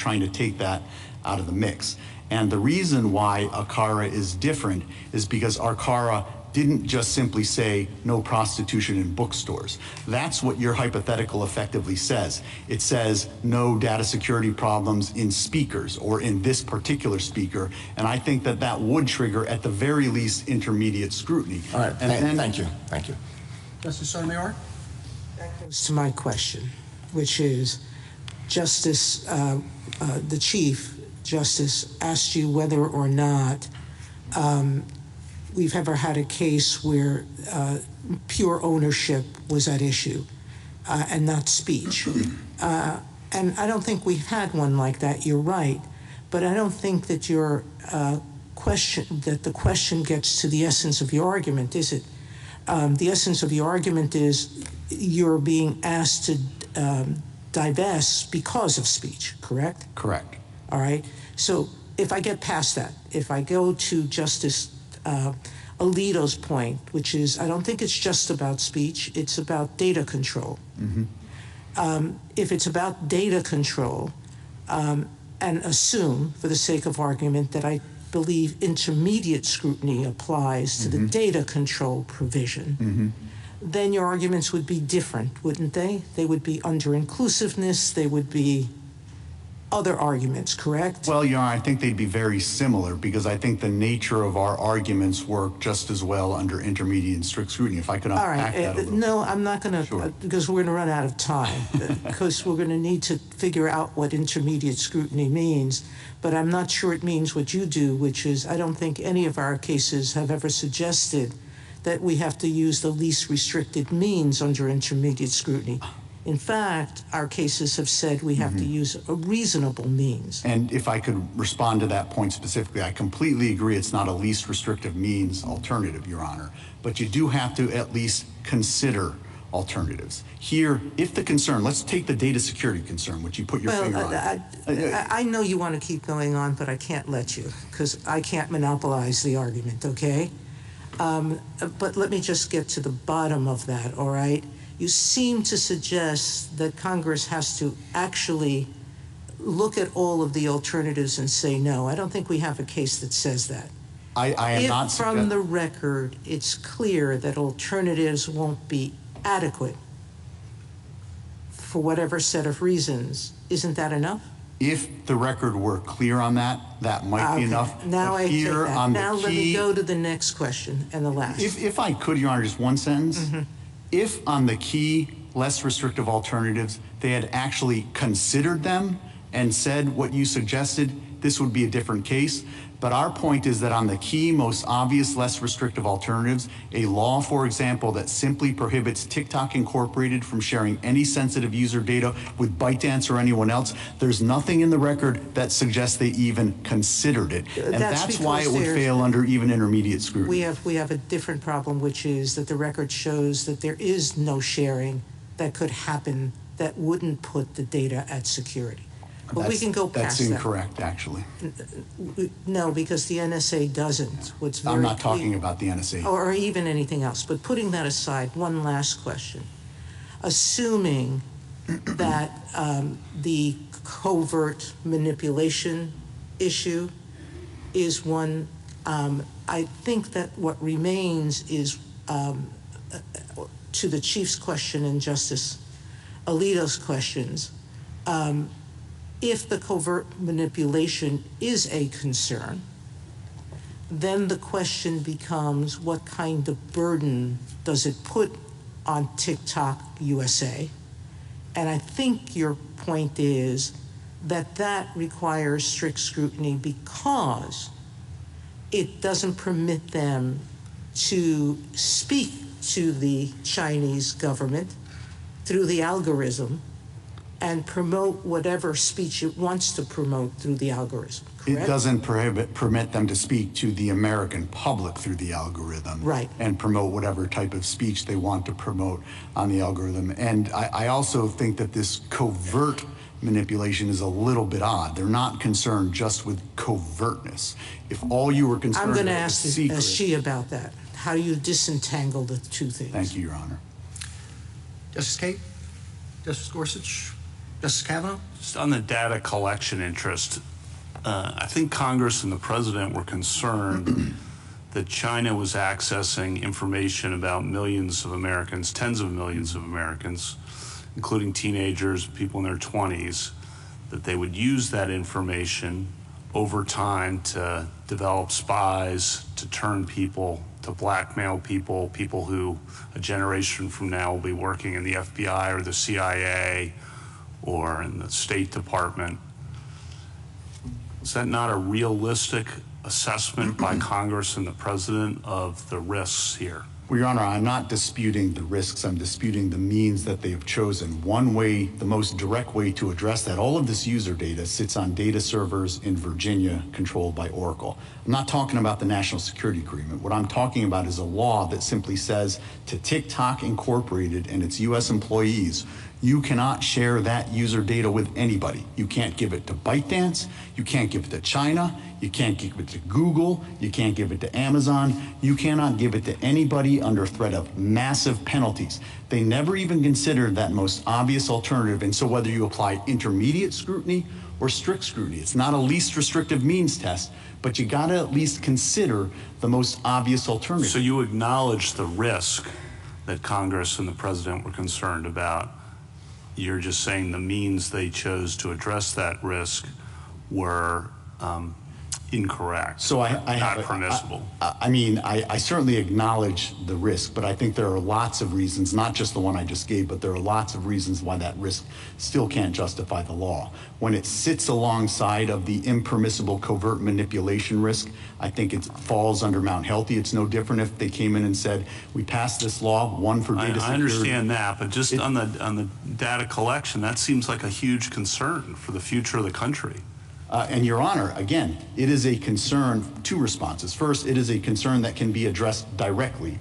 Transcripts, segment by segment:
trying to take that out of the mix. And the reason why ACARA is different is because ACARA didn't just simply say no prostitution in bookstores. That's what your hypothetical effectively says. It says no data security problems in speakers or in this particular speaker, and I think that that would trigger, at the very least, intermediate scrutiny. All right, And thank you. Thank you. Justice Sotomayor? That goes to my question, which is, Justice, the Chief Justice asked you whether or not we've ever had a case where pure ownership was at issue and not speech. And I don't think we've had one like that, you're right, but I don't think that your the question gets to the essence of your argument, is it? The essence of your argument is you're being asked to divest because of speech, correct? Correct. All right, so if I get past that, if I go to Justice Alito's point, which is, I don't think it's just about speech, it's about data control. Mm-hmm. If it's about data control, and assume, for the sake of argument, that I believe intermediate scrutiny applies to the data control provision, then your arguments would be different, wouldn't they? They would be under inclusiveness, they would be other arguments, correct? Well, Your Honor, I think they'd be very similar because I think the nature of our arguments work just as well under intermediate and strict scrutiny. If I could unpack that a little. No, I'm not going to, sure. Because we're going to run out of time, because we're going to need to figure out what intermediate scrutiny means, but I'm not sure it means what you do, which is, I don't think any of our cases have ever suggested that we have to use the least restricted means under intermediate scrutiny. In fact, our cases have said we have to use a reasonable means. And if I could respond to that point specifically, I completely agree it's not a least restrictive means alternative, Your Honor, but you do have to at least consider alternatives. Here, if the concern, let's take the data security concern, which you put your finger on. I know you want to keep going on, but I can't let you, because I can't monopolize the argument, okay? But let me just get to the bottom of that, all right? You seem to suggest that Congress has to actually look at all of the alternatives and say no. I don't think we have a case that says that. I am not If from the record it's clear that alternatives won't be adequate for whatever set of reasons, isn't that enough? If the record were clear on that, that might be enough. Now I take that. Now let me go to the next question and the last. If I could, Your Honor, just one sentence. If on the key less restrictive alternatives, they had actually considered them and said what you suggested, this would be a different case. But our point is that on the key, most obvious, less restrictive alternatives, a law, for example, that simply prohibits TikTok Incorporated from sharing any sensitive user data with ByteDance or anyone else, there's nothing in the record that suggests they even considered it. And that's why it would fail under even intermediate scrutiny. We have a different problem, which is that the record shows that there is no sharing that could happen that wouldn't put the data at security. But we can go past that. That's incorrect, actually. No, because the NSA doesn't. I'm not talking about the NSA. Or even anything else. But putting that aside, one last question. Assuming that the covert manipulation issue is one, I think that what remains is, to the Chief's question and Justice Alito's questions, if the covert manipulation is a concern, then the question becomes what kind of burden does it put on TikTok USA? And I think your point is that that requires strict scrutiny because it doesn't permit them to speak to the Chinese government through the algorithm and promote whatever speech it wants to promote through the algorithm, correct? It doesn't permit them to speak to the American public through the algorithm. Right. And promote whatever type of speech they want to promote on the algorithm. And I also think that this covert manipulation is a little bit odd. They're not concerned just with covertness. If all you were concerned I'm going to with ask was secret. Xi about that. How do you disentangle the two things? Thank you, Your Honor. Justice Kate? Justice Gorsuch? Justice Kavanaugh? Just on the data collection interest, I think Congress and the President were concerned that China was accessing information about millions of Americans, tens of millions of Americans, including teenagers, people in their 20s, that they would use that information over time to develop spies, to turn people, to blackmail people, people who a generation from now will be working in the FBI or the CIA or in the State Department. Is that not a realistic assessment by Congress and the President of the risks here? Well, Your Honor, I'm not disputing the risks. I'm disputing the means that they have chosen. One way, the most direct way to address that, all of this user data sits on data servers in Virginia controlled by Oracle. I'm not talking about the National Security Agreement. What I'm talking about is a law that simply says to TikTok Incorporated and its U.S. employees, you cannot share that user data with anybody. You can't give it to ByteDance, you can't give it to China, you can't give it to Google, you can't give it to Amazon, you cannot give it to anybody under threat of massive penalties. They never even considered that most obvious alternative, and so whether you apply intermediate scrutiny or strict scrutiny, it's not a least restrictive means test, but you gotta at least consider the most obvious alternative. So you acknowledge the risk that Congress and the President were concerned about. You're just saying the means they chose to address that risk were incorrect, so not permissible. I certainly acknowledge the risk, but I think there are lots of reasons, not just the one I just gave, but there are lots of reasons why that risk still can't justify the law. When it sits alongside of the impermissible covert manipulation risk, I think it falls under Mount Healthy. It's no different if they came in and said, we passed this law, one for data security. I understand that, but just on the data collection, that seems like a huge concern for the future of the country. And Your Honor, again, it is a concern, two responses. First, it is a concern that can be addressed directly.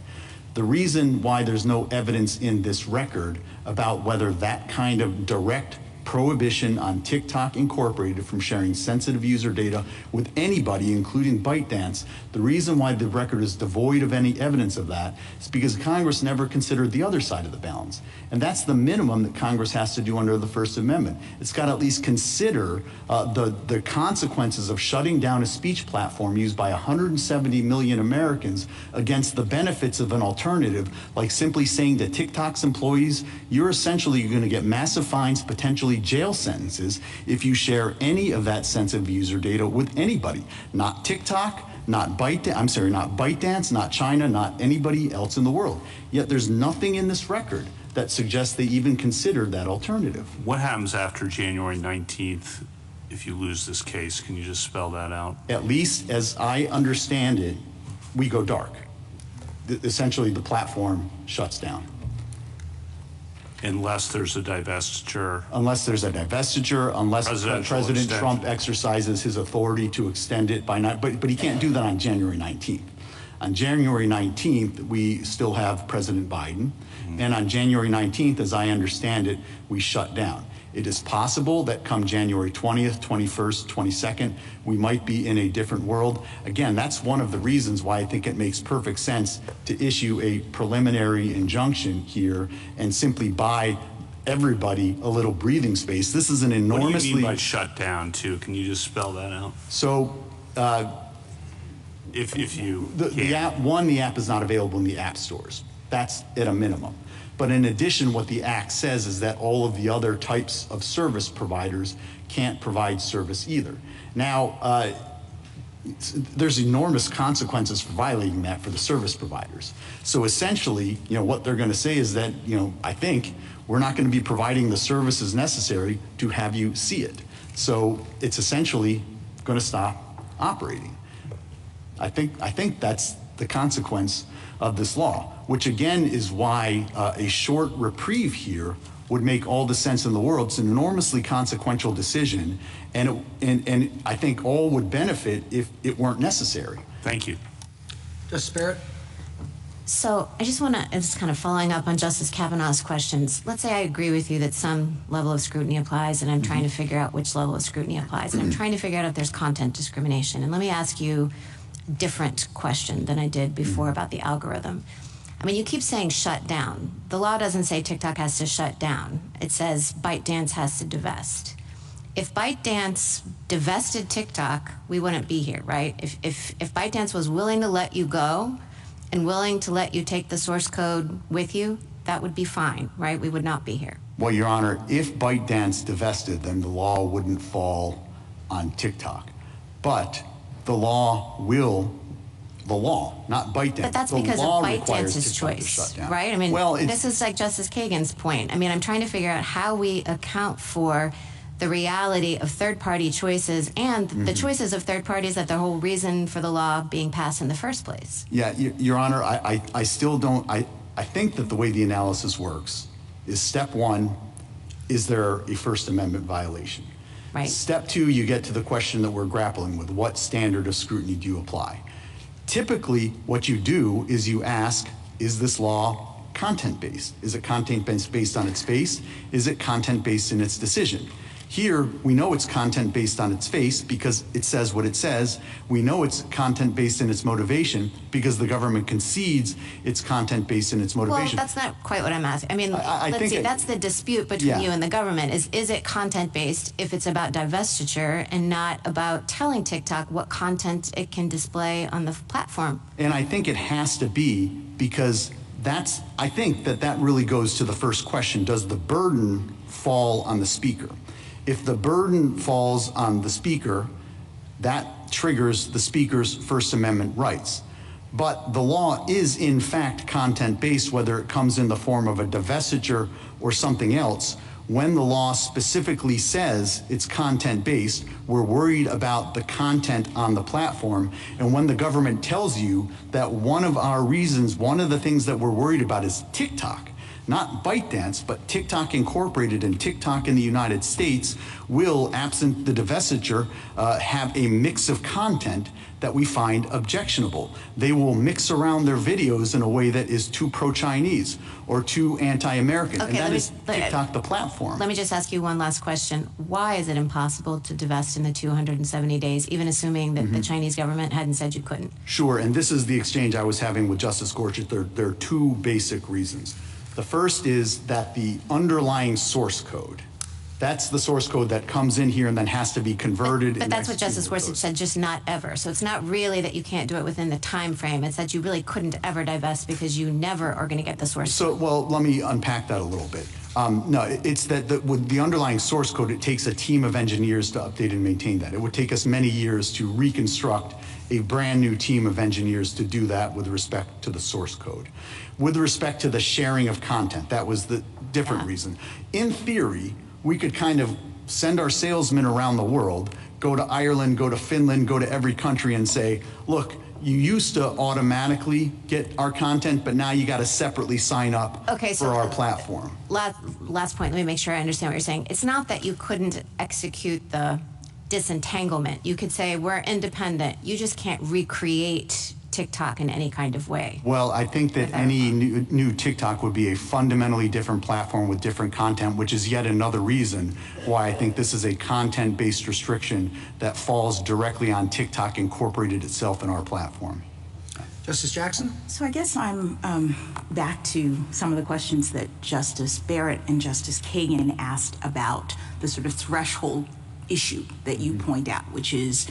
The reason why there's no evidence in this record about whether that kind of direct prohibition on TikTok Incorporated from sharing sensitive user data with anybody, including ByteDance, the reason why the record is devoid of any evidence of that is because Congress never considered the other side of the balance. And that's the minimum that Congress has to do under the First Amendment. It's got to at least consider the consequences of shutting down a speech platform used by 170 million Americans against the benefits of an alternative, like simply saying to TikTok's employees, you're essentially going to get massive fines, potentially jail sentences, if you share any of that sensitive user data with anybody. Not TikTok, not ByteDance, not China, not anybody else in the world. Yet there's nothing in this record that suggests they even considered that alternative. What happens after January 19th if you lose this case? Can you just spell that out? At least as I understand it, we go dark. Essentially, the platform shuts down. Unless there's a divestiture. Unless there's a divestiture, unless President Trump exercises his authority to extend it by night, but he can't do that on January 19th. On January 19th, we still have President Biden, and on January 19th, as I understand it, we shut down. It is possible that come January 20th, 21st, 22nd, we might be in a different world. Again, that's one of the reasons why I think it makes perfect sense to issue a preliminary injunction here and simply buy everybody a little breathing space. This is an enormously... What do you mean by shut down, too? Can you just spell that out? So, if you the app is not available in the app stores. That's at a minimum. But in addition, what the Act says is that all of the other types of service providers can't provide service either. Now, there's enormous consequences for violating that for the service providers. So essentially, what they're going to say is that, I think we're not going to be providing the services necessary to have you see it. So it's essentially going to stop operating. I think that's the consequence of this law, which again is why a short reprieve here would make all the sense in the world. It's an enormously consequential decision, and I think all would benefit if it weren't necessary. Thank you. Justice Barrett? So I just want to, it's kind of following up on Justice Kavanaugh's questions. Let's say I agree with you that some level of scrutiny applies, and I'm trying to figure out which level of scrutiny applies, and I'm trying to figure out if there's content discrimination. And let me ask you a different question than I did before about the algorithm. I mean, you keep saying shut down. The law doesn't say TikTok has to shut down. It says ByteDance has to divest. If ByteDance divested TikTok, we wouldn't be here, right? If ByteDance was willing to let you go and willing to let you take the source code with you, that would be fine, right? We would not be here. Well, Your Honor, if ByteDance divested, then the law wouldn't fall on TikTok. But the law, not ByteDance. But that's because of ByteDance's choice, right? I mean, well, this is like Justice Kagan's point. I mean, I'm trying to figure out how we account for the reality of third-party choices and the choices of third parties that the whole reason for the law being passed in the first place. Yeah, Your Honor, I still don't, I think that the way the analysis works is step one, is there a First Amendment violation? Right. Step two, you get to the question that we're grappling with. What standard of scrutiny do you apply? Typically, what you do is you ask, is this law content-based? Is it content-based based on its face? Is it content-based in its decision? Here, we know it's content-based on its face because it says what it says. We know it's content-based in its motivation because the government concedes it's content-based in its motivation. Well, that's not quite what I'm asking. I mean, let's see, that's the dispute between you and the government. Is it content-based if it's about divestiture and not about telling TikTok what content it can display on the platform? And I think it has to be because I think that really goes to the first question. Does the burden fall on the speaker? If the burden falls on the speaker, that triggers the speaker's First Amendment rights. But the law is in fact content-based, whether it comes in the form of a divestiture or something else. When the law specifically says it's content-based, we're worried about the content on the platform. And when the government tells you that one of our reasons, one of the things that we're worried about is TikTok, not ByteDance, but TikTok Incorporated and TikTok in the United States will, absent the divestiture, have a mix of content that we find objectionable. They will mix around their videos in a way that is too pro-Chinese or too anti-American, and that is TikTok, the platform. Let me just ask you one last question. Why is it impossible to divest in the 270 days, even assuming that the Chinese government hadn't said you couldn't? Sure, and this is the exchange I was having with Justice Gorsuch. There are two basic reasons. The first is that the underlying source code, that's the source code that comes in here and then has to be converted. But that's what Justice Gorsuch said, just not ever. So it's not really that you can't do it within the time frame. It's that you really couldn't ever divest because you never are going to get the source code. So, well, let me unpack that a little bit. No, it's that with the underlying source code, it takes a team of engineers to update and maintain that. It would take us many years to reconstruct a brand new team of engineers to do that with respect to the source code. With respect to the sharing of content, that was the different reason. In theory, we could kind of send our salesmen around the world, go to Ireland, go to Finland, go to every country and say, look, you used to automatically get our content, but now you got to separately sign up for our platform. Last point, let me make sure I understand what you're saying. It's not that you couldn't execute the disentanglement. You could say, we're independent. You just can't recreate TikTok in any kind of way. Well, I think that any new TikTok would be a fundamentally different platform with different content, which is yet another reason why I think this is a content-based restriction that falls directly on TikTok Incorporated itself in our platform. Justice Jackson? So I guess I'm back to some of the questions that Justice Barrett and Justice Kagan asked about the sort of threshold issue that you point out, which is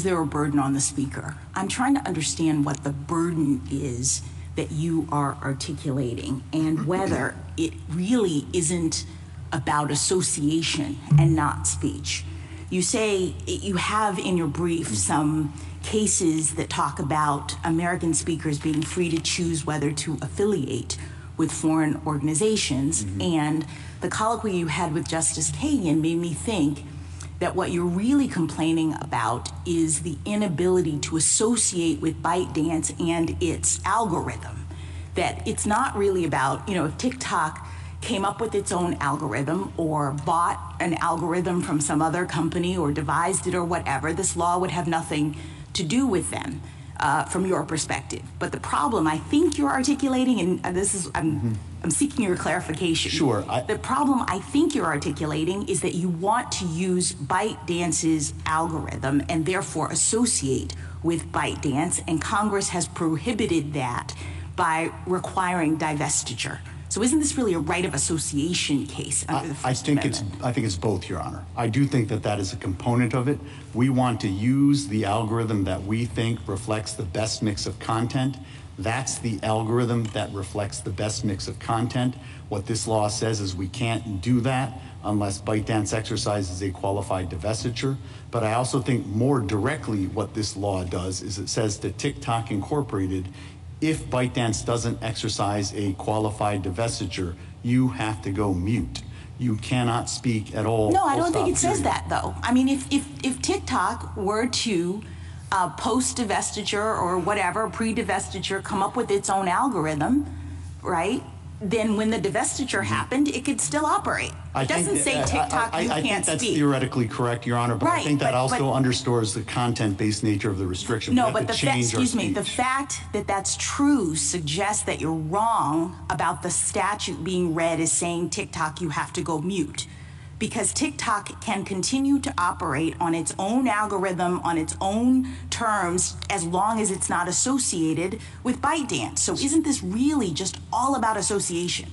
there a burden on the speaker? I'm trying to understand what the burden is that you are articulating and whether it really isn't about association and not speech. You say you have in your brief some cases that talk about American speakers being free to choose whether to affiliate with foreign organizations, and the colloquy you had with Justice Kagan made me think that what you're really complaining about is the inability to associate with ByteDance and its algorithm. That it's not really about, if TikTok came up with its own algorithm or bought an algorithm from some other company or devised it or whatever, this law would have nothing to do with them from your perspective. But the problem I think you're articulating, and this is, I'm seeking your clarification. Sure. The problem I think you're articulating is that you want to use ByteDance's algorithm and therefore associate with ByteDance, and Congress has prohibited that by requiring divestiture. So isn't this really a right of association case under the First Amendment? I think it's both, Your Honor. I do think that that is a component of it. We want to use the algorithm that we think reflects the best mix of content. That's the algorithm that reflects the best mix of content. What this law says is we can't do that unless ByteDance exercises a qualified divestiture. But I also think more directly what this law does is it says to TikTok Incorporated, if ByteDance doesn't exercise a qualified divestiture, you have to go mute. You cannot speak at all. No, I don't think it says that, though. I mean, if TikTok were to post-divestiture or whatever, pre-divestiture, come up with its own algorithm, right, then when the divestiture happened, it could still operate. It doesn't say TikTok, you can't speak. I think that's theoretically correct, Your Honor, but I think that also underscores the content-based nature of the restriction. No, but the fact that that's true suggests that you're wrong about the statute being read as saying TikTok, you have to go mute. Because TikTok can continue to operate on its own algorithm, on its own terms, as long as it's not associated with ByteDance. So isn't this really just all about association?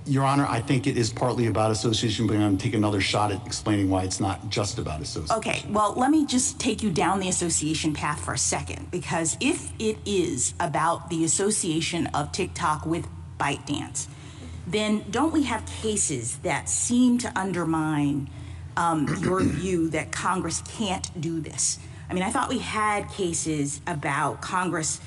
Your Honor, I think it is partly about association, but I'm going to take another shot at explaining why it's not just about association. Okay, well, let me just take you down the association path for a second, because if it is about the association of TikTok with ByteDance, then don't we have cases that seem to undermine your view that Congress can't do this? I mean, I thought we had cases about Congress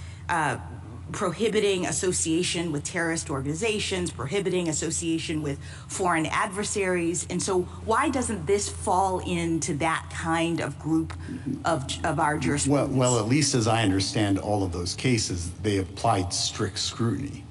prohibiting association with terrorist organizations, prohibiting association with foreign adversaries. And so why doesn't this fall into that kind of group of our jurisprudence? Well, at least as I understand all of those cases, they applied strict scrutiny.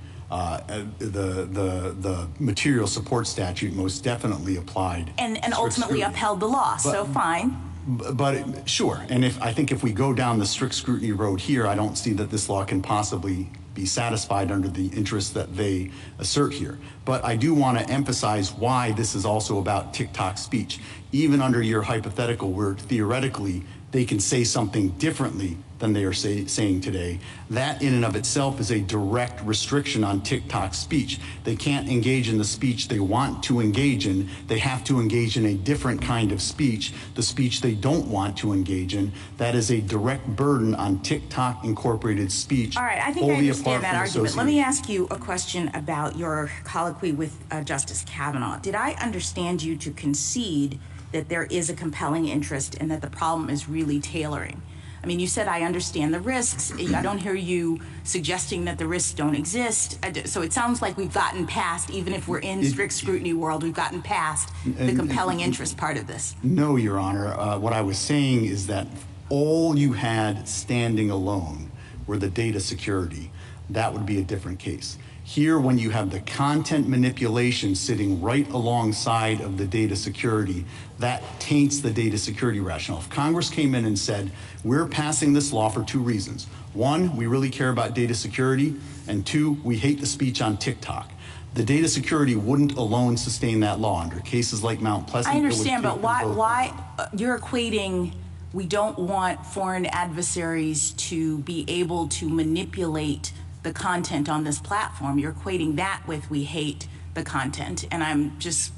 The material support statute most definitely applied and ultimately scrutiny. Upheld the law, so fine. But sure, and I think if we go down the strict scrutiny road here, I don't see that this law can possibly be satisfied under the interests that they assert here. But I do want to emphasize why this is also about TikTok speech. Even under your hypothetical, where theoretically they can say something differently than they are saying today, that in and of itself is a direct restriction on TikTok speech. They can't engage in the speech they want to engage in. They have to engage in a different kind of speech, the speech they don't want to engage in. That is a direct burden on TikTok Incorporated speech. All right, I think I understand that argument. Let me ask you a question about your colloquy with Justice Kavanaugh. Did I understand you to concede that there is a compelling interest and that the problem is really tailoring? I mean, you said, I understand the risks. I don't hear you suggesting that the risks don't exist. So it sounds like we've gotten past, even if we're in strict scrutiny world, we've gotten past the compelling interest part of this. No, Your Honor. What I was saying is that all you had standing alone were the data security. That would be a different case. Here, when you have the content manipulation sitting right alongside of the data security, that taints the data security rationale. If Congress came in and said, we're passing this law for two reasons. One, we really care about data security, and two, we hate the speech on TikTok. The data security wouldn't alone sustain that law under cases like Mount Pleasant. I understand, but why you're equating we don't want foreign adversaries to be able to manipulate the content on this platform. You're equating that with we hate the content, and I'm just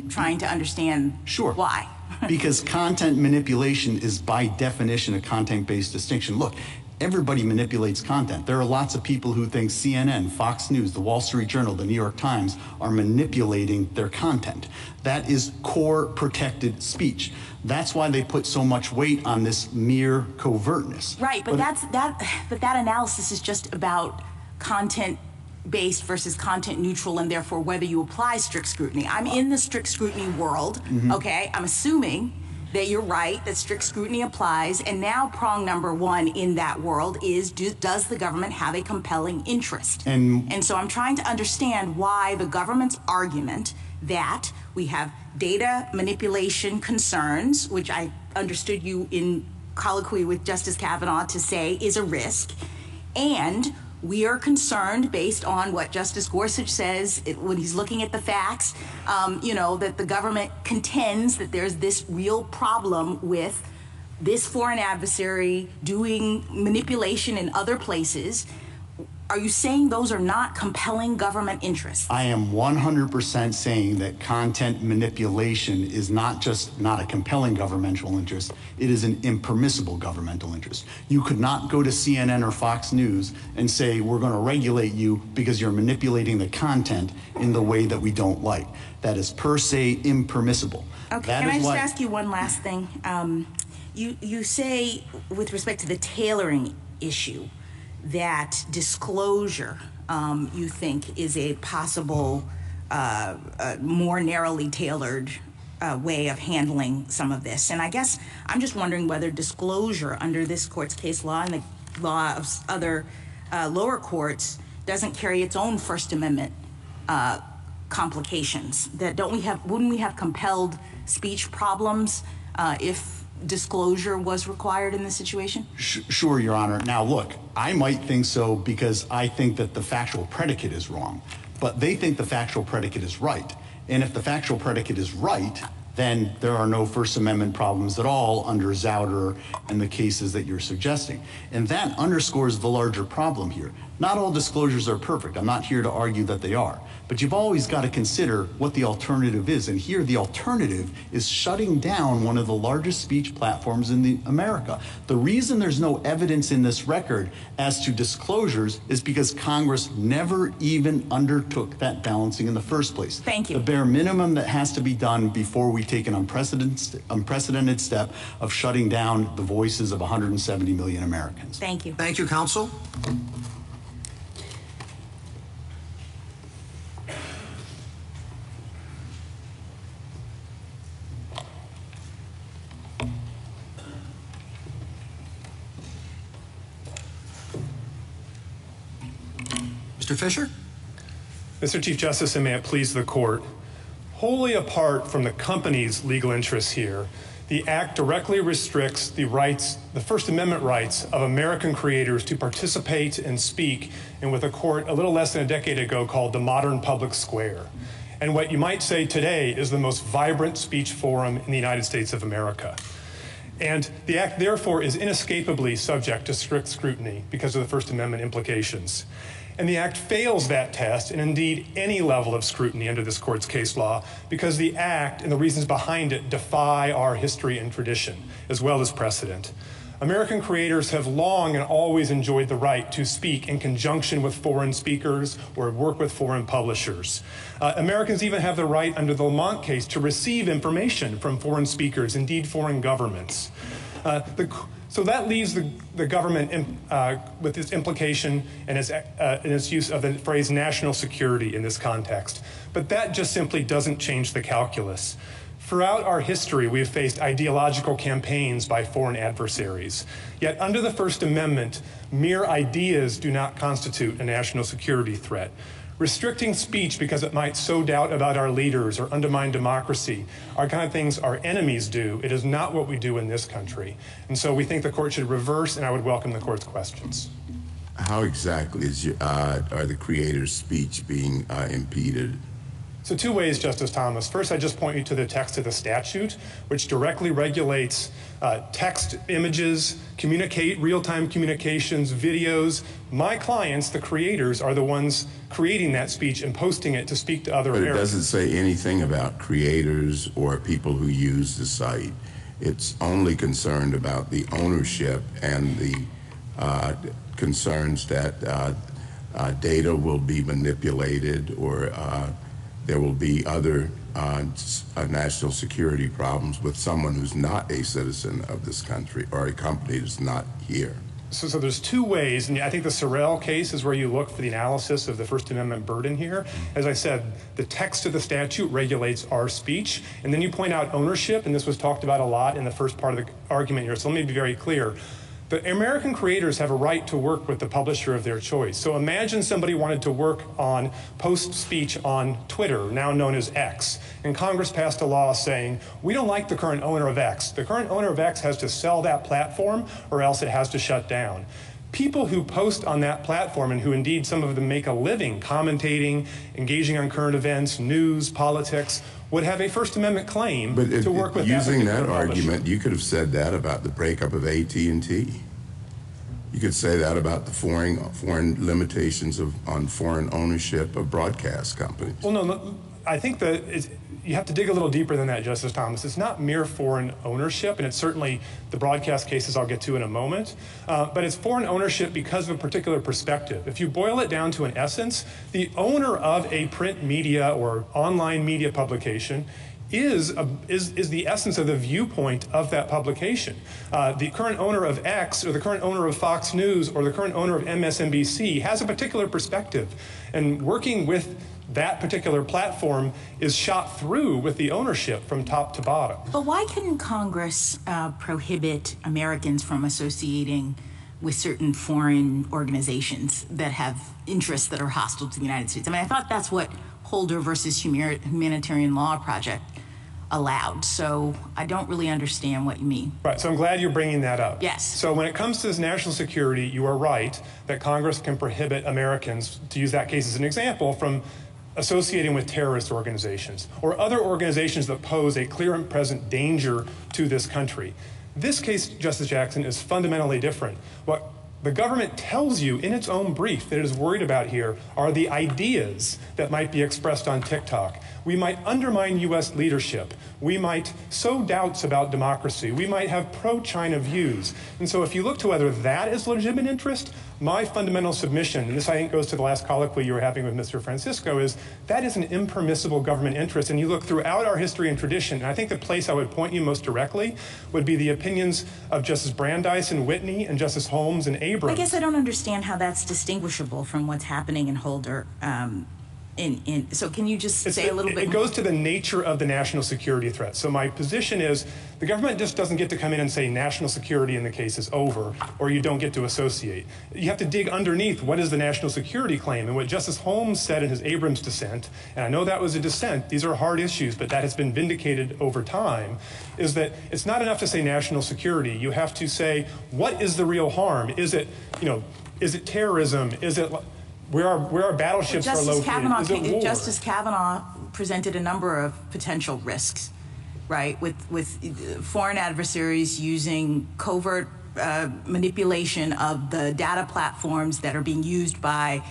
trying to understand why. Because content manipulation is by definition a content-based distinction. Look, everybody manipulates content. There are lots of people who think CNN, Fox News, the Wall Street Journal, the New York Times are manipulating their content. That is core protected speech. That's why they put so much weight on this mere covertness. Right, but that analysis is just about content-based versus content-neutral, and therefore whether you apply strict scrutiny. I'm in the strict scrutiny world, okay? I'm assuming that you're right, that strict scrutiny applies, and now prong number one in that world is, does the government have a compelling interest? And so I'm trying to understand why the government's argument that we have data manipulation concerns, which I understood you in colloquy with Justice Kavanaugh to say is a risk, and we are concerned, based on what Justice Gorsuch says when he's looking at the facts, that the government contends that there's this real problem with this foreign adversary doing manipulation in other places. Are you saying those are not compelling government interests? I am 100% saying that content manipulation is not just not a compelling governmental interest, it is an impermissible governmental interest. You could not go to CNN or Fox News and say, we're going to regulate you because you're manipulating the content in the way that we don't like. That is per se impermissible. Okay, That can I is just why- ask you one last thing? You say, with respect to the tailoring issue, that disclosure, you think, is a possible, more narrowly tailored way of handling some of this. And I guess I'm just wondering whether disclosure under this court's case law and the law of other lower courts doesn't carry its own First Amendment complications. That wouldn't we have compelled speech problems if disclosure was required in this situation? Sure, Your Honor. Now, look, I might think so because I think that the factual predicate is wrong, but they think the factual predicate is right. And if the factual predicate is right, then there are no First Amendment problems at all under Zouder and the cases that you're suggesting. And that underscores the larger problem here. Not all disclosures are perfect. I'm not here to argue that they are. But you've always got to consider what the alternative is. And here the alternative is shutting down one of the largest speech platforms in America. The reason there's no evidence in this record as to disclosures is because Congress never even undertook that balancing in the first place. Thank you. The bare minimum that has to be done before we take an unprecedented step of shutting down the voices of 170 million Americans. Thank you. Thank you, counsel. Mr. Fisher? Mr. Chief Justice, and may it please the court, wholly apart from the company's legal interests here, the Act directly restricts the rights, the First Amendment rights of American creators to participate and speak in what the court a little less than a decade ago called the modern public square. And what you might say today is the most vibrant speech forum in the United States of America. And the Act, therefore, is inescapably subject to strict scrutiny because of the First Amendment implications. And the Act fails that test, and indeed any level of scrutiny under this court's case law, because the Act and the reasons behind it defy our history and tradition, as well as precedent. American creators have long and always enjoyed the right to speak in conjunction with foreign speakers or work with foreign publishers. Americans even have the right under the Lamont case to receive information from foreign speakers, indeed foreign governments. So that leaves the government with its implication and its use of the phrase national security in this context. But that just simply doesn't change the calculus. Throughout our history, we have faced ideological campaigns by foreign adversaries. Yet under the First Amendment, mere ideas do not constitute a national security threat. Restricting speech because it might sow doubt about our leaders or undermine democracy are kind of things our enemies do. It is not what we do in this country. And so we think the court should reverse, and I would welcome the court's questions. How exactly are the creators' speech being impeded? So two ways, Justice Thomas. First, I just point you to the text of the statute, which directly regulates text, images, real-time communications, videos. My clients, the creators, are the ones creating that speech and posting it to speak to other Americans. But it doesn't say anything about creators or people who use the site. It's only concerned about the ownership and the concerns that data will be manipulated or there will be other national security problems with someone who's not a citizen of this country or a company that's not here. So there's two ways, and I think the Sorrell case is where you look for the analysis of the First Amendment burden here. As I said, the text of the statute regulates our speech, and then you point out ownership, and this was talked about a lot in the first part of the argument here, so let me be very clear. The American creators have a right to work with the publisher of their choice. So imagine somebody wanted to work on post speech on Twitter, now known as X, and Congress passed a law saying, we don't like the current owner of X. The current owner of X has to sell that platform or else it has to shut down. People who post on that platform and who indeed some of them make a living commentating, engaging on current events, news, politics, would have a First Amendment claim to work with using that particular publisher. argument, you could have said that about the breakup of AT&T. You could say that about the foreign limitations on foreign ownership of broadcast companies. Well, no, I think that you have to dig a little deeper than that, Justice Thomas. It's not mere foreign ownership, and it's certainly the broadcast cases I'll get to in a moment, but it's foreign ownership because of a particular perspective. If you boil it down to an essence, the owner of a print media or online media publication is the essence of the viewpoint of that publication. The current owner of X or the current owner of Fox News or the current owner of MSNBC has a particular perspective, and working with that particular platform is shot through with the ownership from top to bottom. But why couldn't Congress prohibit Americans from associating with certain foreign organizations that have interests that are hostile to the United States? I mean, I thought that's what Holder versus Humanitarian Law Project allowed. So I don't really understand what you mean. Right, so I'm glad you're bringing that up. Yes. So when it comes to this national security, you are right that Congress can prohibit Americans, to use that case as an example, from associating with terrorist organizations or other organizations that pose a clear and present danger to this country. This case, Justice Jackson, is fundamentally different. What the government tells you in its own brief that it is worried about here are the ideas that might be expressed on TikTok. We might undermine U.S. leadership. We might sow doubts about democracy. We might have pro-China views. And so if you look to whether that is legitimate interest, my fundamental submission, and this I think goes to the last colloquy you were having with Mr. Francisco, is that is an impermissible government interest. And you look throughout our history and tradition, and I think the place I would point you most directly would be the opinions of Justice Brandeis and Whitney and Justice Holmes and Abrams. I guess I don't understand how that's distinguishable from what's happening in Holder. So can you just say a little bit more? It goes to the nature of the national security threat. So my position is the government just doesn't get to come in and say national security in the case is over, or you don't get to associate. You have to dig underneath what is the national security claim. And what Justice Holmes said in his Abrams dissent, and I know that was a dissent, these are hard issues, but that has been vindicated over time, is that it's not enough to say national security. You have to say, what is the real harm? Is it terrorism? Is it where our battleships are located? Is it war? Justice Kavanaugh presented a number of potential risks, right, with foreign adversaries using covert manipulation of the data platforms that are being used by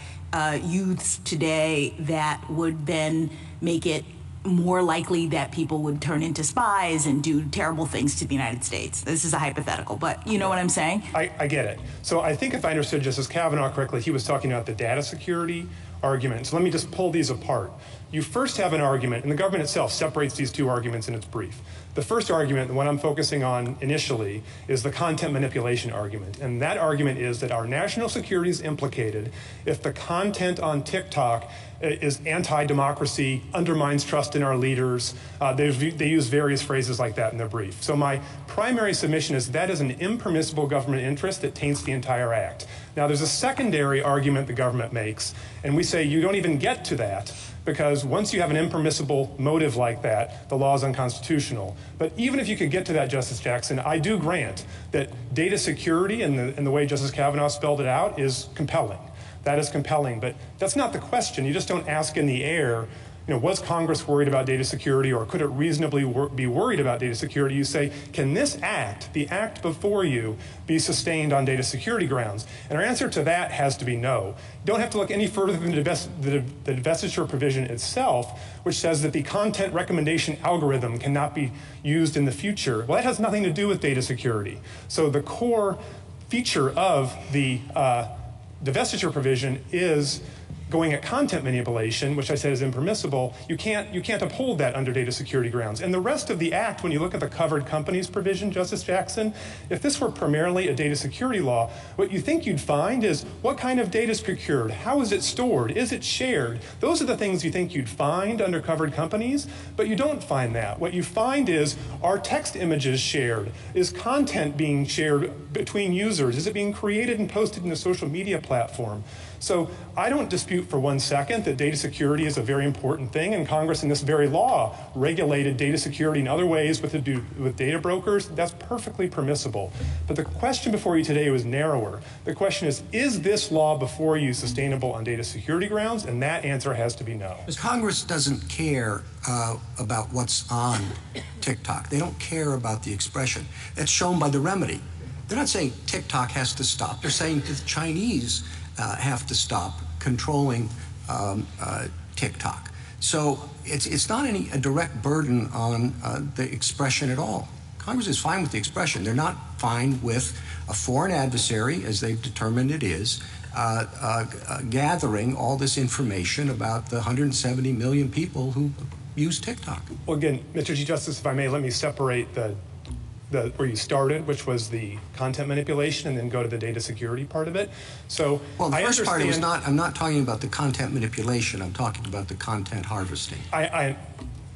youths today that would then make it more likely that people would turn into spies and do terrible things to the United States. This is a hypothetical, but you know what I'm saying? I get it. So I think if I understood Justice Kavanaugh correctly, he was talking about the data security argument. So let me just pull these apart. You first have an argument, and the government itself separates these two arguments in its brief. The first argument, the one I'm focusing on initially, is the content manipulation argument. And that argument is that our national security is implicated if the content on TikTok is anti-democracy, undermines trust in our leaders. They use various phrases like that in their brief. So my primary submission is that is an impermissible government interest that taints the entire act. Now there's a secondary argument the government makes, and we say you don't even get to that, because once you have an impermissible motive like that, the law is unconstitutional. But even if you could get to that, Justice Jackson, I do grant that data security and the way Justice Kavanaugh spelled it out is compelling. That is compelling, but that's not the question. You just don't ask in the air, was Congress worried about data security, or could it reasonably be worried about data security? You say, can this act, the act before you, be sustained on data security grounds? And our answer to that has to be no. You don't have to look any further than the divestiture provision itself, which says that the content recommendation algorithm cannot be used in the future. Well, that has nothing to do with data security. So the core feature of the divestiture provision is going at content manipulation, which I said is impermissible. You can't uphold that under data security grounds. And the rest of the act, when you look at the covered companies provision, Justice Jackson, if this were primarily a data security law, what you think you'd find is what kind of data is procured? How is it stored? Is it shared? Those are the things you think you'd find under covered companies, but you don't find that. What you find is, are text images shared? Is content being shared between users? Is it being created and posted in a social media platform? So I don't dispute for 1 second that data security is a very important thing, and Congress in this very law regulated data security in other ways with data brokers. That's perfectly permissible. But the question before you today was narrower. The question is this law before you sustainable on data security grounds? And that answer has to be no. Congress doesn't care about what's on TikTok. They don't care about the expression. That's shown by the remedy. They're not saying TikTok has to stop. They're saying the Chinese have to stop controlling TikTok. So it's not a direct burden on the expression at all. Congress is fine with the expression. They're not fine with a foreign adversary, as they've determined it is, gathering all this information about the 170 million people who use TikTok. Well, again, Mr. Chief Justice, if I may, let me separate the where you started, which was the content manipulation, and then go to the data security part of it. So, well, the first part was not. I'm not talking about the content manipulation. I'm talking about the content harvesting.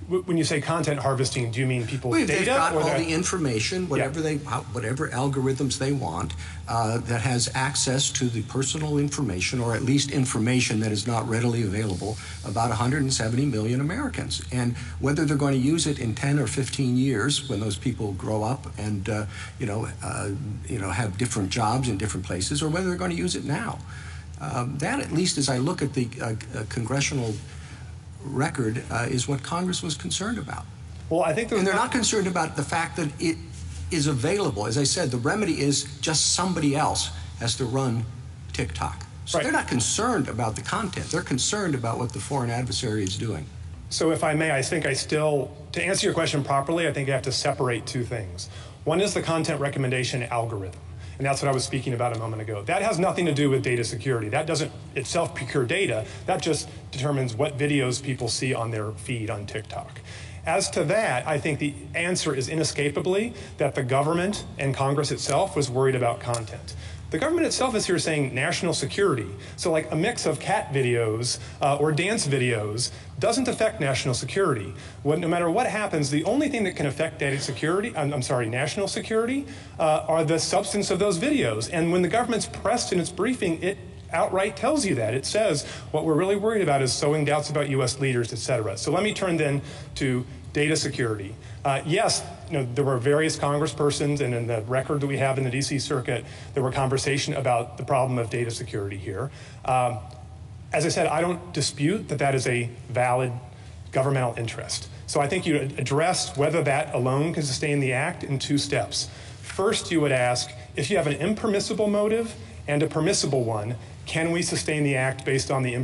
When you say content harvesting, do you mean people's data? They've got or all the information, whatever algorithms they want, that has access to the personal information, or at least information that is not readily available, about 170 million Americans. And whether they're going to use it in 10 or 15 years, when those people grow up and have different jobs in different places, or whether they're going to use it now, that, at least as I look at the congressional record, is what Congress was concerned about. Well, I think and they're not concerned about the fact that it is available. As I said, the remedy is just somebody else has to run TikTok. So they're not concerned about the content. They're concerned about what the foreign adversary is doing. So if I may, I think to answer your question properly, I think I have to separate two things. One is the content recommendation algorithm. And that's what I was speaking about a moment ago. That has nothing to do with data security. That doesn't itself procure data. That just determines what videos people see on their feed on TikTok. As to that, I think the answer is inescapably that the government and Congress itself was worried about content. The government itself is here saying national security. So like a mix of cat videos or dance videos doesn't affect national security. No matter what happens, the only thing that can affect national security are the substance of those videos. And when the government's pressed in its briefing, it outright tells you that. It says what we're really worried about is sowing doubts about U.S. leaders, et cetera. So let me turn then to data security. Yes, there were various congresspersons, and in the record that we have in the D.C. Circuit, there were conversation about the problem of data security here. As I said, I don't dispute that that is a valid governmental interest. So I think you addressed whether that alone can sustain the act in two steps. First, you would ask, if you have an impermissible motive and a permissible one, can we sustain the act based on the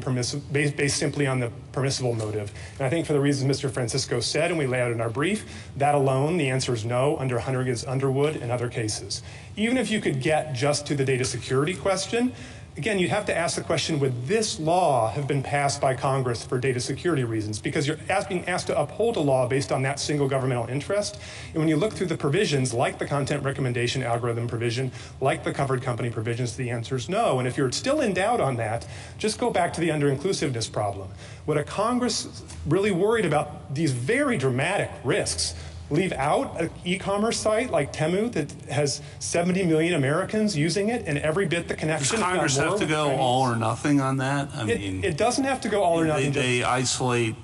based simply on the permissible motive? And I think for the reasons Mr. Francisco said, and we lay out in our brief, that alone, the answer is no under Hunter against Underwood and other cases. Even if you could get just to the data security question, again, you'd have to ask the question, would this law have been passed by Congress for data security reasons? Because you're being asked to uphold a law based on that single governmental interest. And when you look through the provisions, like the content recommendation algorithm provision, like the covered company provisions, the answer is no. And if you're still in doubt on that, just go back to the under-inclusiveness problem. Would a Congress really worried about these very dramatic risks leave out an e-commerce site like Temu that has 70 million Americans using it, and every bit the connection? Does Congress have to go all or nothing on that? I mean, it doesn't have to go all or nothing. They isolate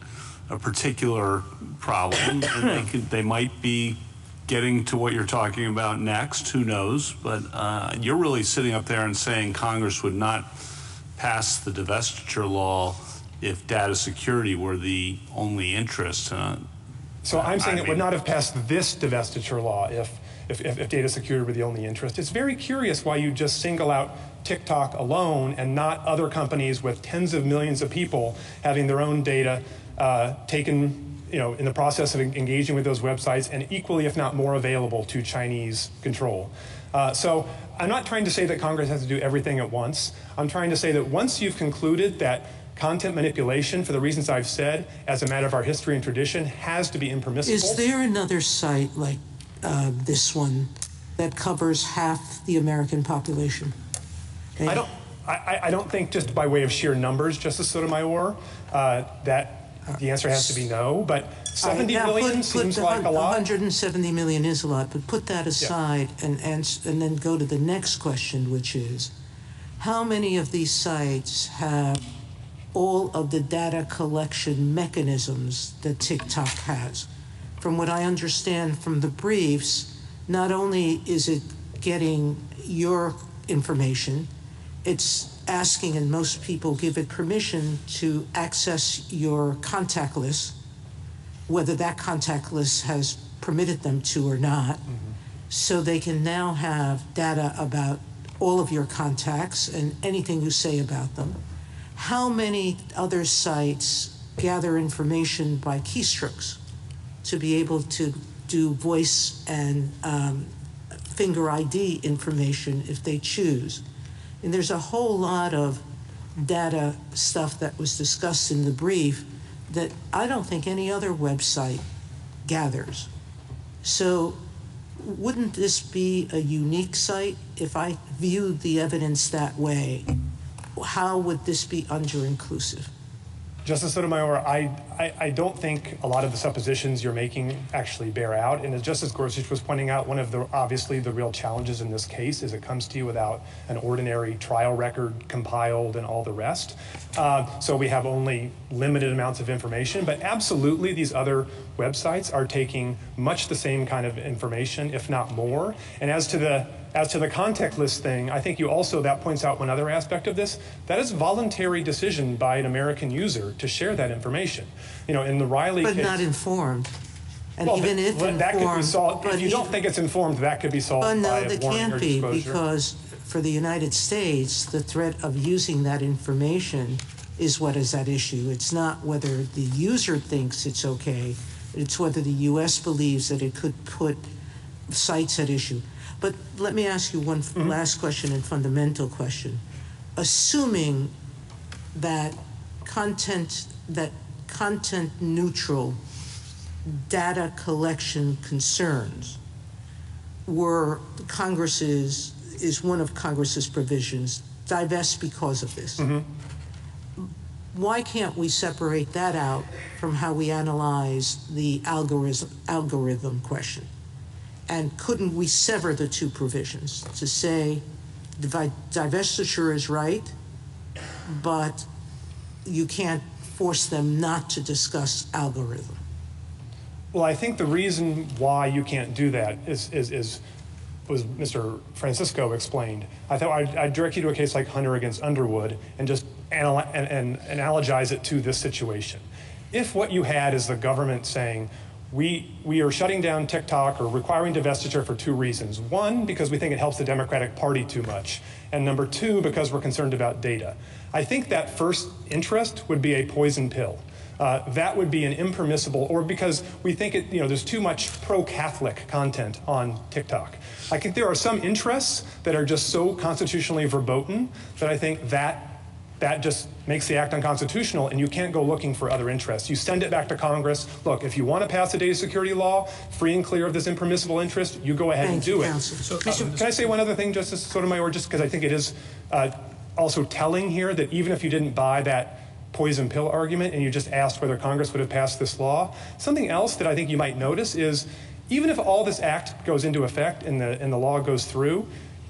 a particular problem, and they might be getting to what you're talking about next. Who knows? But you're really sitting up there and saying Congress would not pass the divestiture law if data security were the only interest. So I'm saying it would not have passed this divestiture law if data security were the only interest. It's very curious why you just single out TikTok alone and not other companies with tens of millions of people having their own data taken, in the process of engaging with those websites, and equally, if not more, available to Chinese control. So I'm not trying to say that Congress has to do everything at once. I'm trying to say that once you've concluded that content manipulation, for the reasons I've said, as a matter of our history and tradition, has to be impermissible. Is there another site like this one that covers half the American population? Okay. I don't think, just by way of sheer numbers, Justice Sotomayor, that the answer has to be no. But 70 million seems like a lot. 170 million is a lot, but put that aside and then go to the next question, which is, how many of these sites have all of the data collection mechanisms that TikTok has? From what I understand from the briefs, not only is it getting your information, it's asking, and most people give it permission to access your contact list, whether that contact list has permitted them to or not. So they can now have data about all of your contacts and anything you say about them. How many other sites gather information by keystrokes to be able to do voice and finger ID information if they choose? And there's a whole lot of data stuff that was discussed in the brief that I don't think any other website gathers. So wouldn't this be a unique site? If I viewed the evidence that way, how would this be under-inclusive? Justice Sotomayor, I don't think a lot of the suppositions you're making actually bear out. And as Justice Gorsuch was pointing out, one of the obviously the real challenges in this case is it comes to you without an ordinary trial record compiled and all the rest. So we have only limited amounts of information, but absolutely these other websites are taking much the same kind of information, if not more. And as to the contact list thing, I think that points out one other aspect of this. That is a voluntary decision by an American user to share that information. You know, in the Riley case. But not informed. And well, even if informed. That could be solved. If you don't think it's informed, that could be solved by a warning or disclosure. No, they can't be, because for the United States, the threat of using that information is what is at issue. It's not whether the user thinks it's okay. It's whether the U.S. believes that it could put sites at issue. But let me ask you one last question and fundamental question. Assuming that content neutral data collection concerns were is one of Congress's provisions, divest because of this. Why can't we separate that out from how we analyze the algorithm question? And couldn't we sever the two provisions to say divestiture is right, but you can't force them not to discuss algorithm? Well, I think the reason why you can't do that was Mr. Francisco explained. I thought I'd direct you to a case like Hunter against Underwood and just analogize it to this situation. If what you had is the government saying, we are shutting down TikTok or requiring divestiture for two reasons. One, because we think it helps the Democratic Party too much. And number two, because we're concerned about data. I think that first interest would be a poison pill. That would be an impermissible, or because we think there's too much pro-Catholic content on TikTok. I think there are some interests that are just so constitutionally verboten that I think that just makes the act unconstitutional, and you can't go looking for other interests. You send it back to Congress. Look, if you want to pass a data security law free and clear of this impermissible interest, you go ahead and do it. So, can I say one other thing, Justice Sotomayor, just because I think it is also telling here that even if you didn't buy that poison pill argument and you just asked whether Congress would have passed this law, something else that I think you might notice is even if all this act goes into effect and the law goes through,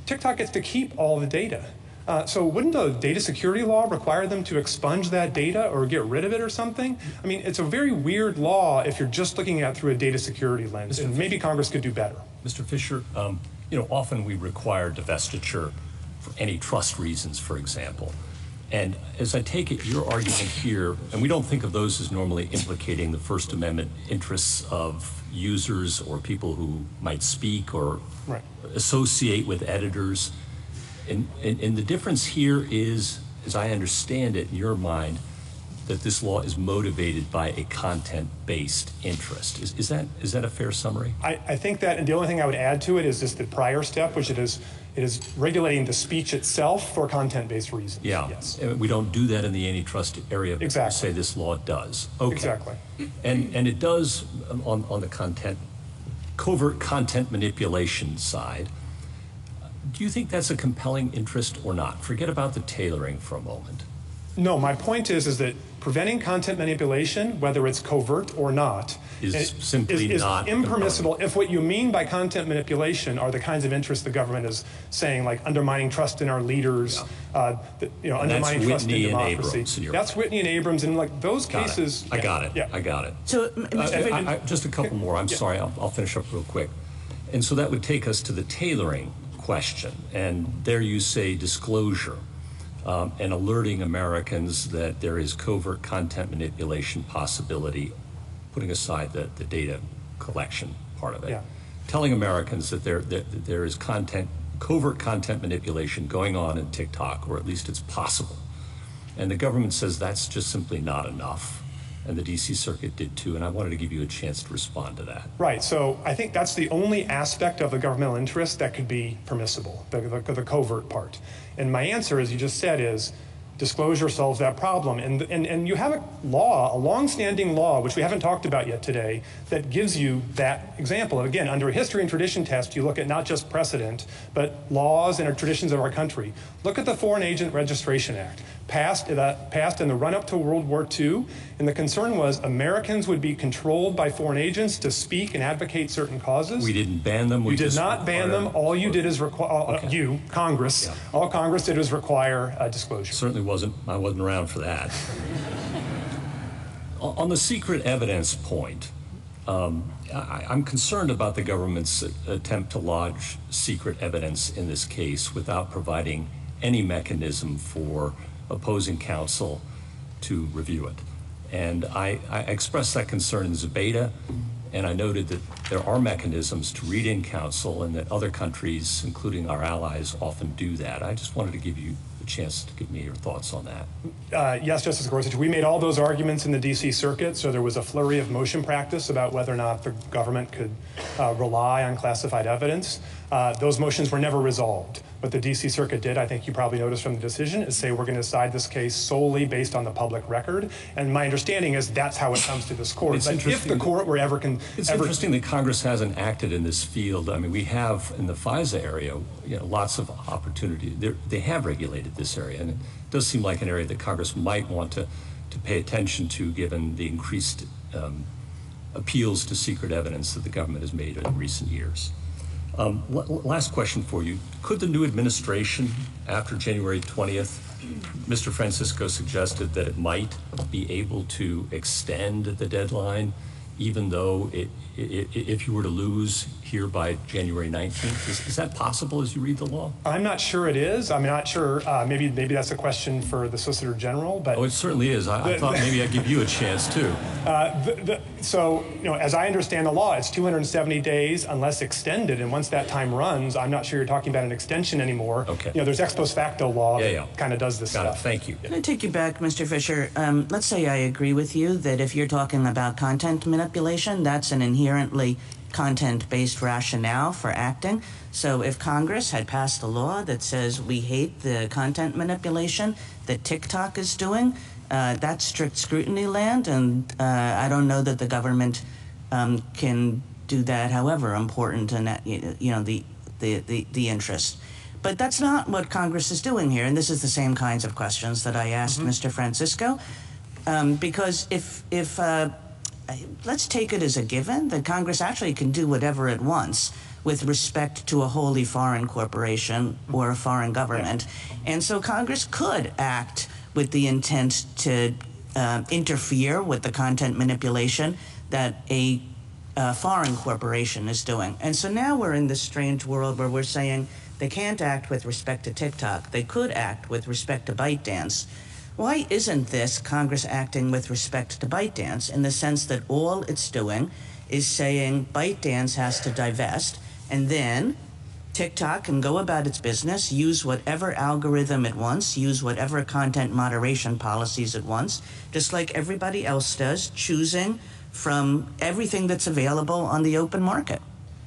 TikTok gets to keep all the data. So wouldn't the data security law require them to expunge that data or get rid of it or something? I mean, it's a very weird law if you're just looking at it through a data security lens, and maybe Congress could do better. Mr. Fisher, often we require divestiture for antitrust reasons, for example. And as I take it, your argument here, and we don't think of those as normally implicating the First Amendment interests of users or people who might speak or associate with editors. And the difference here is, as I understand it in your mind, that this law is motivated by a content-based interest. Is that a fair summary? I think that, and the only thing I would add to it is just the prior step, which it is regulating the speech itself for content-based reasons. Yeah, yes. We don't do that in the antitrust area, but you say this law does. Okay. Exactly. And it does on the covert content manipulation side. Do you think that's a compelling interest or not? Forget about the tailoring for a moment. No, my point is that preventing content manipulation, whether it's covert or not, is simply not impermissible if what you mean by content manipulation are the kinds of interests the government is saying, like undermining trust in our leaders, undermining trust in democracy. That's Whitney and Abrams, and like those cases. I got it. I got it. So, just a couple more. I'm sorry. I'll finish up real quick. And so that would take us to the tailoring question, and there you say disclosure and alerting Americans that there is covert content manipulation possibility, putting aside the data collection part of it. telling Americans that there is covert content manipulation going on in TikTok, or at least it's possible. And the government says that's just simply not enough. And the D.C. Circuit did too, and I wanted to give you a chance to respond to that. Right, so I think that's the only aspect of the governmental interest that could be permissible, the covert part. And my answer, as you just said, is disclosure solves that problem. And you have a law, a long-standing law, which we haven't talked about yet today, that gives you that example. Again, under a history and tradition test, you look at not just precedent, but laws and traditions of our country. Look at the Foreign Agent Registration Act, passed in the run-up to World War II, and the concern was Americans would be controlled by foreign agents to speak and advocate certain causes. We didn't ban them. You did not ban them. All you did is require, Congress, all Congress did was require disclosure. Certainly I wasn't around for that. On the secret evidence point, I'm concerned about the government's attempt to lodge secret evidence in this case without providing any mechanism for opposing counsel to review it. And I expressed that concern in Zebeda, and I noted that there are mechanisms to read in counsel and that other countries, including our allies, often do that. I just wanted to give you a chance to give me your thoughts on that. Yes, Justice Gorsuch, we made all those arguments in the D.C. Circuit, so there was a flurry of motion practice about whether or not the government could rely on classified evidence. Those motions were never resolved. What the D.C. Circuit did, I think you probably noticed from the decision, is say we're going to decide this case solely based on the public record. And my understanding is that's how it comes to this court. It's but if the court were ever... It's interesting that Congress hasn't acted in this field. I mean, we have in the FISA area, lots of opportunity. They have regulated this area, and it does seem like an area that Congress might want to pay attention to, given the increased appeals to secret evidence that the government has made in recent years. Last question for you. Could the new administration, after January 20th, Mr. Francisco suggested that it might be able to extend the deadline, even though if you were to lose here by January 19th? Is that possible as you read the law? I'm not sure it is. I'm not sure. Maybe that's a question for the Solicitor General. But it certainly is. I thought maybe I'd give you a chance, too. So, as I understand the law, it's 270 days unless extended. And once that time runs, I'm not sure you're talking about an extension anymore. Okay. There's ex post facto law that kind of does this stuff. Thank you. Can I take you back, Mr. Fisher? Let's say I agree with you that if you're talking about content manipulation, that's an inherently content-based rationale for acting. So if Congress had passed a law that says we hate the content manipulation that TikTok is doing, that's strict scrutiny land, and I don't know that the government can do that, however important and the interest. But that's not what Congress is doing here, and this is the same kinds of questions that I asked Mr. Francisco, because if let's take it as a given that Congress actually can do whatever it wants with respect to a wholly foreign corporation or a foreign government. And so Congress could act with the intent to interfere with the content manipulation that a foreign corporation is doing. And so now we're in this strange world where we're saying they can't act with respect to TikTok. They could act with respect to ByteDance. Why isn't this Congress acting with respect to ByteDance in the sense that all it's doing is saying ByteDance has to divest, and then TikTok can go about its business, use whatever algorithm it wants, use whatever content moderation policies it wants, just like everybody else does, choosing from everything that's available on the open market?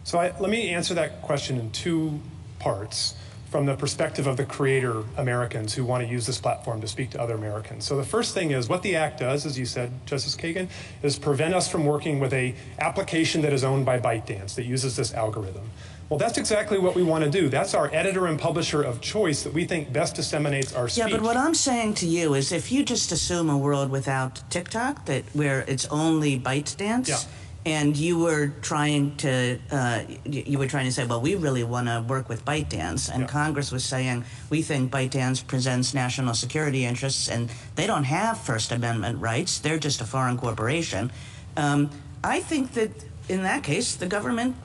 So let me answer that question in two parts, from the perspective of the creator Americans who want to use this platform to speak to other Americans. So the first thing is what the act does, as you said, Justice Kagan, is prevent us from working with a application that is owned by ByteDance that uses this algorithm. Well, that's exactly what we want to do. That's our editor and publisher of choice that we think best disseminates our speech. Yeah, but what I'm saying to you is if you just assume a world without TikTok, where it's only ByteDance, and you were trying to say, well, we really want to work with ByteDance, and Congress was saying, we think ByteDance presents national security interests, and they don't have First Amendment rights. They're just a foreign corporation. I think that in that case, the government,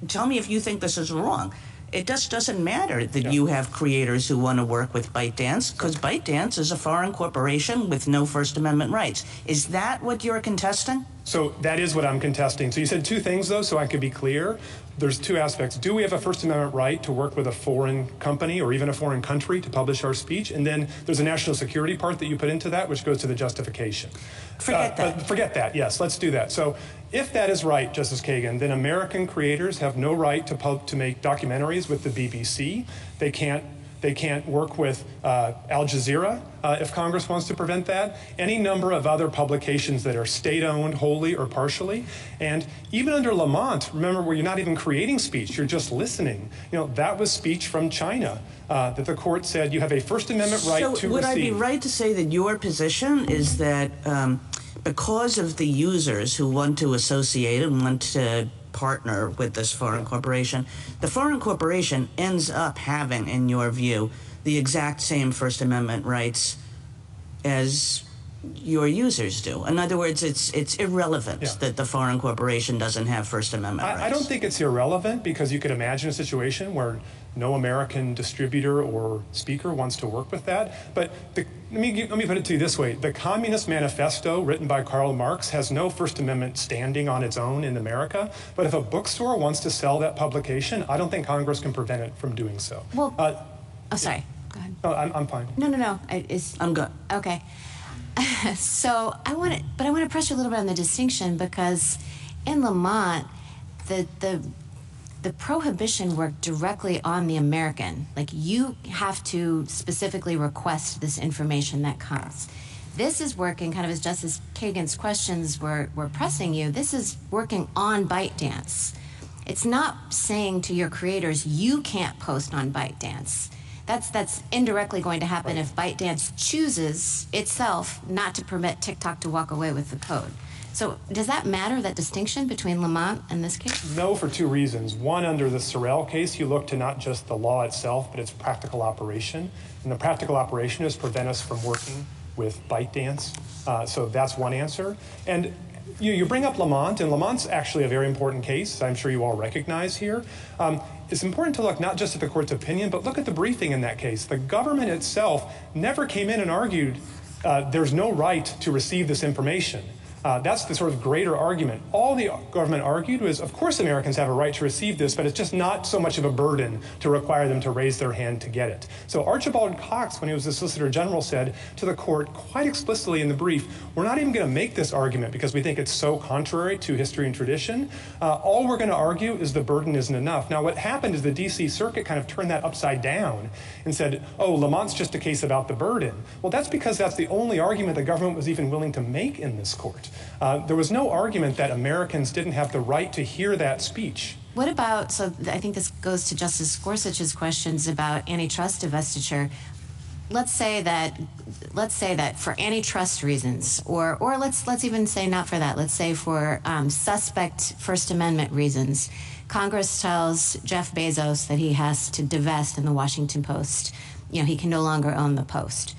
tell me if you think this is wrong. It just doesn't matter that you have creators who want to work with ByteDance, because ByteDance is a foreign corporation with no First Amendment rights. Is that what you're contesting? So that is what I'm contesting. So you said two things, though, so I could be clear. there's two aspects. Do we have a First Amendment right to work with a foreign company or even a foreign country to publish our speech? And then there's a national security part that you put into that, which goes to the justification. Forget that. Forget that, yes, let's do that. So if that is right, Justice Kagan, then American creators have no right to make documentaries with the BBC. They can't work with Al Jazeera if Congress wants to prevent that. Any number of other publications that are state-owned wholly or partially. And even under Lamont, remember, where you're not even creating speech, you're just listening. You know, that was speech from China that the court said you have a First Amendment right to receive. So would I be right to say that your position is that because of the users who want to associate and want to partner with this foreign corporation, the foreign corporation ends up having, in your view, the exact same First Amendment rights as your users do? In other words, it's irrelevant that the foreign corporation doesn't have First Amendment rights. I don't think it's irrelevant, because you could imagine a situation where no American distributor or speaker wants to work with that. But let me put it to you this way. The Communist Manifesto, written by Karl Marx, has no First Amendment standing on its own in America. But if a bookstore wants to sell that publication, I don't think Congress can prevent it from doing so. Well, oh, sorry. Go ahead. No, I'm fine. No. I'm good. Okay. So I want to press you a little bit on the distinction, because in Lamont, the prohibition worked directly on the American. Like, you have to specifically request this information that comes. This is working, kind of as Justice Kagan's questions were pressing you, this is working on ByteDance. It's not saying to your creators, you can't post on ByteDance. That's indirectly going to happen if ByteDance chooses itself not to permit TikTok to walk away with the code. So does that matter, that distinction between Lamont and this case? No, for two reasons. One, under the Sorrell case, you look to not just the law itself, but its practical operation. And the practical operation is prevent us from working with ByteDance. So that's one answer. And you bring up Lamont, and Lamont's actually a very important case, I'm sure you all recognize here. It's important to look not just at the court's opinion, but look at the briefing in that case. The government itself never came in and argued there's no right to receive this information. That's the sort of greater argument. All the government argued was, of course Americans have a right to receive this, but it's just not so much of a burden to require them to raise their hand to get it. So Archibald Cox, when he was the Solicitor General, said to the court quite explicitly in the brief, we're not even going to make this argument because we think it's so contrary to history and tradition. All we're going to argue is the burden isn't enough. Now, what happened is the D.C. Circuit kind of turned that upside down and said, oh, Lamont's just a case about the burden. Well, that's because that's the only argument the government was even willing to make in this court. There was no argument that Americans didn't have the right to hear that speech. What about, so I think this goes to Justice Gorsuch's questions about antitrust divestiture. Let's say that for antitrust reasons, or let's even say not for that. Let's say for suspect First Amendment reasons, Congress tells Jeff Bezos that he has to divest in the Washington Post. You know, he can no longer own the Post.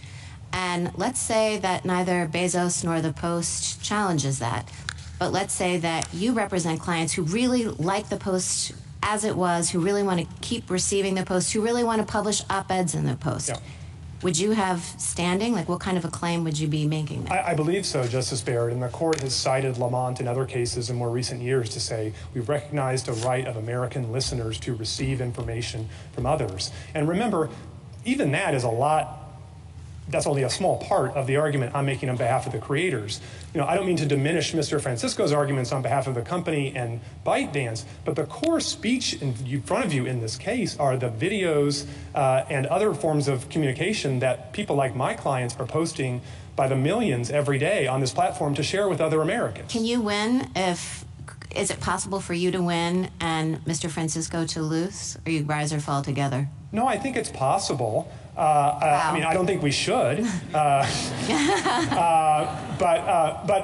And let's say that neither Bezos nor the Post challenges that. But let's say that you represent clients who really like the Post as it was, who really want to keep receiving the Post, who really want to publish op-eds in the Post. Yeah. Would you have standing? Like, what kind of a claim would you be making there? I believe so, Justice Barrett. And the court has cited Lamont in other cases in more recent years to say we've recognized a right of American listeners to receive information from others. And remember, even that is a lot. That's only a small part of the argument I'm making on behalf of the creators. You know, I don't mean to diminish Mr. Francisco's arguments on behalf of the company and ByteDance, but the core speech in front of you in this case are the videos and other forms of communication that people like my clients are posting by the millions every day on this platform to share with other Americans. Can you win is it possible for you to win and Mr. Francisco to lose, or you rise or fall together? No, I think it's possible. I mean, I don't think we should. But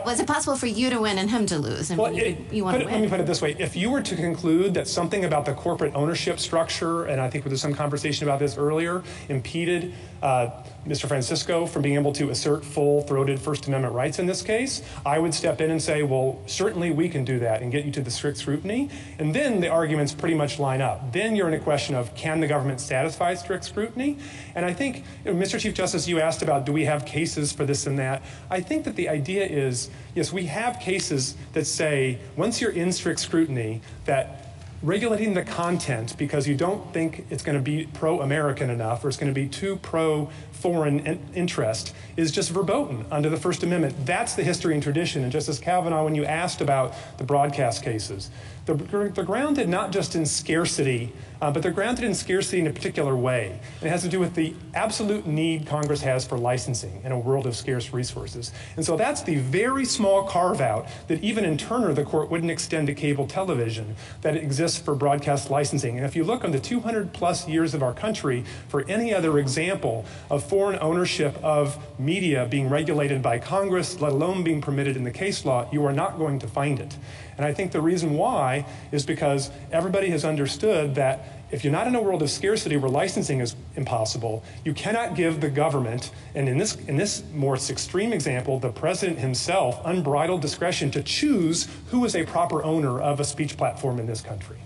was it possible for you to win and him to lose? I mean, you want to win. Let me put it this way. If you were to conclude that something about the corporate ownership structure, and I think there was some conversation about this earlier, impeded Mr. Francisco from being able to assert full-throated First Amendment rights in this case, I would step in and say, well, certainly we can do that and get you to the strict scrutiny. And then the arguments pretty much line up. Then you're in a question of, can the government satisfy strict scrutiny? And I think, Mr. Chief Justice, you asked about, do we have cases for this and that? I think that the idea is, yes, we have cases that say, once you're in strict scrutiny, that regulating the content because you don't think it's going to be pro-American enough or it's going to be too pro-foreign interest is just verboten under the First Amendment. That's the history and tradition. And Justice Kavanaugh, when you asked about the broadcast cases, they're grounded not just in scarcity, but they're grounded in scarcity in a particular way. And it has to do with the absolute need Congress has for licensing in a world of scarce resources. And so that's the very small carve-out that even in Turner, the court wouldn't extend to cable television that exists for broadcast licensing. And if you look on the 200 plus years of our country for any other example of foreign ownership of media being regulated by Congress, let alone being permitted in the case law, you are not going to find it. And I think the reason why is because everybody has understood that if you're not in a world of scarcity where licensing is impossible, you cannot give the government, and in this more extreme example, the president himself, unbridled discretion to choose who is a proper owner of a speech platform in this country.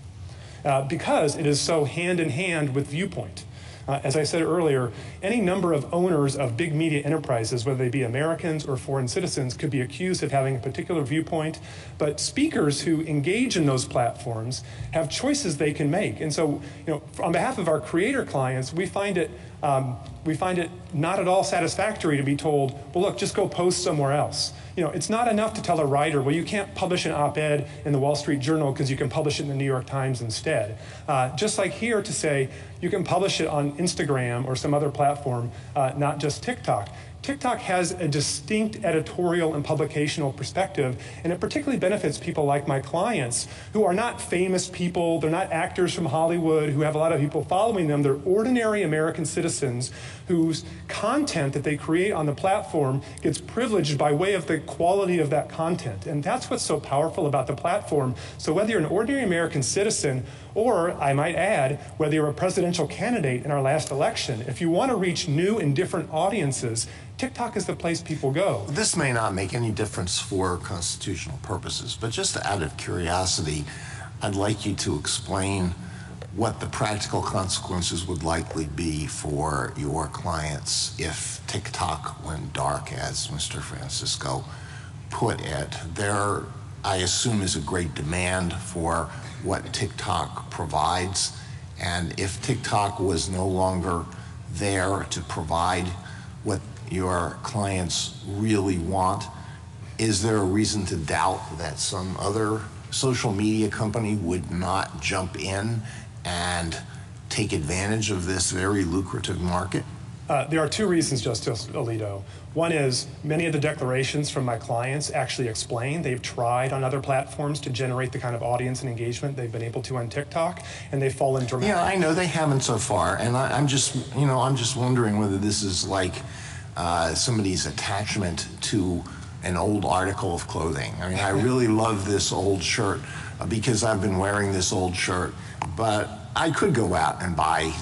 Because it is so hand in hand with viewpoint. As I said earlier, any number of owners of big media enterprises, whether they be Americans or foreign citizens, could be accused of having a particular viewpoint, but speakers who engage in those platforms have choices they can make. And so, on behalf of our creator clients, we find it not at all satisfactory to be told, well, look, just go post somewhere else. It's not enough to tell a writer, well, you can't publish an op-ed in the Wall Street Journal because you can publish it in the New York Times instead. Just like here to say you can publish it on Instagram or some other platform, not just TikTok. TikTok has a distinct editorial and publicational perspective, and it particularly benefits people like my clients who are not famous people, they're not actors from Hollywood who have a lot of people following them, they're ordinary American citizens whose content that they create on the platform gets privileged by way of the quality of that content. And that's what's so powerful about the platform. So whether you're an ordinary American citizen or, I might add, whether you're a presidential candidate in our last election, if you want to reach new and different audiences, TikTok is the place people go. This may not make any difference for constitutional purposes, but just out of curiosity, I'd like you to explain what the practical consequences would likely be for your clients if TikTok went dark, as Mr. Francisco put it. There, I assume, is a great demand for what TikTok provides, and if TikTok was no longer there to provide what your clients really want, is there a reason to doubt that some other social media company would not jump in and take advantage of this very lucrative market? There are two reasons, Justice Alito. One is many of the declarations from my clients actually explain they've tried on other platforms to generate the kind of audience and engagement they've been able to on TikTok, and they've fallen dramatically. Yeah, I know they haven't so far, and I'm just wondering whether this is like somebody's attachment to an old article of clothing. I mean, I really love this old shirt because I've been wearing this old shirt, but I could go out and buy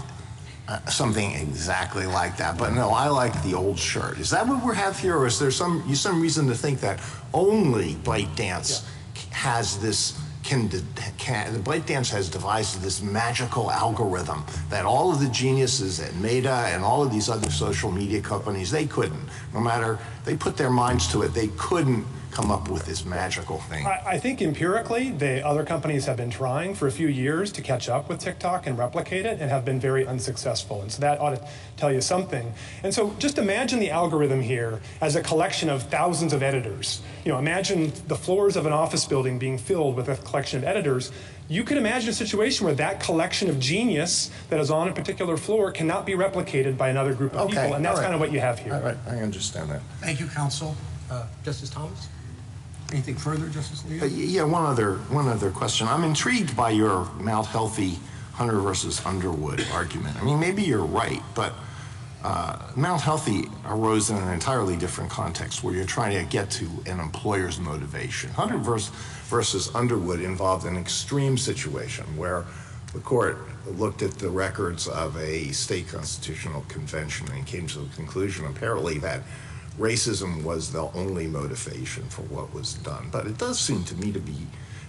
something exactly like that. But no, I like the old shirt. Is that what we have here, or is there some reason to think that only ByteDance has this? ByteDance has devised this magical algorithm that all of the geniuses at Meta and all of these other social media companies, they couldn't. No matter, they put their minds to it, they couldn't come up with this magical thing. I think empirically, the other companies have been trying for a few years to catch up with TikTok and replicate it and have been very unsuccessful. And so that ought to tell you something. And so just imagine the algorithm here as a collection of thousands of editors. Imagine the floors of an office building being filled with a collection of editors. You could imagine a situation where that collection of genius that is on a particular floor cannot be replicated by another group of people. And that's kind of what you have here. All right, I understand that. Thank you, counsel. Justice Thomas? Anything further, Justice Alito? Yeah, one other question. I'm intrigued by your Mount Healthy Hunter versus Underwood argument. I mean, maybe you're right, but Mount Healthy arose in an entirely different context where you're trying to get to an employer's motivation. Hunter versus Underwood involved an extreme situation where the court looked at the records of a state constitutional convention and came to the conclusion, apparently, that racism was the only motivation for what was done. But it does seem to me to be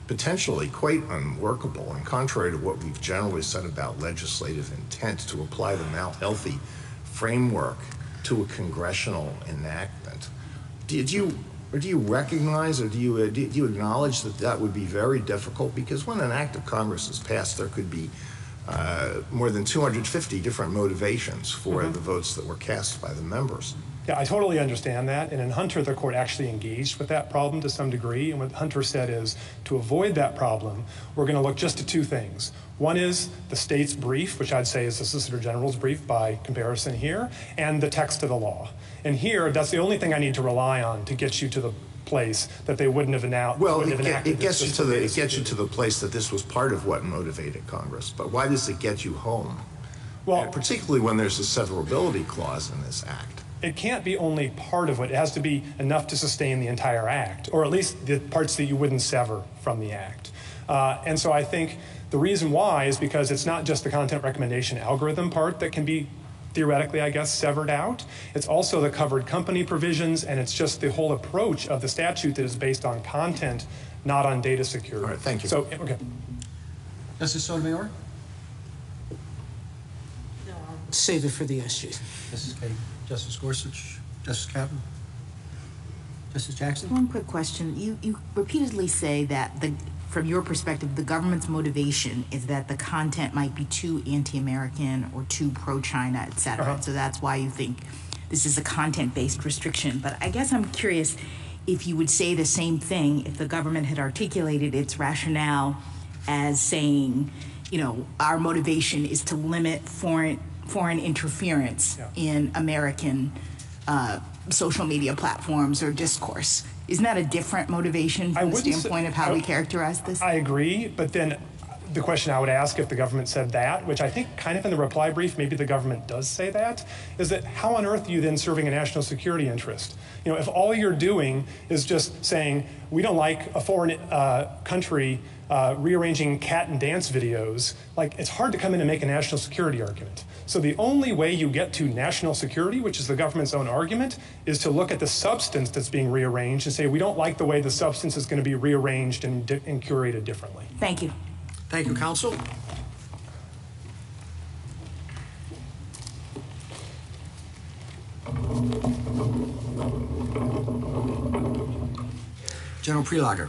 potentially quite unworkable and contrary to what we've generally said about legislative intent to apply the Mount Healthy framework to a congressional enactment. Did you Or do you recognize, or do you acknowledge that that would be very difficult? Because when an act of Congress is passed, there could be more than 250 different motivations for the votes that were cast by the members. Yeah, I totally understand that. And in Hunter, the court actually engaged with that problem to some degree. And what Hunter said is, to avoid that problem, we're going to look just to two things. One is the state's brief, which I'd say is the Solicitor General's brief by comparison here, and the text of the law. And here, that's the only thing I need to rely on to get you to the place that they wouldn't have announced. Well, it gets you to the place that this was part of what motivated Congress. But why does it get you home? Well, particularly when there's a severability clause in this act. It can't be only part of it. It has to be enough to sustain the entire act, or at least the parts that you wouldn't sever from the act. And so I think the reason why is because it's not just the content recommendation algorithm part that can be theoretically, I guess, severed out. It's also the covered company provisions, and it's just the whole approach of the statute that is based on content, not on data security. All right, thank you. So, okay. Justice Sotomayor? Save it for the SG. Justice Kagan? Justice Gorsuch? Justice Kavanaugh? Justice Jackson? One quick question. You repeatedly say that from your perspective, the government's motivation is that the content might be too anti-American or too pro-China, et cetera. So that's why you think this is a content-based restriction. But I guess I'm curious if you would say the same thing if the government had articulated its rationale as saying, you know, our motivation is to limit foreign interference in American social media platforms or discourse. Isn't that a different motivation from the standpoint of how we characterize this? I agree, but then the question I would ask if the government said that, which I think kind of in the reply brief, maybe the government does say that, is that how on earth are you then serving a national security interest? You know, if all you're doing is just saying, we don't like a foreign country rearranging cat and dance videos, like it's hard to come in and make a national security argument. So the only way you get to national security, which is the government's own argument, is to look at the substance that's being rearranged and say, we don't like the way the substance is going to be rearranged and curated differently. Thank you. Thank you, counsel. General Prelager.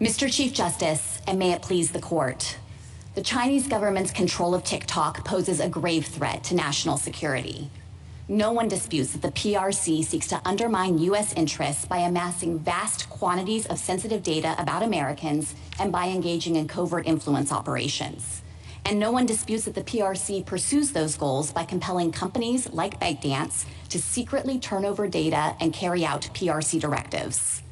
Mr. Chief Justice, and may it please the court, the Chinese government's control of TikTok poses a grave threat to national security. No one disputes that the PRC seeks to undermine U.S. interests by amassing vast quantities of sensitive data about Americans and by engaging in covert influence operations. And no one disputes that the PRC pursues those goals by compelling companies like ByteDance to secretly turn over data and carry out PRC directives.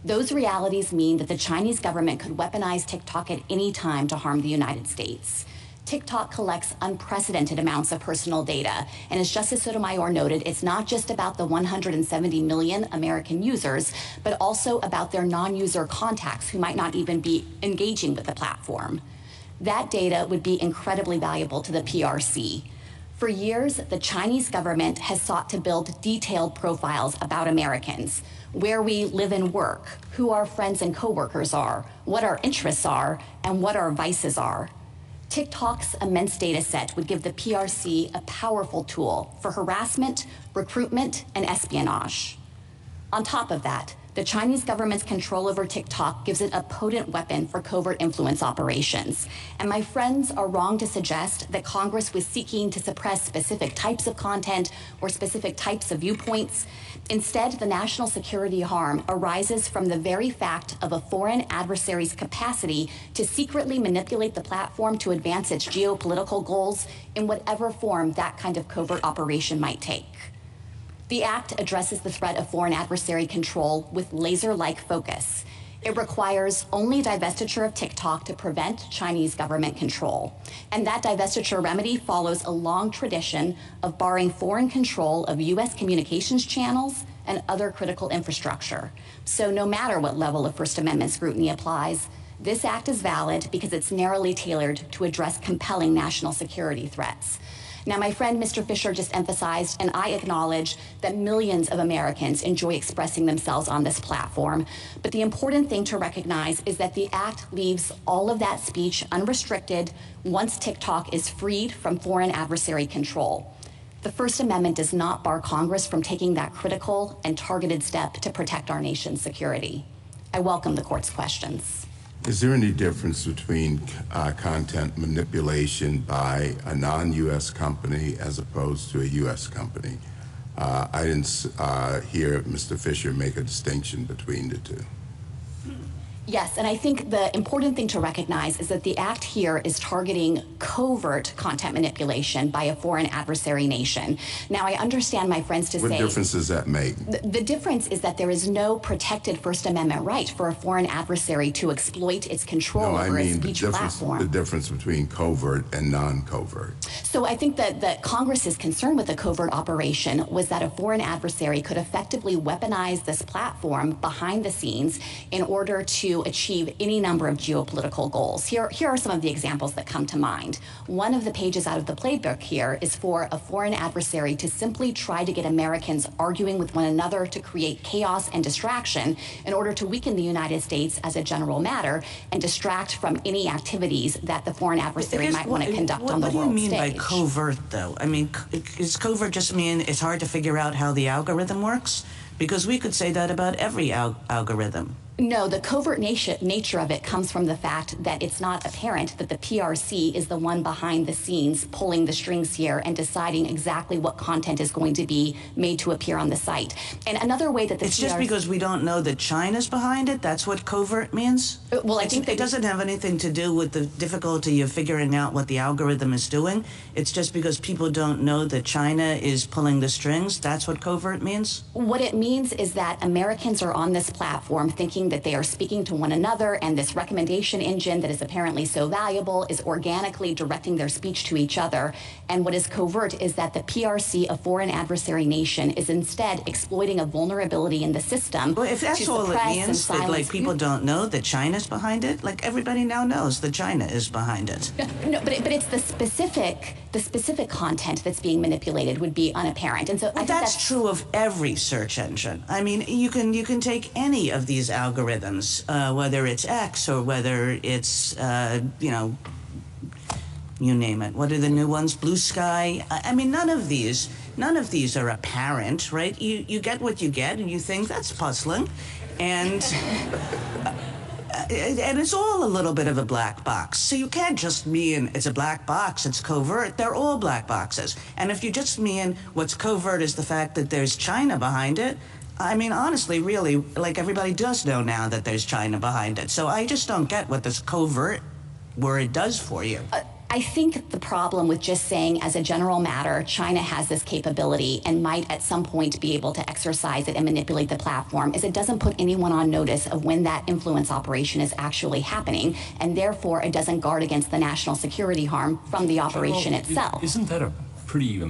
Those realities mean that the Chinese government could weaponize TikTok at any time to harm the United States. TikTok collects unprecedented amounts of personal data, and as Justice Sotomayor noted, it's not just about the 170 million American users, but also about their non-user contacts who might not even be engaging with the platform. That data would be incredibly valuable to the PRC. For years, the Chinese government has sought to build detailed profiles about Americans, where we live and work, who our friends and coworkers are, what our interests are, and what our vices are. TikTok's immense data set would give the PRC a powerful tool for harassment, recruitment, and espionage. On top of that, the Chinese government's control over TikTok gives it a potent weapon for covert influence operations. And my friends are wrong to suggest that Congress was seeking to suppress specific types of content or specific types of viewpoints. Instead, the national security harm arises from the very fact of a foreign adversary's capacity to secretly manipulate the platform to advance its geopolitical goals in whatever form that kind of covert operation might take. The Act addresses the threat of foreign adversary control with laser-like focus. It requires only divestiture of TikTok to prevent Chinese government control. And that divestiture remedy follows a long tradition of barring foreign control of U.S. communications channels and other critical infrastructure. So no matter what level of First Amendment scrutiny applies, this act is valid because it's narrowly tailored to address compelling national security threats. Now, my friend Mr. Fisher just emphasized, and I acknowledge, that millions of Americans enjoy expressing themselves on this platform. But the important thing to recognize is that the act leaves all of that speech unrestricted once TikTok is freed from foreign adversary control. The First Amendment does not bar Congress from taking that critical and targeted step to protect our nation's security. I welcome the court's questions. Is there any difference between content manipulation by a non-U.S. company as opposed to a U.S. company? I didn't hear Mr. Fisher make a distinction between the two. Yes, and I think the important thing to recognize is that the act here is targeting covert content manipulation by a foreign adversary nation. Now, I understand my friends to say— What difference does that make? The difference is that there is no protected First Amendment right for a foreign adversary to exploit its control over a speech platform. The difference between covert and non-covert. So I think that Congress's concern with the covert operation was that a foreign adversary could effectively weaponize this platform behind the scenes in order to achieve any number of geopolitical goals. Here are some of the examples that come to mind. One of the pages out of the playbook here is for a foreign adversary to simply try to get Americans arguing with one another to create chaos and distraction in order to weaken the United States as a general matter and distract from any activities that the foreign adversary might want to conduct on the world stage. What do you mean by covert, though? I mean, does covert just mean it's hard to figure out how the algorithm works? Because we could say that about every algorithm. No, the covert nature of it comes from the fact that it's not apparent that the PRC is the one behind the scenes pulling the strings here and deciding exactly what content is going to be made to appear on the site. And another way that the It's just because we don't know that China's behind it? That's what covert means? Well, I think it doesn't have anything to do with the difficulty of figuring out what the algorithm is doing. It's just because people don't know that China is pulling the strings. That's what covert means? What it means is that Americans are on this platform thinking that they are speaking to one another, and this recommendation engine that is apparently so valuable is organically directing their speech to each other. And what is covert is that the PRC, a foreign adversary nation, is instead exploiting a vulnerability in the system. Well, if that's all it means, that like people don't know that China's behind it, like everybody now knows that China is behind it. No, but it's the specific content that's being manipulated would be unapparent, and so I think that's true of every search engine. I mean, you can take any of these algorithms, whether it's X or whether it's you name it. What are the new ones? Blue Sky. I mean, none of these are apparent, right? You get what you get, and you think that's puzzling, and it's all a little bit of a black box. So you can't just mean it's a black box, it's covert. They're all black boxes. And if you just mean what's covert is the fact that there's China behind it, I mean, honestly, really, like everybody does know now that there's China behind it. So I just don't get what this covert word does for you. I think the problem with just saying as a general matter, China has this capability and might at some point be able to exercise it and manipulate the platform is it doesn't put anyone on notice of when that influence operation is actually happening, and therefore it doesn't guard against the national security harm from the operation itself. Isn't that a pretty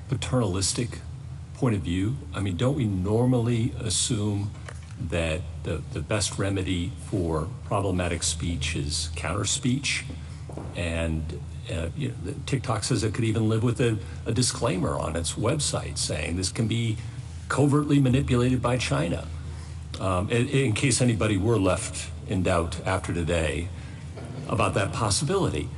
paternalistic point of view? I mean, don't we normally assume that the best remedy for problematic speech is counter speech? And TikTok says it could even live with a disclaimer on its website saying this can be covertly manipulated by China. In case anybody were left in doubt after today about that possibility.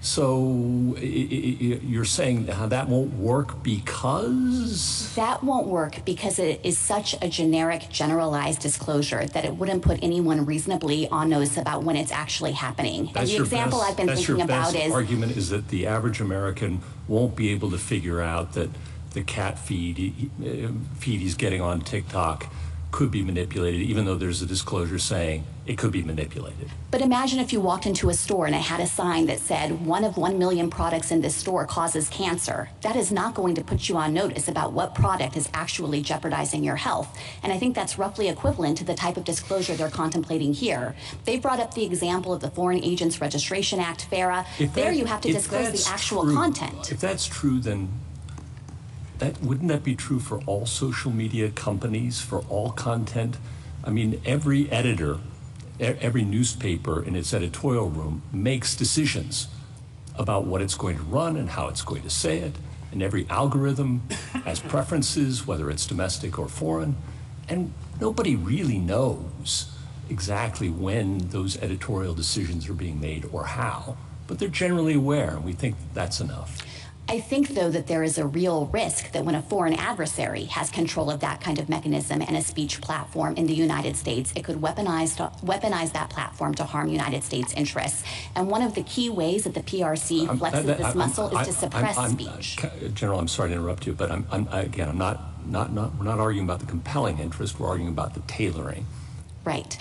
So you're saying how that won't work because? That won't work because it is such a generic, generalized disclosure that it wouldn't put anyone reasonably on notice about when it's actually happening. And the example I've been thinking about is— That's your best argument, is that the average American won't be able to figure out that the cat feed he's getting on TikTok could be manipulated, even though there's a disclosure saying it could be manipulated. But imagine if you walked into a store and it had a sign that said, 1 of 1 million products in this store causes cancer. That is not going to put you on notice about what product is actually jeopardizing your health. And I think that's roughly equivalent to the type of disclosure they're contemplating here. They brought up the example of the Foreign Agents Registration Act, FARA. There you have to disclose the actual content. If that's true, then wouldn't that be true for all social media companies, for all content? I mean, every editor, every newspaper in its editorial room makes decisions about what it's going to run and how it's going to say it. And every algorithm has preferences, whether it's domestic or foreign. And nobody really knows exactly when those editorial decisions are being made or how, but they're generally aware, and we think that's enough. I think, though, that there is a real risk that when a foreign adversary has control of that kind of mechanism and a speech platform in the United States, it could weaponize that platform to harm United States interests. And one of the key ways that the PRC flexes this muscle is to suppress speech. General, I'm sorry to interrupt you, but we're not arguing about the compelling interest. We're arguing about the tailoring. Right.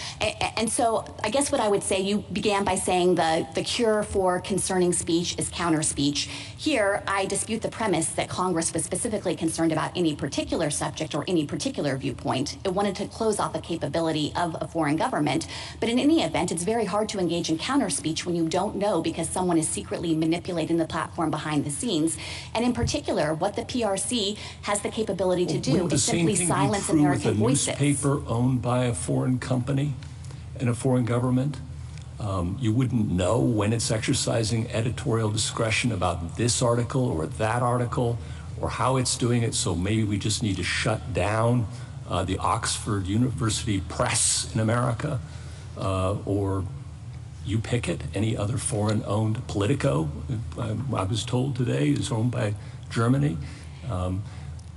And so I guess what I would say, you began by saying the cure for concerning speech is counter speech. Here, I dispute the premise that Congress was specifically concerned about any particular subject or any particular viewpoint. It wanted to close off the capability of a foreign government. But in any event, it's very hard to engage in counter speech when you don't know because someone is secretly manipulating the platform behind the scenes. And in particular, what the PRC has the capability to do is simply silence American voices. With a newspaper owned by a foreign company and a foreign government, you wouldn't know when it's exercising editorial discretion about this article or that article or how it's doing it, so maybe we just need to shut down the Oxford University Press in America, or you pick it, any other foreign-owned Politico, I was told today, is owned by Germany.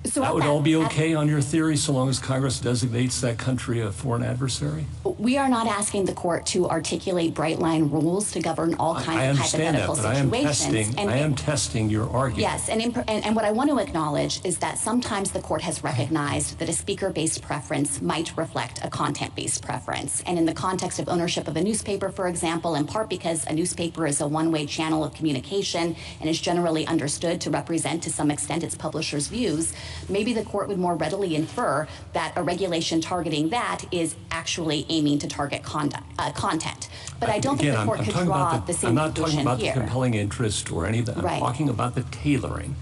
So that would all be okay on your theory, so long as Congress designates that country a foreign adversary? We are not asking the court to articulate bright-line rules to govern all kinds of hypothetical situations. I am testing your argument. Yes, and what I want to acknowledge is that sometimes the court has recognized that a speaker-based preference might reflect a content-based preference. And in the context of ownership of a newspaper, for example, in part because a newspaper is a one-way channel of communication and is generally understood to represent to some extent its publisher's views, maybe the court would more readily infer that a regulation targeting that is actually aiming to target content. But I don't think the court could draw the same conclusion here. I'm not talking about the compelling interest or any of that. I'm talking about the tailoring.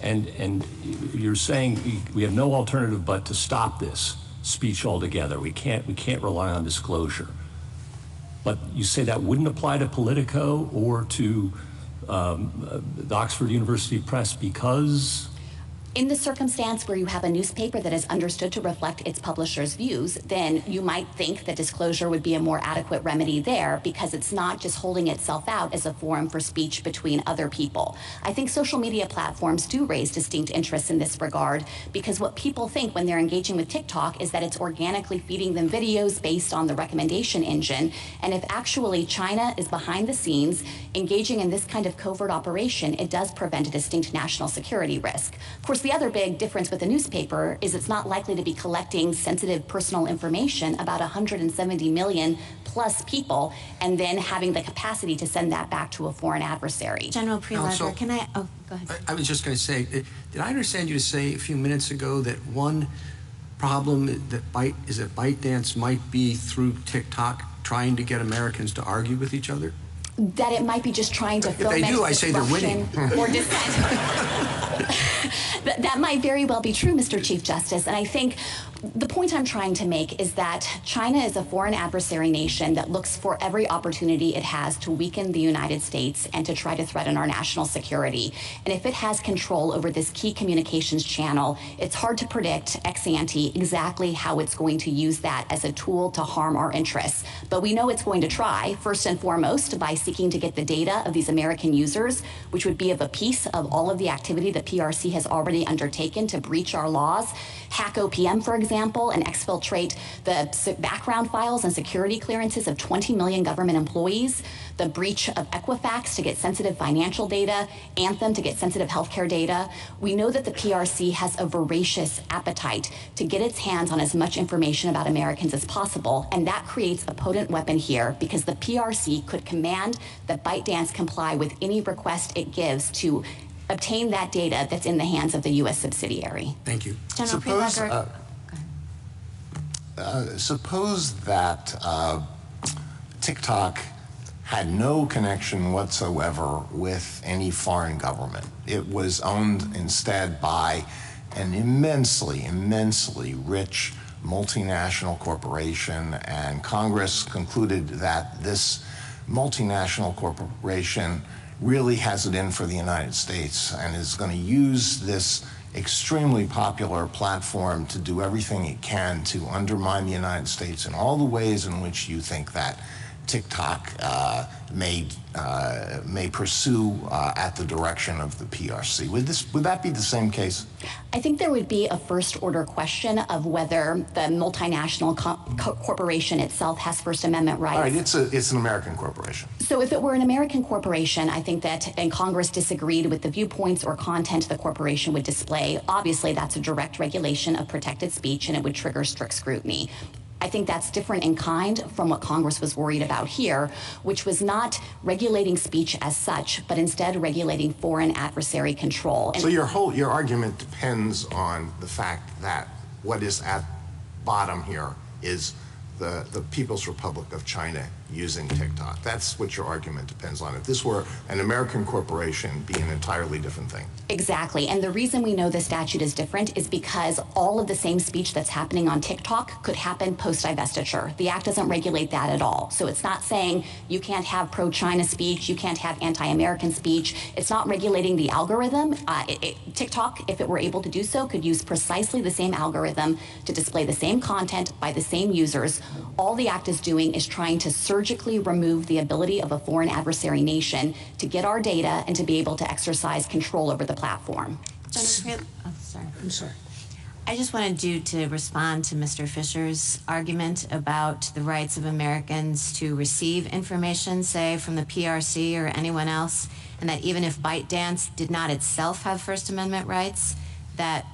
And you're saying we have no alternative but to stop this speech altogether. We can't rely on disclosure. But you say that wouldn't apply to Politico or to the Oxford University Press because? In the circumstance where you have a newspaper that is understood to reflect its publisher's views, then you might think that disclosure would be a more adequate remedy there because it's not just holding itself out as a forum for speech between other people. I think social media platforms do raise distinct interests in this regard because what people think when they're engaging with TikTok is that it's organically feeding them videos based on the recommendation engine. And if actually China is behind the scenes engaging in this kind of covert operation, it does prevent a distinct national security risk. Of course, the other big difference with a newspaper is it's not likely to be collecting sensitive personal information about 170 million plus people and then having the capacity to send that back to a foreign adversary. General Prelogar, can I, go ahead. I was just going to say, did I understand you to say a few minutes ago that one problem that ByteDance might be through TikTok trying to get Americans to argue with each other? That it might be just trying to foment if they do, I say they're winning. Or dissent. That might very well be true, Mr. Chief Justice, and I think the point I'm trying to make is that China is a foreign adversary nation that looks for every opportunity it has to weaken the United States and to try to threaten our national security. And if it has control over this key communications channel, it's hard to predict ex ante exactly how it's going to use that as a tool to harm our interests. But we know it's going to try, first and foremost, by seeking to get the data of these American users, which would be of a piece of all of the activity the PRC has already undertaken to breach our laws, hack OPM, for example, and exfiltrate the background files and security clearances of 20 million government employees, the breach of Equifax to get sensitive financial data, Anthem to get sensitive healthcare data. We know that the PRC has a voracious appetite to get its hands on as much information about Americans as possible, and that creates a potent weapon here because the PRC could command that ByteDance comply with any request it gives to obtain that data that's in the hands of the U.S. subsidiary. Thank you. Suppose that TikTok had no connection whatsoever with any foreign government. It was owned instead by an immensely rich multinational corporation, and Congress concluded that this multinational corporation really has it in for the United States and is going to use this extremely popular platform to do everything it can to undermine the United States in all the ways in which you think that TikTok may pursue at the direction of the PRC. Would that be the same case? I think there would be a first-order question of whether the multinational corporation itself has First Amendment rights. All right, it's an American corporation. So if it were an American corporation, I think that, and Congress disagreed with the viewpoints or content the corporation would display, obviously that's a direct regulation of protected speech and it would trigger strict scrutiny. I think that's different in kind from what Congress was worried about here, which was not regulating speech as such, but instead regulating foreign adversary control. And so your argument depends on the fact that what is at bottom here is the People's Republic of China using TikTok. That's what your argument depends on. If this were an American corporation, it'd be an entirely different thing. Exactly. And the reason we know the statute is different is because all of the same speech that's happening on TikTok could happen post-divestiture. The Act doesn't regulate that at all. So it's not saying you can't have pro-China speech, you can't have anti-American speech. It's not regulating the algorithm. TikTok, if it were able to do so, could use precisely the same algorithm to display the same content by the same users. All the Act is doing is trying to surgically remove the ability of a foreign adversary nation to get our data and to be able to exercise control over the platform. I'm sorry. I just wanted you to respond to Mr. Fisher's argument about the rights of Americans to receive information, say, from the PRC or anyone else, and that even if ByteDance did not itself have First Amendment rights, that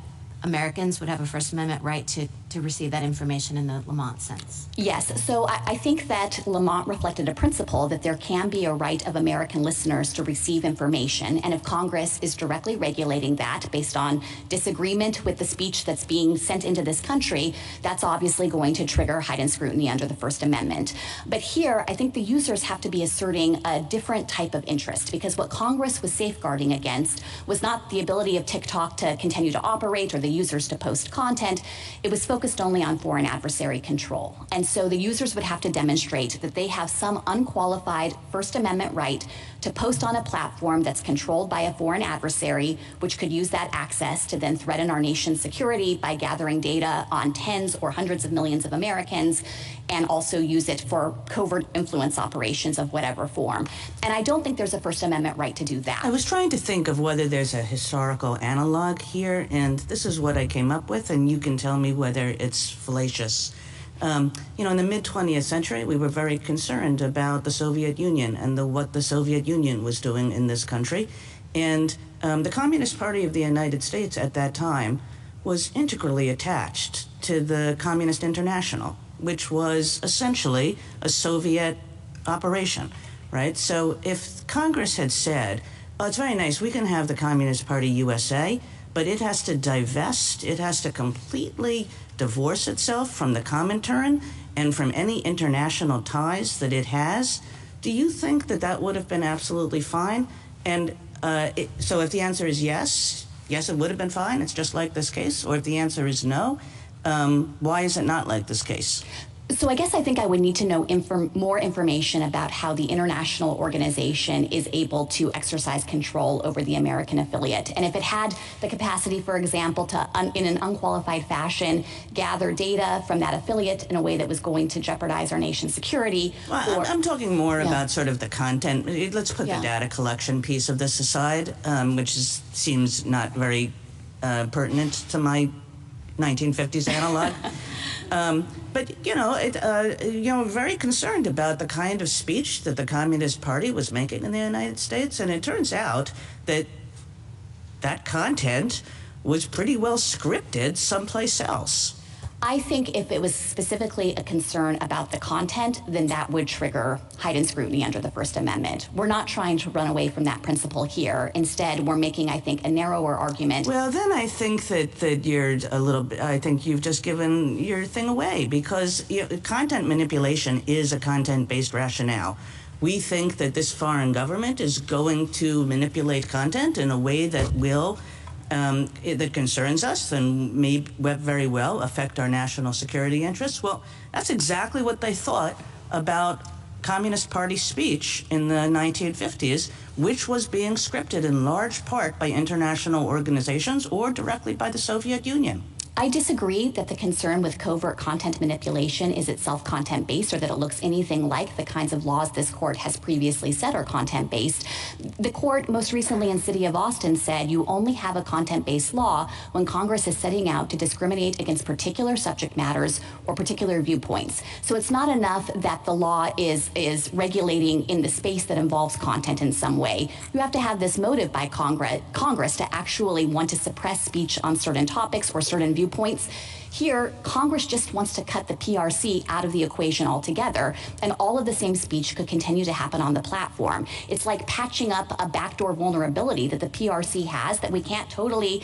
Americans would have a First Amendment right to receive that information in the Lamont sense. Yes, so I think that Lamont reflected a principle that there can be a right of American listeners to receive information, and if Congress is directly regulating that based on disagreement with the speech that's being sent into this country, that's obviously going to trigger heightened scrutiny under the First Amendment. But here, I think the users have to be asserting a different type of interest, because what Congress was safeguarding against was not the ability of TikTok to continue to operate or the users to post content. It was focused only on foreign adversary control. And so the users would have to demonstrate that they have some unqualified First Amendment right to post on a platform that's controlled by a foreign adversary, which could use that access to then threaten our nation's security by gathering data on tens or hundreds of millions of Americans, and also use it for covert influence operations of whatever form. And I don't think there's a First Amendment right to do that. I was trying to think of whether there's a historical analog here, and this is what I came up with, and you can tell me whether it's fallacious. In the mid-20th century, we were very concerned about the Soviet Union and what the Soviet Union was doing in this country. And the Communist Party of the United States at that time was integrally attached to the Communist International, which was essentially a Soviet operation, right? So if Congress had said, oh, it's very nice, we can have the Communist Party USA, but it has to divest, it has to completely divorce itself from the Comintern and from any international ties that it has, do you think that that would have been absolutely fine? And so if the answer is yes, it would have been fine, it's just like this case, or if the answer is no, why is it not like this case? So I guess I think I would need to know more information about how the international organization is able to exercise control over the American affiliate. And if it had the capacity, for example, to, in an unqualified fashion, gather data from that affiliate in a way that was going to jeopardize our nation's security. Well, I'm talking more about sort of the content. Let's put the data collection piece of this aside, which seems not very pertinent to my 1950s analog. But, very concerned about the kind of speech that the Communist Party was making in the United States. And it turns out that that content was pretty well scripted someplace else. I think if it was specifically a concern about the content, then that would trigger heightened scrutiny under the First Amendment. We're not trying to run away from that principle here. Instead, we're making, I think, a narrower argument. Well, then I think that you're a little bit, I think you've just given your thing away, because content manipulation is a content-based rationale. We think that this foreign government is going to manipulate content in a way that will that concerns us and may very well affect our national security interests. Well, that's exactly what they thought about Communist Party speech in the 1950s, which was being scripted in large part by international organizations or directly by the Soviet Union. I disagree that the concern with covert content manipulation is itself content-based or that it looks anything like the kinds of laws this court has previously said are content-based. The court most recently in City of Austin said you only have a content-based law when Congress is setting out to discriminate against particular subject matters or particular viewpoints. So it's not enough that the law is regulating in the space that involves content in some way. You have to have this motive by Congress to actually want to suppress speech on certain topics or certain viewpoints. Here, Congress just wants to cut the PRC out of the equation altogether, and all of the same speech could continue to happen on the platform. It's like patching up a backdoor vulnerability that the PRC has that we can't totally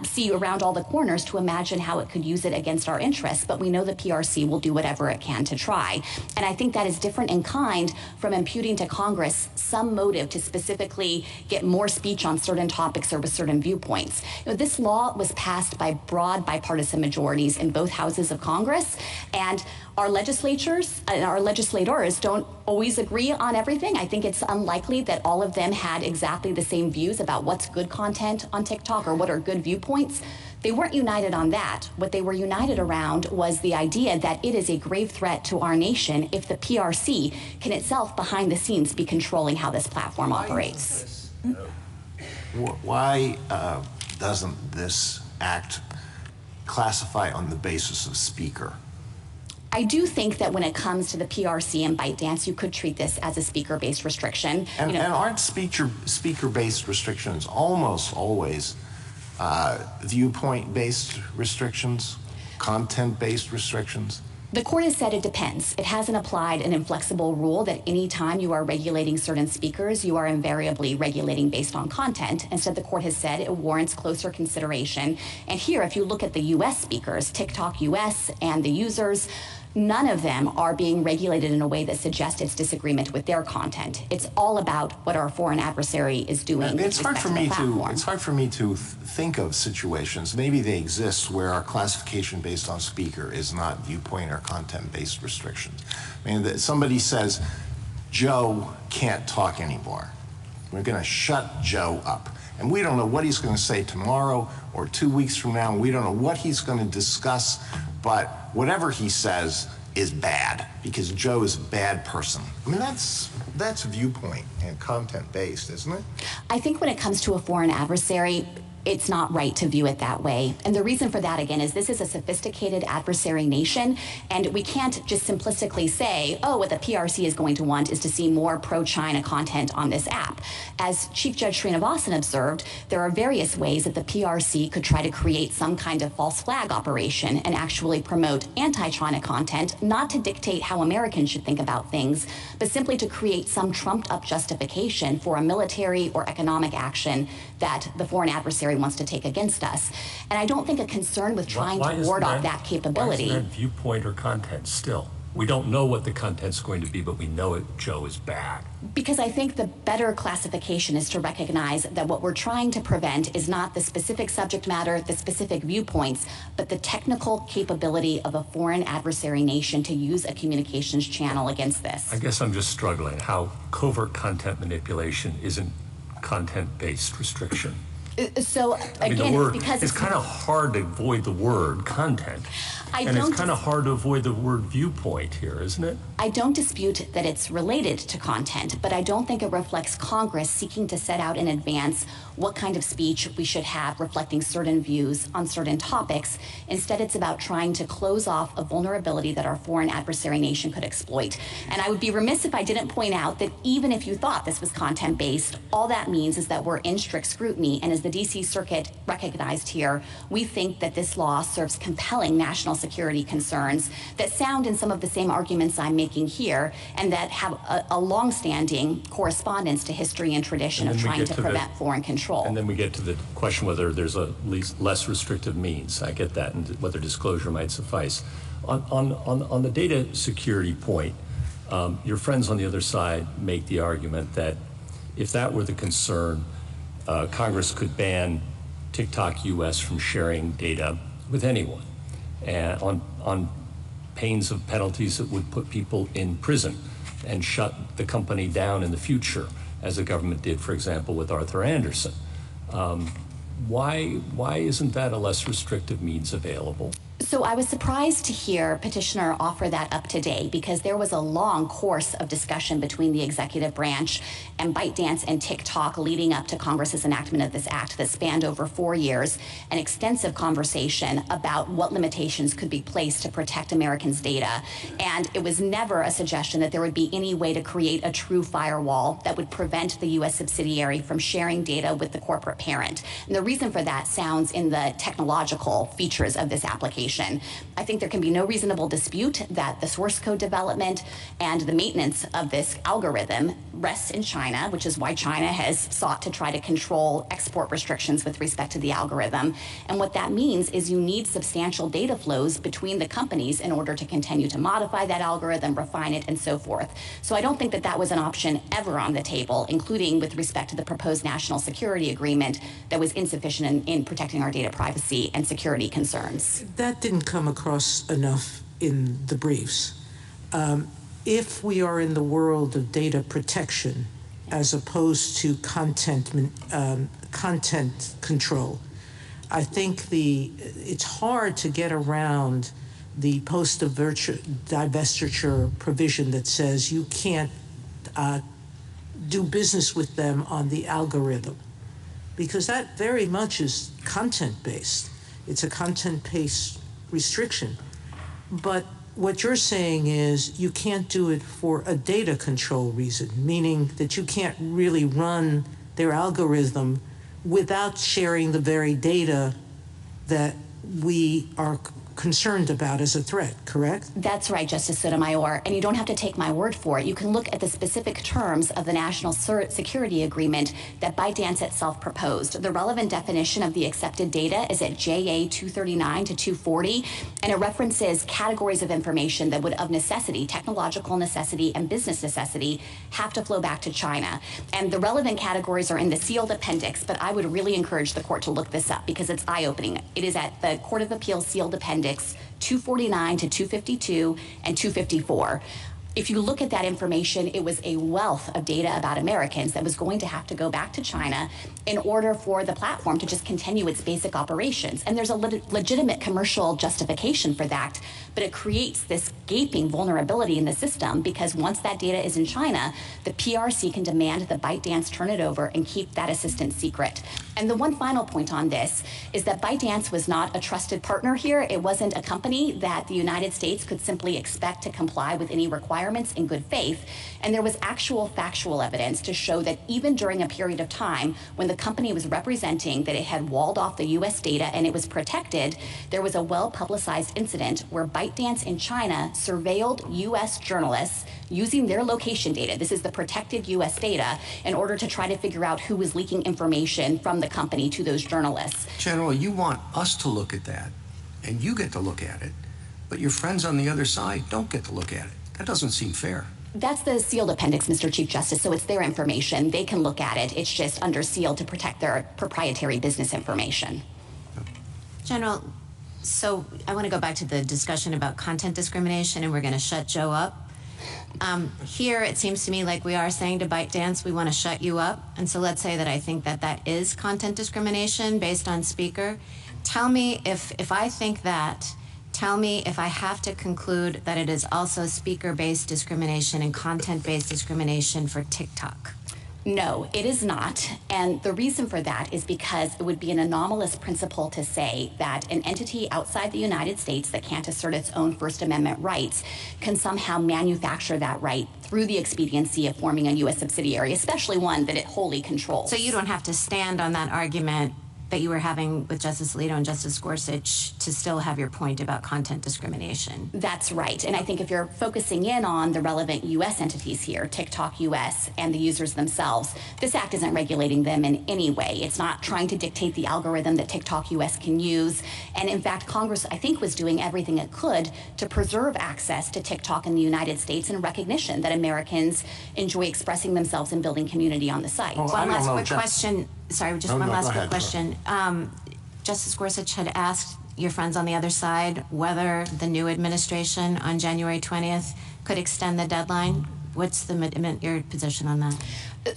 see around all the corners to imagine how it could use it against our interests, but we know the PRC will do whatever it can to try. And I think that is different in kind from imputing to Congress some motive to specifically get more speech on certain topics or with certain viewpoints. You know, this law was passed by broad bipartisan majorities in both houses of Congress, and our legislatures and our legislators don't always agree on everything. I think it's unlikely that all of them had exactly the same views about what's good content on TikTok or what are good viewpoints. They weren't united on that. What they were united around was the idea that it is a grave threat to our nation if the PRC can itself behind the scenes be controlling how this platform operates. Why doesn't this act classify on the basis of speaker? I do think that when it comes to the PRC and ByteDance, you could treat this as a speaker-based restriction. And aren't speaker-based restrictions almost always viewpoint-based restrictions, content-based restrictions? The court has said it depends. It hasn't applied an inflexible rule that any time you are regulating certain speakers, you are invariably regulating based on content. Instead, the court has said it warrants closer consideration. And here, if you look at the U.S. speakers, TikTok US and the users, none of them are being regulated in a way that suggests it's disagreement with their content. It's all about what our foreign adversary is doing. It's hard for me to think of situations, maybe they exist, where our classification based on speaker is not viewpoint or content-based restrictions. I mean, somebody says, Joe can't talk anymore. We're going to shut Joe up. And we don't know what he's going to say tomorrow or 2 weeks from now. We don't know what he's going to discuss, but whatever he says is bad because Joe is a bad person. I mean, that's viewpoint and content-based, isn't it? I think when it comes to a foreign adversary, it's not right to view it that way. And the reason for that, again, is this is a sophisticated adversary nation, and we can't just simplistically say, oh, what the PRC is going to want is to see more pro-China content on this app. As Chief Judge Srinivasan observed, there are various ways that the PRC could try to create some kind of false flag operation and actually promote anti-China content, not to dictate how Americans should think about things, but simply to create some trumped-up justification for a military or economic action that the foreign adversary wants to take against us. And I don't think a concern with trying to ward off that capability. Why isn't that viewpoint or content still? We don't know what the content's going to be, but we know it, Joe, is bad. Because I think the better classification is to recognize that what we're trying to prevent is not the specific subject matter, the specific viewpoints, but the technical capability of a foreign adversary nation to use a communications channel against this. I guess I'm just struggling how covert content manipulation isn't content-based restriction. So again, it's kind of hard to avoid the word content. And it's kind of hard to avoid the word viewpoint here, isn't it? I don't dispute that it's related to content, but I don't think it reflects Congress seeking to set out in advance what kind of speech we should have reflecting certain views on certain topics. Instead, it's about trying to close off a vulnerability that our foreign adversary nation could exploit. And I would be remiss if I didn't point out that even if you thought this was content-based, all that means is that we're in strict scrutiny. And as the D.C. Circuit recognized here, we think that this law serves compelling national security concerns that sound in some of the same arguments I'm making here and that have a long-standing correspondence to history and tradition of trying to prevent foreign control. And then we get to the question whether there's a less restrictive means. I get that, and whether disclosure might suffice. On the data security point, your friends on the other side make the argument that if that were the concern, Congress could ban TikTok US from sharing data with anyone, and on pains of penalties that would put people in prison and shut the company down in the future, as the government did, for example, with Arthur Anderson. why isn't that a less restrictive means available? So I was surprised to hear petitioner offer that up today because there was a long course of discussion between the executive branch and ByteDance and TikTok leading up to Congress's enactment of this act that spanned over 4 years, an extensive conversation about what limitations could be placed to protect Americans' data. And it was never a suggestion that there would be any way to create a true firewall that would prevent the U.S. subsidiary from sharing data with the corporate parent. And the reason for that sounds in the technological features of this application. I think there can be no reasonable dispute that the source code development and the maintenance of this algorithm rests in China, which is why China has sought to try to control export restrictions with respect to the algorithm. And what that means is you need substantial data flows between the companies in order to continue to modify that algorithm, refine it, and so forth. So I don't think that that was an option ever on the table, including with respect to the proposed national security agreement that was insufficient in protecting our data privacy and security concerns. That didn't come across enough in the briefs. If we are in the world of data protection as opposed to content control, I think it's hard to get around the post-divestiture provision that says you can't do business with them on the algorithm, because that very much is content-based. It's a content-based restriction. But what you're saying is you can't do it for a data control reason, meaning that you can't really run their algorithm without sharing the very data that we are concerned about as a threat, correct? That's right, Justice Sotomayor, and you don't have to take my word for it. You can look at the specific terms of the National Security Agreement that ByteDance itself proposed. The relevant definition of the accepted data is at JA 239 to 240, and it references categories of information that would, of necessity, technological necessity and business necessity, have to flow back to China. And the relevant categories are in the sealed appendix, but I would really encourage the court to look this up because it's eye-opening. It is at the Court of Appeals sealed appendix 249 to 252 and 254. If you look at that information, it was a wealth of data about Americans that was going to have to go back to China in order for the platform to just continue its basic operations. And there's a legitimate commercial justification for that, but it creates this gaping vulnerability in the system because once that data is in China, the PRC can demand that ByteDance turn it over and keep that assistance secret. And the one final point on this is that ByteDance was not a trusted partner here. It wasn't a company that the United States could simply expect to comply with any requirements in good faith. And there was actual factual evidence to show that even during a period of time when the company was representing that it had walled off the U.S. data and it was protected, there was a well-publicized incident where ByteDance in China surveilled U.S. journalists using their location data. This is the protected U.S. data in order to try to figure out who was leaking information from the company to those journalists. General, you want us to look at that, and you get to look at it, but your friends on the other side don't get to look at it. That doesn't seem fair. That's the sealed appendix, Mr. Chief Justice, so it's their information. They can look at it. It's just under seal to protect their proprietary business information. General, so I want to go back to the discussion about content discrimination, and we're going to shut Joe up. Here, it seems to me like we are saying to ByteDance, we want to shut you up. And so let's say that I think that that is content discrimination based on speaker. Tell me if I think that, tell me if I have to conclude that it is also speaker-based discrimination and content-based discrimination for TikTok. No, it is not. And the reason for that is because it would be an anomalous principle to say that an entity outside the United States that can't assert its own First Amendment rights can somehow manufacture that right through the expediency of forming a U.S. subsidiary, especially one that it wholly controls. So you don't have to stand on that argument that you were having with Justice Alito and Justice Gorsuch to still have your point about content discrimination. That's right. And I think if you're focusing in on the relevant U.S. entities here, TikTok U.S. and the users themselves, this act isn't regulating them in any way. It's not trying to dictate the algorithm that TikTok U.S. can use. And in fact, Congress, I think, was doing everything it could to preserve access to TikTok in the United States in recognition that Americans enjoy expressing themselves and building community on the site. One last quick question. Sorry, just one last quick question. Justice Gorsuch had asked your friends on the other side whether the new administration on January 20th could extend the deadline What's your position on that?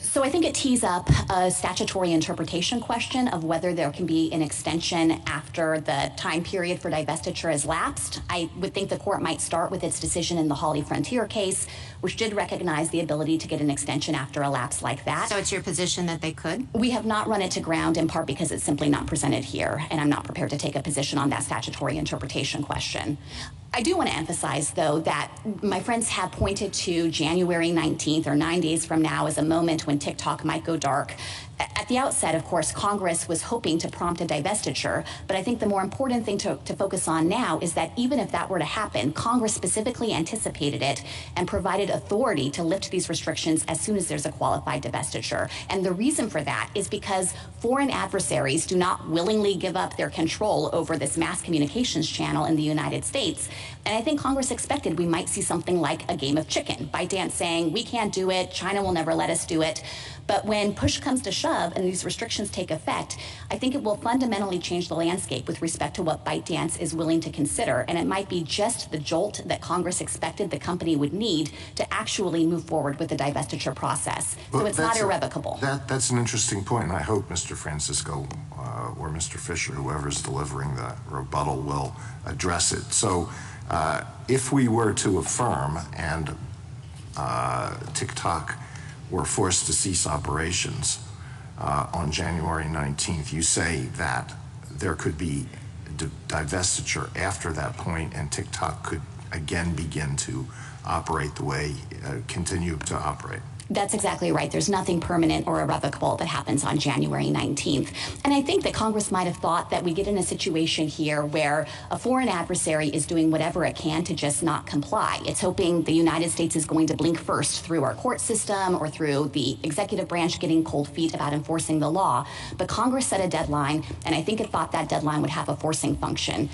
So I think it tees up a statutory interpretation question of whether there can be an extension after the time period for divestiture has lapsed. I would think the court might start with its decision in the Hawley Frontier case, which did recognize the ability to get an extension after a lapse like that. So it's your position that they could? We have not run it to ground, in part because it's simply not presented here, and I'm not prepared to take a position on that statutory interpretation question. I do want to emphasize, though, that my friends have pointed to January 19th, or 9 days from now, as a moment when TikTok might go dark. At the outset, of course, Congress was hoping to prompt a divestiture, but I think the more important thing to focus on now is that even if that were to happen, Congress specifically anticipated it and provided authority to lift these restrictions as soon as there's a qualified divestiture. And the reason for that is because foreign adversaries do not willingly give up their control over this mass communications channel in the United States. And I think Congress expected we might see something like a game of chicken, ByteDance saying, we can't do it, China will never let us do it. But when push comes to shove and these restrictions take effect, I think it will fundamentally change the landscape with respect to what ByteDance is willing to consider. And it might be just the jolt that Congress expected the company would need to actually move forward with the divestiture process. So it's not irrevocable. That's an interesting point, and I hope Mr. Francisco or Mr. Fisher, whoever's delivering the rebuttal, will address it. So if we were to affirm and TikTok were forced to cease operations on January 19th, you say that there could be divestiture after that point and TikTok could again begin to operate the way, continue to operate. That's exactly right. There's nothing permanent or irrevocable that happens on January 19th. And I think that Congress might have thought that we get in a situation here where a foreign adversary is doing whatever it can to just not comply. It's hoping the United States is going to blink first through our court system or through the executive branch getting cold feet about enforcing the law. But Congress set a deadline, and I think it thought that deadline would have a forcing function.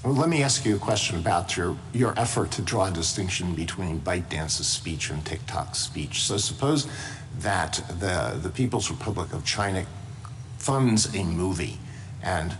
Well, let me ask you a question about your effort to draw a distinction between ByteDance's speech and TikTok's speech. So suppose that the People's Republic of China funds a movie, and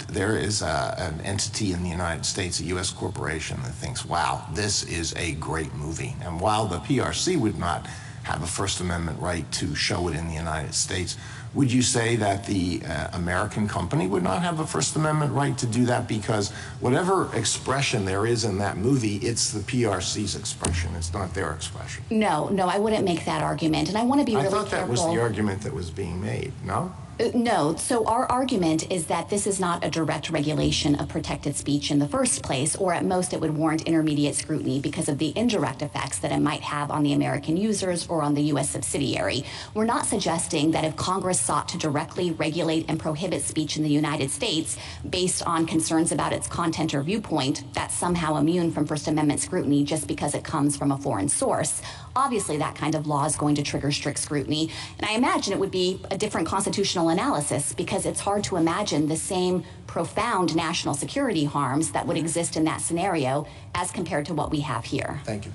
there is an entity in the United States, a U.S. corporation, that thinks, wow, this is a great movie. And while the PRC would not have a First Amendment right to show it in the United States, would you say that the American company would not have a First Amendment right to do that because whatever expression there is in that movie, it's the PRC's expression, it's not their expression? No, I wouldn't make that argument, and I want to be really careful. I thought that was the argument that was being made, no? No. So our argument is that this is not a direct regulation of protected speech in the first place, or at most it would warrant intermediate scrutiny because of the indirect effects that it might have on the American users or on the U.S. subsidiary. We're not suggesting that if Congress sought to directly regulate and prohibit speech in the United States based on concerns about its content or viewpoint, that's somehow immune from First Amendment scrutiny just because it comes from a foreign source. Obviously, that kind of law is going to trigger strict scrutiny, and I imagine it would be a different constitutional analysis because it's hard to imagine the same profound national security harms that would exist in that scenario as compared to what we have here. Thank you.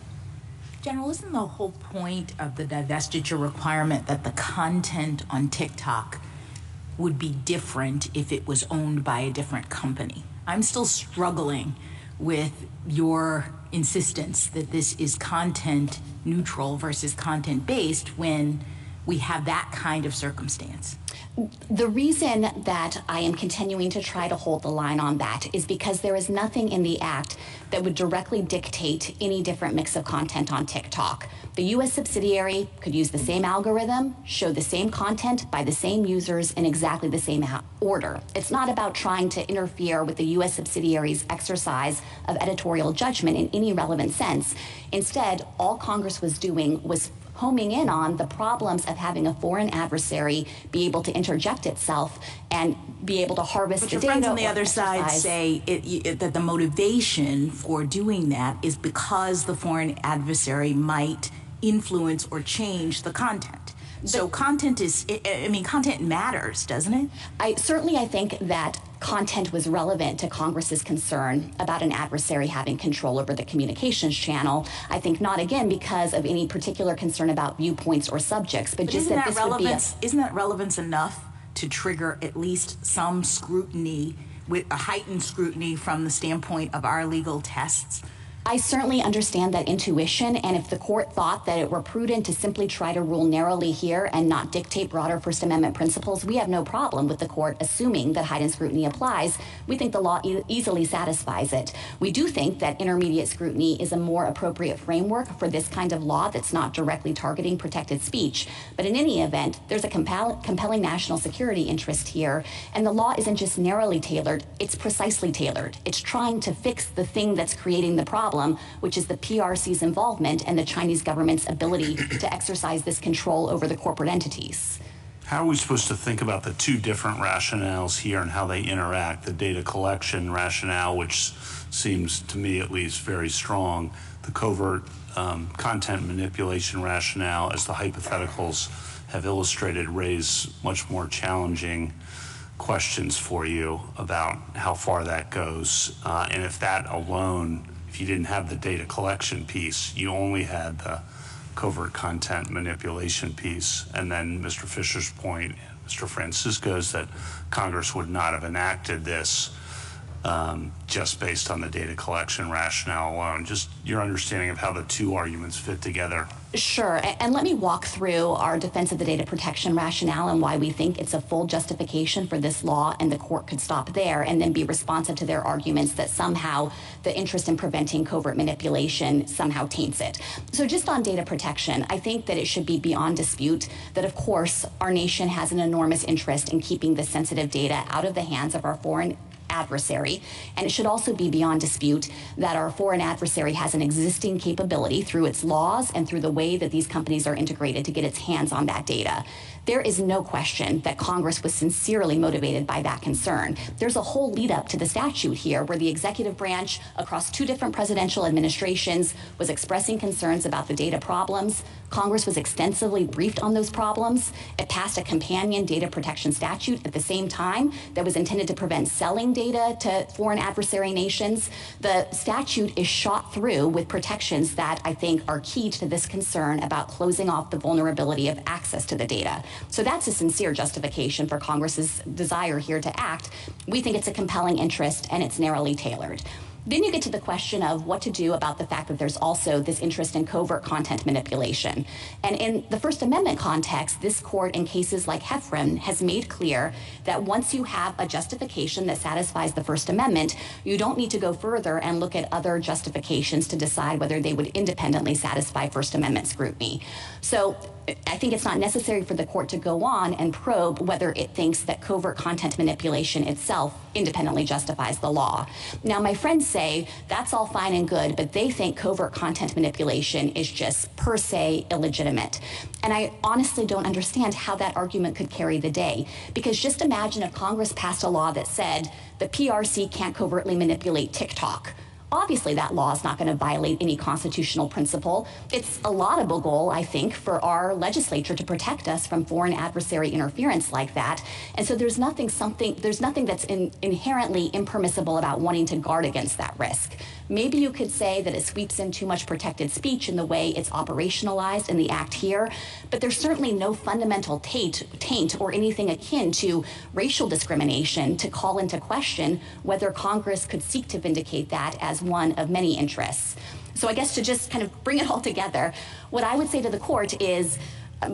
General, isn't the whole point of the divestiture requirement that the content on TikTok would be different if it was owned by a different company? I'm still struggling with your insistence that this is content neutral versus content based when we have that kind of circumstance. The reason that I am continuing to try to hold the line on that is because there is nothing in the Act that would directly dictate any different mix of content on TikTok. The U.S. subsidiary could use the same algorithm, show the same content by the same users in exactly the same order. It's not about trying to interfere with the U.S. subsidiary's exercise of editorial judgment in any relevant sense. Instead, all Congress was doing was homing in on the problems of having a foreign adversary be able to interject itself and be able to harvest the data. But your friends on the other side say that the motivation for doing that is because the foreign adversary might influence or change the content. So content matters, doesn't it? I think that content was relevant to Congress's concern about an adversary having control over the communications channel. I think not, again, because of any particular concern about viewpoints or subjects, but just that this would be Isn't that relevance enough to trigger at least some scrutiny, with a heightened scrutiny from the standpoint of our legal tests? I certainly understand that intuition, and if the court thought that it were prudent to simply try to rule narrowly here and not dictate broader First Amendment principles, we have no problem with the court assuming that heightened scrutiny applies. We think the law easily satisfies it. We do think that intermediate scrutiny is a more appropriate framework for this kind of law that's not directly targeting protected speech. But in any event, there's a compelling national security interest here, and the law isn't just narrowly tailored, it's precisely tailored. It's trying to fix the thing that's creating the problem, which is the PRC's involvement and the Chinese government's ability to exercise this control over the corporate entities. How are we supposed to think about the two different rationales here and how they interact? The data collection rationale, which seems to me at least very strong, the covert content manipulation rationale, as the hypotheticals have illustrated, raise much more challenging questions for you about how far that goes. And if that alone, if you didn't have the data collection piece, you only had the covert content manipulation piece, and then Mr. Fisher's point, Mr. Francisco's, that Congress would not have enacted this just based on the data collection rationale alone. Just your understanding of how the two arguments fit together. Sure, and let me walk through our defense of the data protection rationale and why we think it's a full justification for this law, and the court could stop there and then be responsive to their arguments that somehow the interest in preventing covert manipulation somehow taints it. So just on data protection, I think that it should be beyond dispute that, of course, our nation has an enormous interest in keeping the sensitive data out of the hands of our foreign adversary, and it should also be beyond dispute that our foreign adversary has an existing capability through its laws and through the way that these companies are integrated to get its hands on that data. There is no question that Congress was sincerely motivated by that concern. There's a whole lead up to the statute here where the executive branch across two different presidential administrations was expressing concerns about the data problems. Congress was extensively briefed on those problems. It passed a companion data protection statute at the same time that was intended to prevent selling data to foreign adversary nations. The statute is shot through with protections that I think are key to this concern about closing off the vulnerability of access to the data. So that's a sincere justification for Congress's desire here to act. We think it's a compelling interest and it's narrowly tailored. Then you get to the question of what to do about the fact that there's also this interest in covert content manipulation. And in the First Amendment context, this court in cases like Heffron has made clear that once you have a justification that satisfies the First Amendment, you don't need to go further and look at other justifications to decide whether they would independently satisfy First Amendment scrutiny. So I think it's not necessary for the court to go on and probe whether it thinks that covert content manipulation itself independently justifies the law. Now, my friends say that's all fine and good, but they think covert content manipulation is just per se illegitimate. And I honestly don't understand how that argument could carry the day. Because just imagine if Congress passed a law that said the PRC can't covertly manipulate TikTok. Obviously, that law is not going to violate any constitutional principle. It's a laudable goal, I think, for our legislature to protect us from foreign adversary interference like that. And so there's nothing that's inherently impermissible about wanting to guard against that risk. Maybe you could say that it sweeps in too much protected speech in the way it's operationalized in the act here, but there's certainly no fundamental taint or anything akin to racial discrimination to call into question whether Congress could seek to vindicate that as one of many interests. So I guess to just kind of bring it all together, what I would say to the court is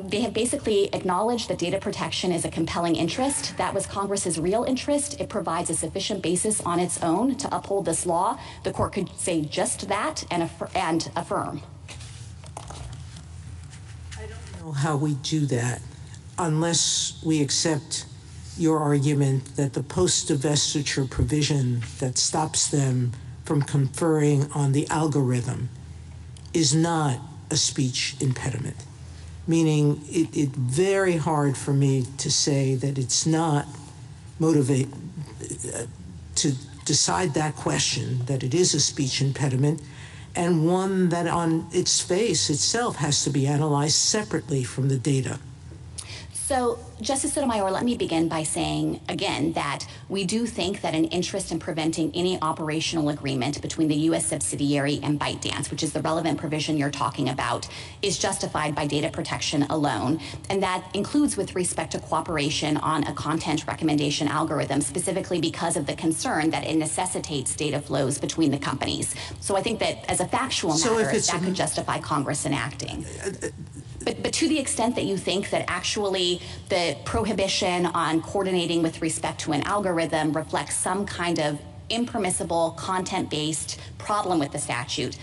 they have basically acknowledged that data protection is a compelling interest. That was Congress's real interest. It provides a sufficient basis on its own to uphold this law. The court could say just that and affirm. I don't know how we do that unless we accept your argument that the post-divestiture provision that stops them from conferring on the algorithm is not a speech impediment. Meaning it's very hard for me to say that it's not to decide that question, that it is a speech impediment, and one that on its face itself has to be analyzed separately from the data. So, Justice Sotomayor, let me begin by saying, again, that we do think that an interest in preventing any operational agreement between the U.S. subsidiary and ByteDance, which is the relevant provision you're talking about, is justified by data protection alone. And that includes with respect to cooperation on a content recommendation algorithm, specifically because of the concern that it necessitates data flows between the companies. So I think that as a factual matter, that could justify Congress enacting. But to the extent that you think that actually the prohibition on coordinating with respect to an algorithm reflects some kind of impermissible content-based problem with the statute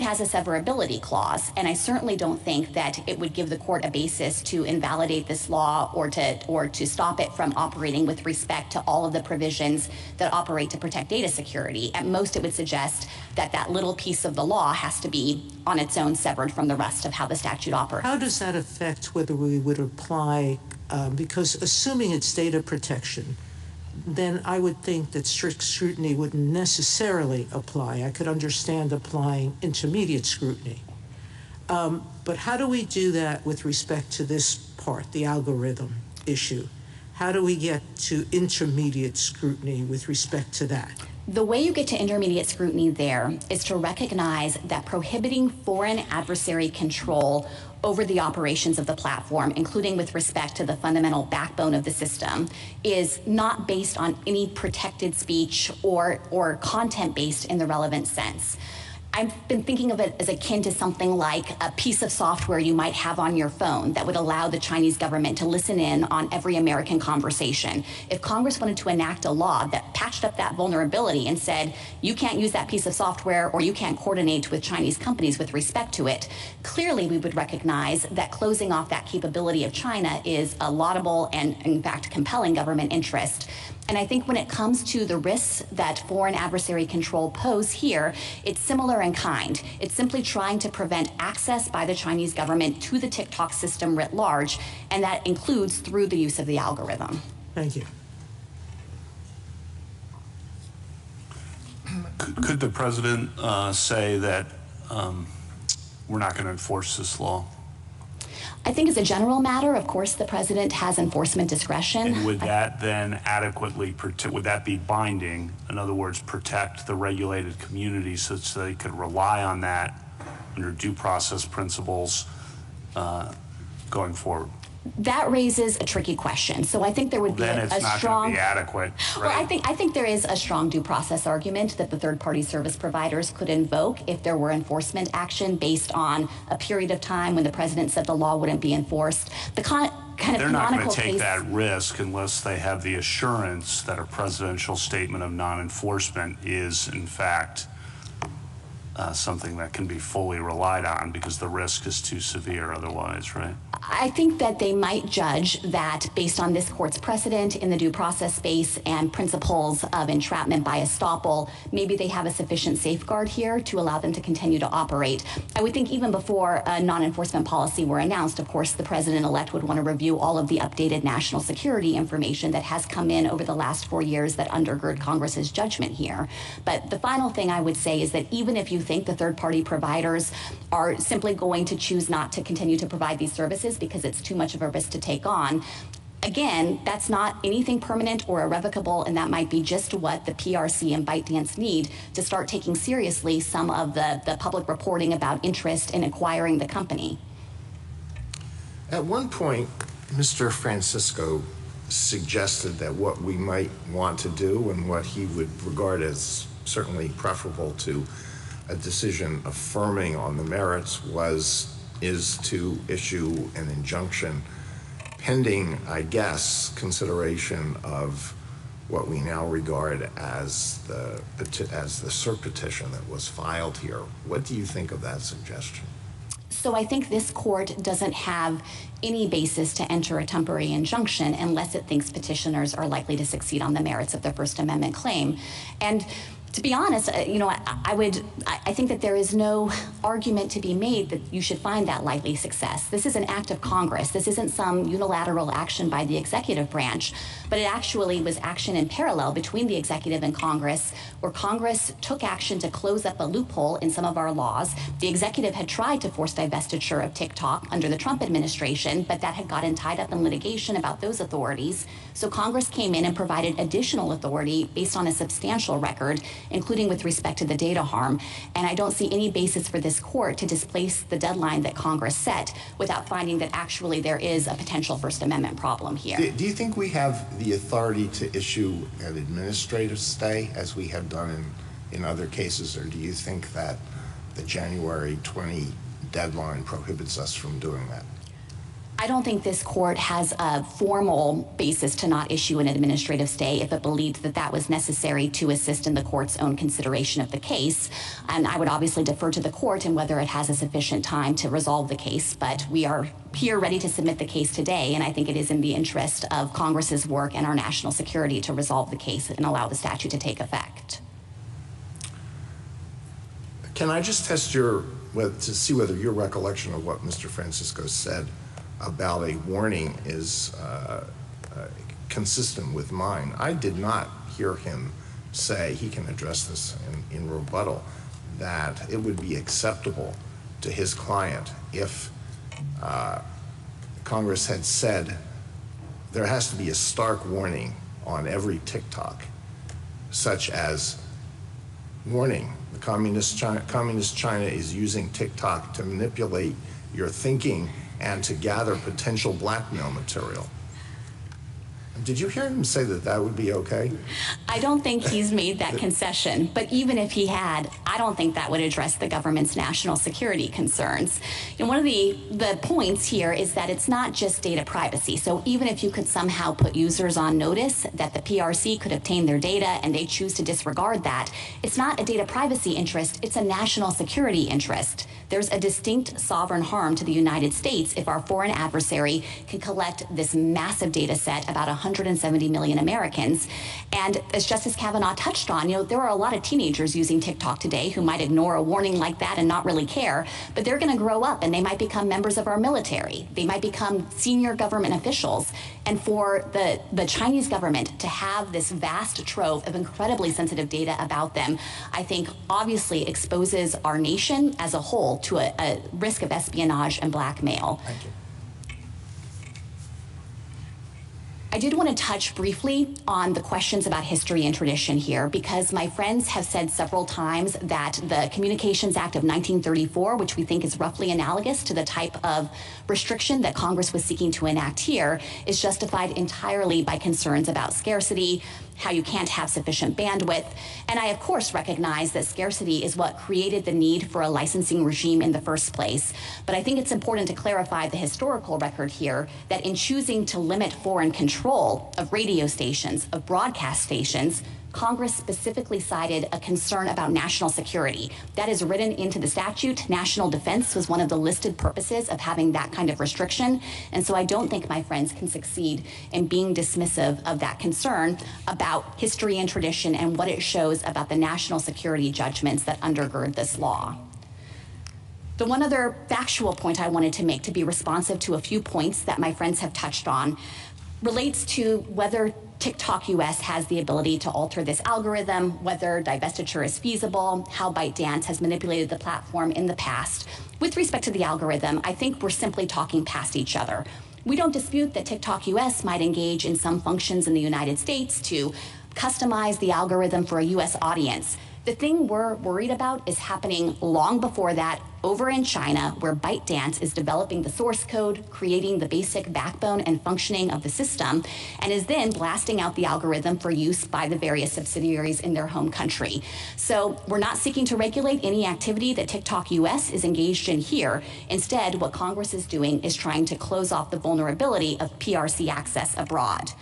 has a severability clause, and I certainly don't think that it would give the court a basis to invalidate this law or to stop it from operating with respect to all of the provisions that operate to protect data security. At most, it would suggest that that little piece of the law has to be on its own severed from the rest of how the statute operates. How does that affect whether we would apply, because assuming it's data protection, then I would think that strict scrutiny wouldn't necessarily apply. I could understand applying intermediate scrutiny. But how do we do that with respect to this part, the algorithm issue? How do we get to intermediate scrutiny with respect to that? The way you get to intermediate scrutiny there is to recognize that prohibiting foreign adversary control over the operations of the platform, including with respect to the fundamental backbone of the system, is not based on any protected speech or content-based in the relevant sense. I've been thinking of it as akin to something like a piece of software you might have on your phone that would allow the Chinese government to listen in on every American conversation. If Congress wanted to enact a law that patched up that vulnerability and said, you can't use that piece of software or you can't coordinate with Chinese companies with respect to it, clearly we would recognize that closing off that capability of China is a laudable and, in fact, compelling government interest. And I think when it comes to the risks that foreign adversary control pose here, it's similar in kind. It's simply trying to prevent access by the Chinese government to the TikTok system writ large, and that includes through the use of the algorithm. Thank you. Could the president say that we're not going to enforce this law? I think as a general matter, of course, the president has enforcement discretion. And would that then adequately would that be binding? In other words, protect the regulated community such that they could rely on that under due process principles going forward? That raises a tricky question. So I think there would be then a it's not strong. Going to be adequate. Right? Well, I think there is a strong due process argument that the third-party service providers could invoke if there were enforcement action based on a period of time when the president said the law wouldn't be enforced. The kind of They're not going to take case, that risk unless they have the assurance that a presidential statement of non-enforcement is, in fact, something that can be fully relied on, because the risk is too severe otherwise, right? I think that they might judge that based on this court's precedent in the due process space and principles of entrapment by estoppel, maybe they have a sufficient safeguard here to allow them to continue to operate. I would think even before a non-enforcement policy were announced, of course, the president-elect would want to review all of the updated national security information that has come in over the last 4 years that undergird Congress's judgment here. But the final thing I would say is that even if you think the third-party providers are simply going to choose not to continue to provide these services because it's too much of a risk to take on, again, that's not anything permanent or irrevocable, and that might be just what the PRC and ByteDance need to start taking seriously some of the public reporting about interest in acquiring the company. At one point, Mr. Francisco suggested that what we might want to do and what he would regard as certainly preferable to a decision affirming on the merits is to issue an injunction pending, I guess, consideration of what we now regard as the cert petition that was filed here. What do you think of that suggestion? So I think this court doesn't have any basis to enter a temporary injunction unless it thinks petitioners are likely to succeed on the merits of their First Amendment claim. And To be honest, I think that there is no argument to be made that you should find that likely success. This is an act of Congress. This isn't some unilateral action by the executive branch, but it actually was action in parallel between the executive and Congress, where Congress took action to close up a loophole in some of our laws. The executive had tried to force divestiture of TikTok under the Trump administration, but that had gotten tied up in litigation about those authorities. So Congress came in and provided additional authority based on a substantial record, including with respect to the data harm. And I don't see any basis for this court to displace the deadline that Congress set without finding that actually there is a potential First Amendment problem here. Do you think we have the authority to issue an administrative stay as we have done in other cases, or do you think that the January 20 deadline prohibits us from doing that? I don't think this court has a formal basis to not issue an administrative stay if it believed that that was necessary to assist in the court's own consideration of the case. And I would obviously defer to the court in whether it has a sufficient time to resolve the case, but we are here ready to submit the case today, and I think it is in the interest of Congress's work and our national security to resolve the case and allow the statute to take effect. Can I just test to see whether your recollection of what Mr. Francisco said about a warning is consistent with mine? I did not hear him say, he can address this in rebuttal, that it would be acceptable to his client if Congress had said there has to be a stark warning on every TikTok, such as, warning, the Communist China is using TikTok to manipulate your thinking and to gather potential blackmail material. Did you hear him say that that would be okay? I don't think he's made that concession, but even if he had, I don't think that would address the government's national security concerns. And one of the points here is that it's not just data privacy. So even if you could somehow put users on notice that the PRC could obtain their data and they choose to disregard that, it's not a data privacy interest, it's a national security interest. There's a distinct sovereign harm to the United States if our foreign adversary can collect this massive data set about 170 million Americans. And as Justice Kavanaugh touched on, there are a lot of teenagers using TikTok today who might ignore a warning like that and not really care, but they're going to grow up and they might become members of our military. They might become senior government officials. And for the Chinese government to have this vast trove of incredibly sensitive data about them, I think obviously exposes our nation as a whole to a risk of espionage and blackmail. Thank you. I did want to touch briefly on the questions about history and tradition here, because my friends have said several times that the Communications Act of 1934, which we think is roughly analogous to the type of restriction that Congress was seeking to enact here, is justified entirely by concerns about scarcity, how you can't have sufficient bandwidth. And I, of course, recognize that scarcity is what created the need for a licensing regime in the first place. But I think it's important to clarify the historical record here that in choosing to limit foreign control of radio stations, of broadcast stations, Congress specifically cited a concern about national security. That is written into the statute. National defense was one of the listed purposes of having that kind of restriction. And so I don't think my friends can succeed in being dismissive of that concern about history and tradition and what it shows about the national security judgments that undergird this law. The one other factual point I wanted to make, to be responsive to a few points that my friends have touched on, relates to whether TikTok US has the ability to alter this algorithm, whether divestiture is feasible, how ByteDance has manipulated the platform in the past. With respect to the algorithm, I think we're simply talking past each other. We don't dispute that TikTok US might engage in some functions in the United States to customize the algorithm for a US audience. The thing we're worried about is happening long before that over in China, where ByteDance is developing the source code, creating the basic backbone and functioning of the system, and is then blasting out the algorithm for use by the various subsidiaries in their home country. So we're not seeking to regulate any activity that TikTok US is engaged in here. Instead, what Congress is doing is trying to close off the vulnerability of PRC access abroad.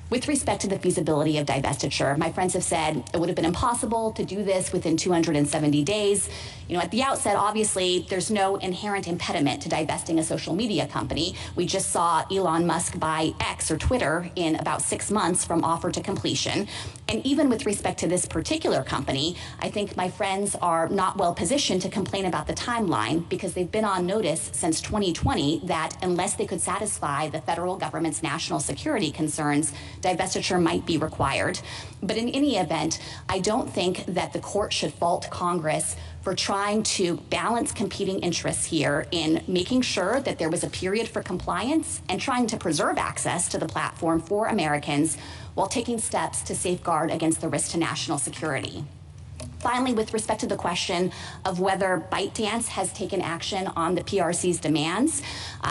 With respect to the feasibility of divestiture, my friends have said it would have been impossible to do this within 270 days. At the outset, obviously, there's no inherent impediment to divesting a social media company. We just saw Elon Musk buy X or Twitter in about 6 months from offer to completion. And even with respect to this particular company, I think my friends are not well positioned to complain about the timeline because they've been on notice since 2020 that unless they could satisfy the federal government's national security concerns, divestiture might be required. But in any event, I don't think that the court should fault Congress for trying to balance competing interests here in making sure that there was a period for compliance and trying to preserve access to the platform for Americans while taking steps to safeguard against the risk to national security. Finally, with respect to the question of whether ByteDance has taken action on the PRC's demands,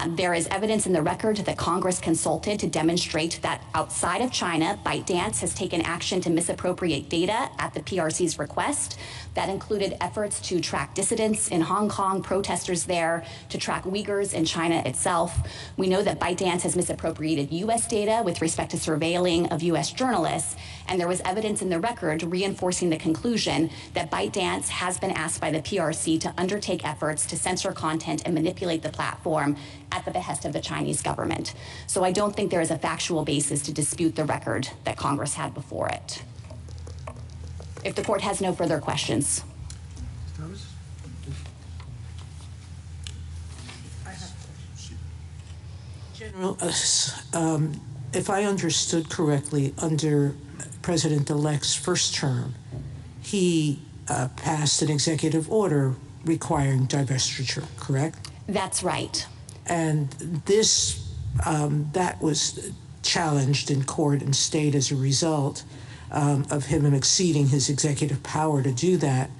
there is evidence in the record that Congress consulted to demonstrate that outside of China, ByteDance has taken action to misappropriate data at the PRC's request. That included efforts to track dissidents in Hong Kong, protesters there, to track Uyghurs in China itself. We know that ByteDance has misappropriated U.S. data with respect to surveilling of U.S. journalists, and there was evidence in the record reinforcing the conclusion that ByteDance has been asked by the PRC to undertake efforts to censor content and manipulate the platform at the behest of the Chinese government. So I don't think there is a factual basis to dispute the record that Congress had before it. If the court has no further questions. General, if I understood correctly, under President-elect's first term, he passed an executive order requiring divestiture, correct? That's right. And this, that was challenged in court and state as a result of him exceeding his executive power to do that.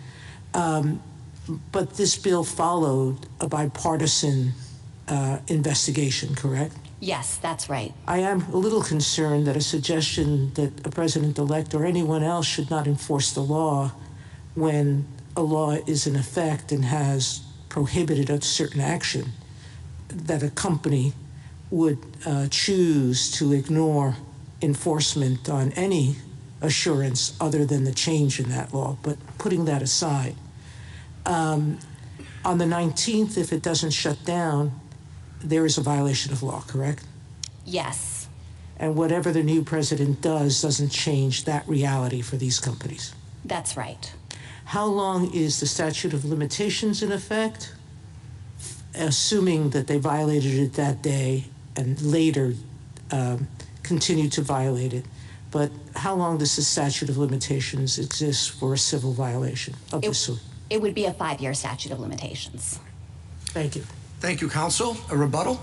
But this bill followed a bipartisan investigation, correct? Yes, that's right. I am a little concerned that a suggestion that a president-elect or anyone else should not enforce the law when a law is in effect and has prohibited a certain action, that a company would choose to ignore enforcement on any assurance other than the change in that law. But putting that aside, on the 19th, if it doesn't shut down, there is a violation of law, correct? Yes. And whatever the new president does doesn't change that reality for these companies. That's right. How long is the statute of limitations in effect, assuming that they violated it that day and later continue to violate it? But how long does the statute of limitations exist for a civil violation of this sort? It would be a 5-year statute of limitations. Thank you. Thank you, counsel. A rebuttal?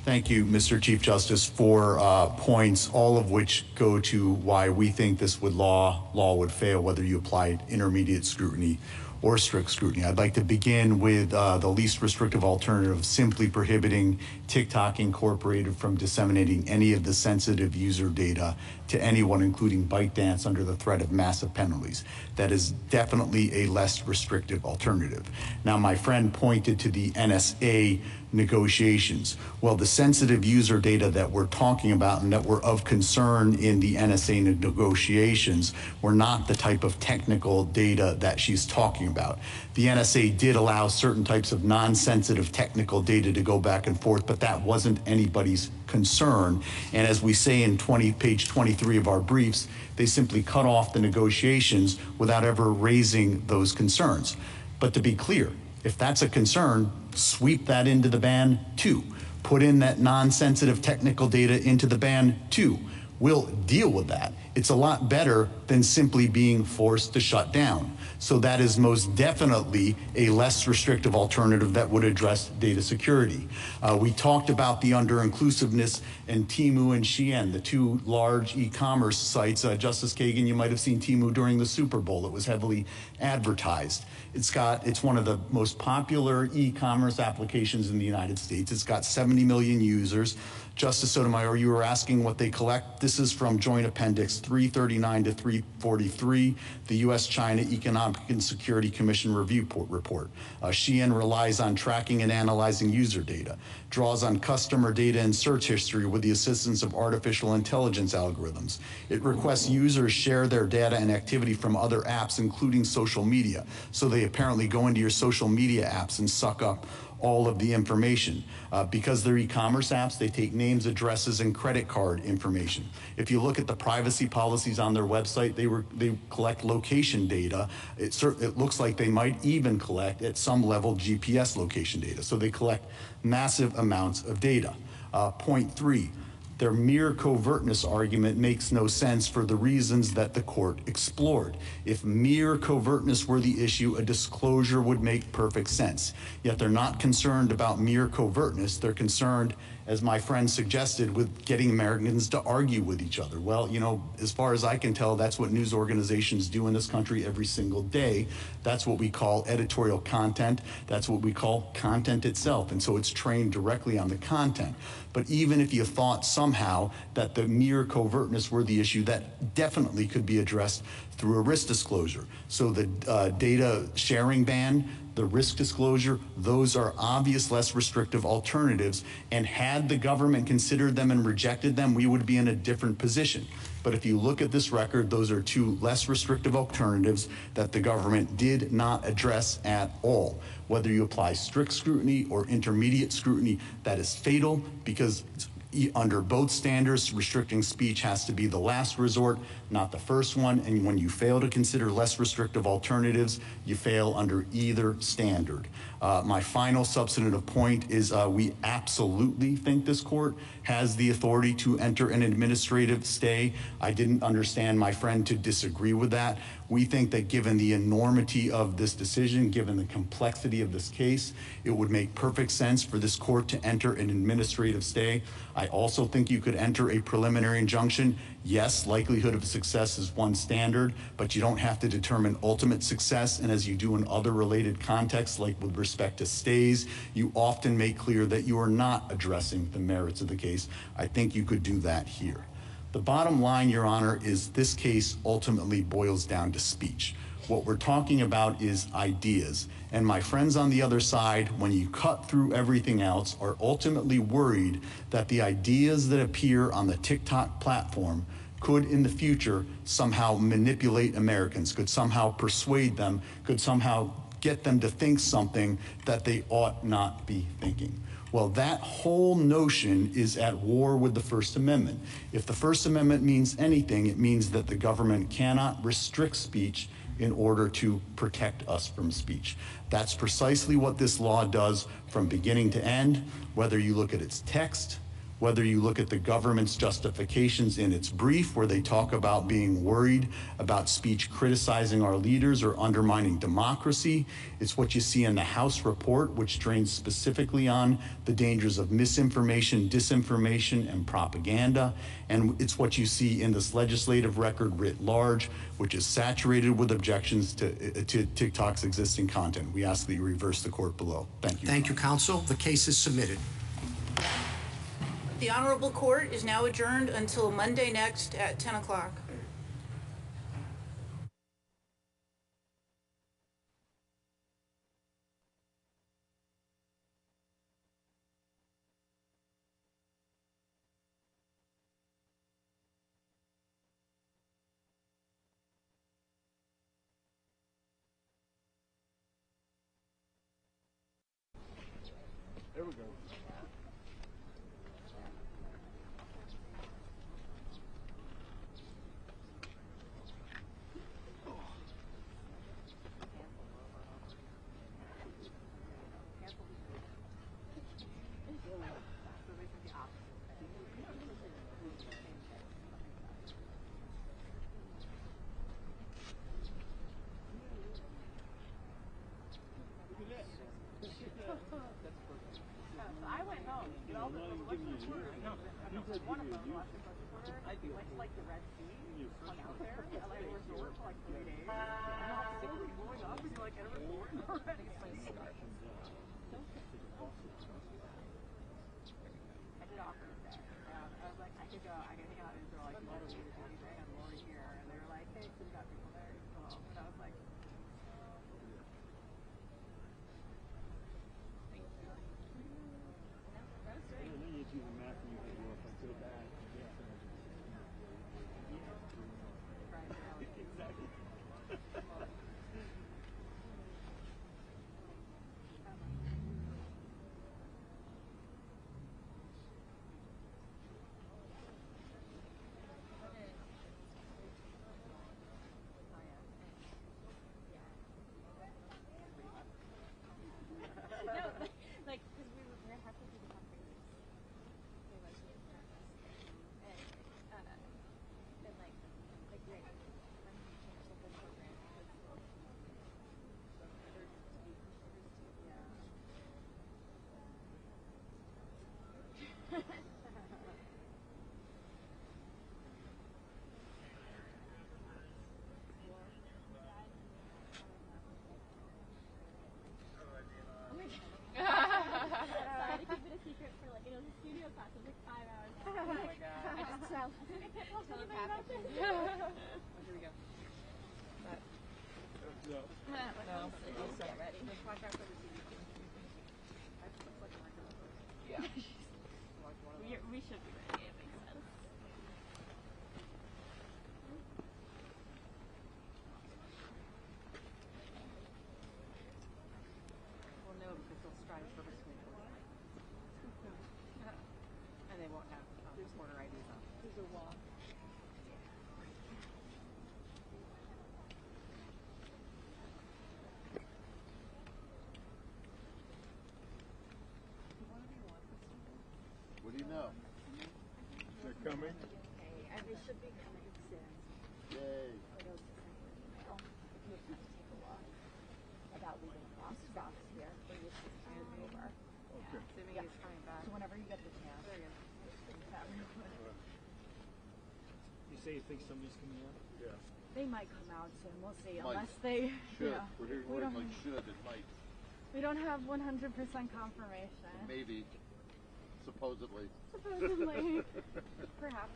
Thank you, Mr. Chief Justice, for points, all of which go to why we think this law would fail, whether you applied intermediate scrutiny or strict scrutiny. I'd like to begin with the least restrictive alternative, simply prohibiting TikTok Incorporated from disseminating any of the sensitive user data to anyone, including ByteDance, under the threat of massive penalties. That is definitely a less restrictive alternative. Now, my friend pointed to the NSA negotiations. Well, the sensitive user data that we're talking about and that were of concern in the NSA negotiations were not the type of technical data that she's talking about. The NSA did allow certain types of non-sensitive technical data to go back and forth, but that wasn't anybody's concern. And as we say in page 23 of our briefs, they simply cut off the negotiations without ever raising those concerns. But to be clear, if that's a concern, sweep that into the ban too. Put in that non-sensitive technical data into the ban too. We'll deal with that. It's a lot better than simply being forced to shut down. So that is most definitely a less restrictive alternative that would address data security. We talked about the under-inclusiveness and Temu and Shein, the two large e-commerce sites. Justice Kagan, you might have seen Temu during the Super Bowl. It was heavily advertised. It's one of the most popular e-commerce applications in the United States. It's got 70 million users. Justice Sotomayor, you were asking what they collect. This is from Joint Appendix 339 to 343, the U.S.-China Economic and Security Commission Review Report. Sheehan relies on tracking and analyzing user data, draws on customer data and search history with the assistance of artificial intelligence algorithms. It requests users share their data and activity from other apps, including social media. So they apparently go into your social media apps and suck up all of the information. Because they're e-commerce apps, they take names, addresses, and credit card information. If you look at the privacy policies on their website, they collect location data. It looks like they might even collect, at some level, GPS location data. So they collect massive amounts of data. Point 3. Their mere covertness argument makes no sense for the reasons that the court explored. If mere covertness were the issue, a disclosure would make perfect sense. Yet they're not concerned about mere covertness. They're concerned, as my friend suggested, with getting Americans to argue with each other. Well, you know, as far as I can tell, that's what news organizations do in this country every single day. That's what we call editorial content. That's what we call content itself. And so it's trained directly on the content. But even if you thought somehow that the mere covertness were the issue, that definitely could be addressed through a risk disclosure. So the data sharing ban, the risk disclosure, those are obvious, less restrictive alternatives. And had the government considered them and rejected them, we would be in a different position. But if you look at this record, those are two less restrictive alternatives that the government did not address at all. Whether you apply strict scrutiny or intermediate scrutiny, that is fatal, because under both standards, restricting speech has to be the last resort, not the first one. And when you fail to consider less restrictive alternatives, you fail under either standard. My final substantive point is we absolutely think this court has the authority to enter an administrative stay. I didn't understand my friend to disagree with that. We think that given the enormity of this decision, given the complexity of this case, it would make perfect sense for this court to enter an administrative stay. I also think you could enter a preliminary injunction. Yes, likelihood of success is one standard, but you don't have to determine ultimate success. And as you do in other related contexts, like with respect to stays, you often make clear that you are not addressing the merits of the case. I think you could do that here. The bottom line, Your Honor, is this case ultimately boils down to speech. What we're talking about is ideas. And my friends on the other side, when you cut through everything else, are ultimately worried that the ideas that appear on the TikTok platform could in the future somehow manipulate Americans, could somehow persuade them, could somehow get them to think something that they ought not be thinking. Well, that whole notion is at war with the First Amendment. If the First Amendment means anything, it means that the government cannot restrict speech in order to protect us from speech. That's precisely what this law does from beginning to end, whether you look at its text, whether you look at the government's justifications in its brief, where they talk about being worried about speech criticizing our leaders or undermining democracy. It's what you see in the House report, which trains specifically on the dangers of misinformation, disinformation, and propaganda. And it's what you see in this legislative record writ large, which is saturated with objections to TikTok's existing content. We ask that you reverse the court below. Thank you. Thank you, counsel. The case is submitted. The Honorable Court is now adjourned until Monday next at 10 o'clock. There we go. I went home. You know, one of them went to like the Red Sea, hung out there, at like a resort for like 3 days. And I was sick of going up and you're like at a resort already. I did offer to stay. I was like, I could go, I could hang out and go like, anything. I'm already do the math and you get your if I go back. Exactly. No, like, because we're halfway through the conference. They like me in campus. And like, we're trying to change the program. Yeah. Sorry to keep it a secret for like, the studio class was like 5 hours. Oh my god. I just telepathically. Here we go. No. Just get ready. Yeah. We should be ready. It makes sense. Well, no, because they'll strive for between. And they won't have supporter IDs on. There's a wall. What do you know? They're coming? Okay, and they should be coming soon. Yay. About leaving cross here for you to hand over. Okay. Assuming he's coming back. So whenever you get the chance. There he is. You say you think somebody's coming out? Yeah. They might come out soon. We'll see. Might. Unless they. Should. Yeah. We're hearing words like should and might. We don't have 100% confirmation. Maybe. Supposedly. Supposedly. Perhaps.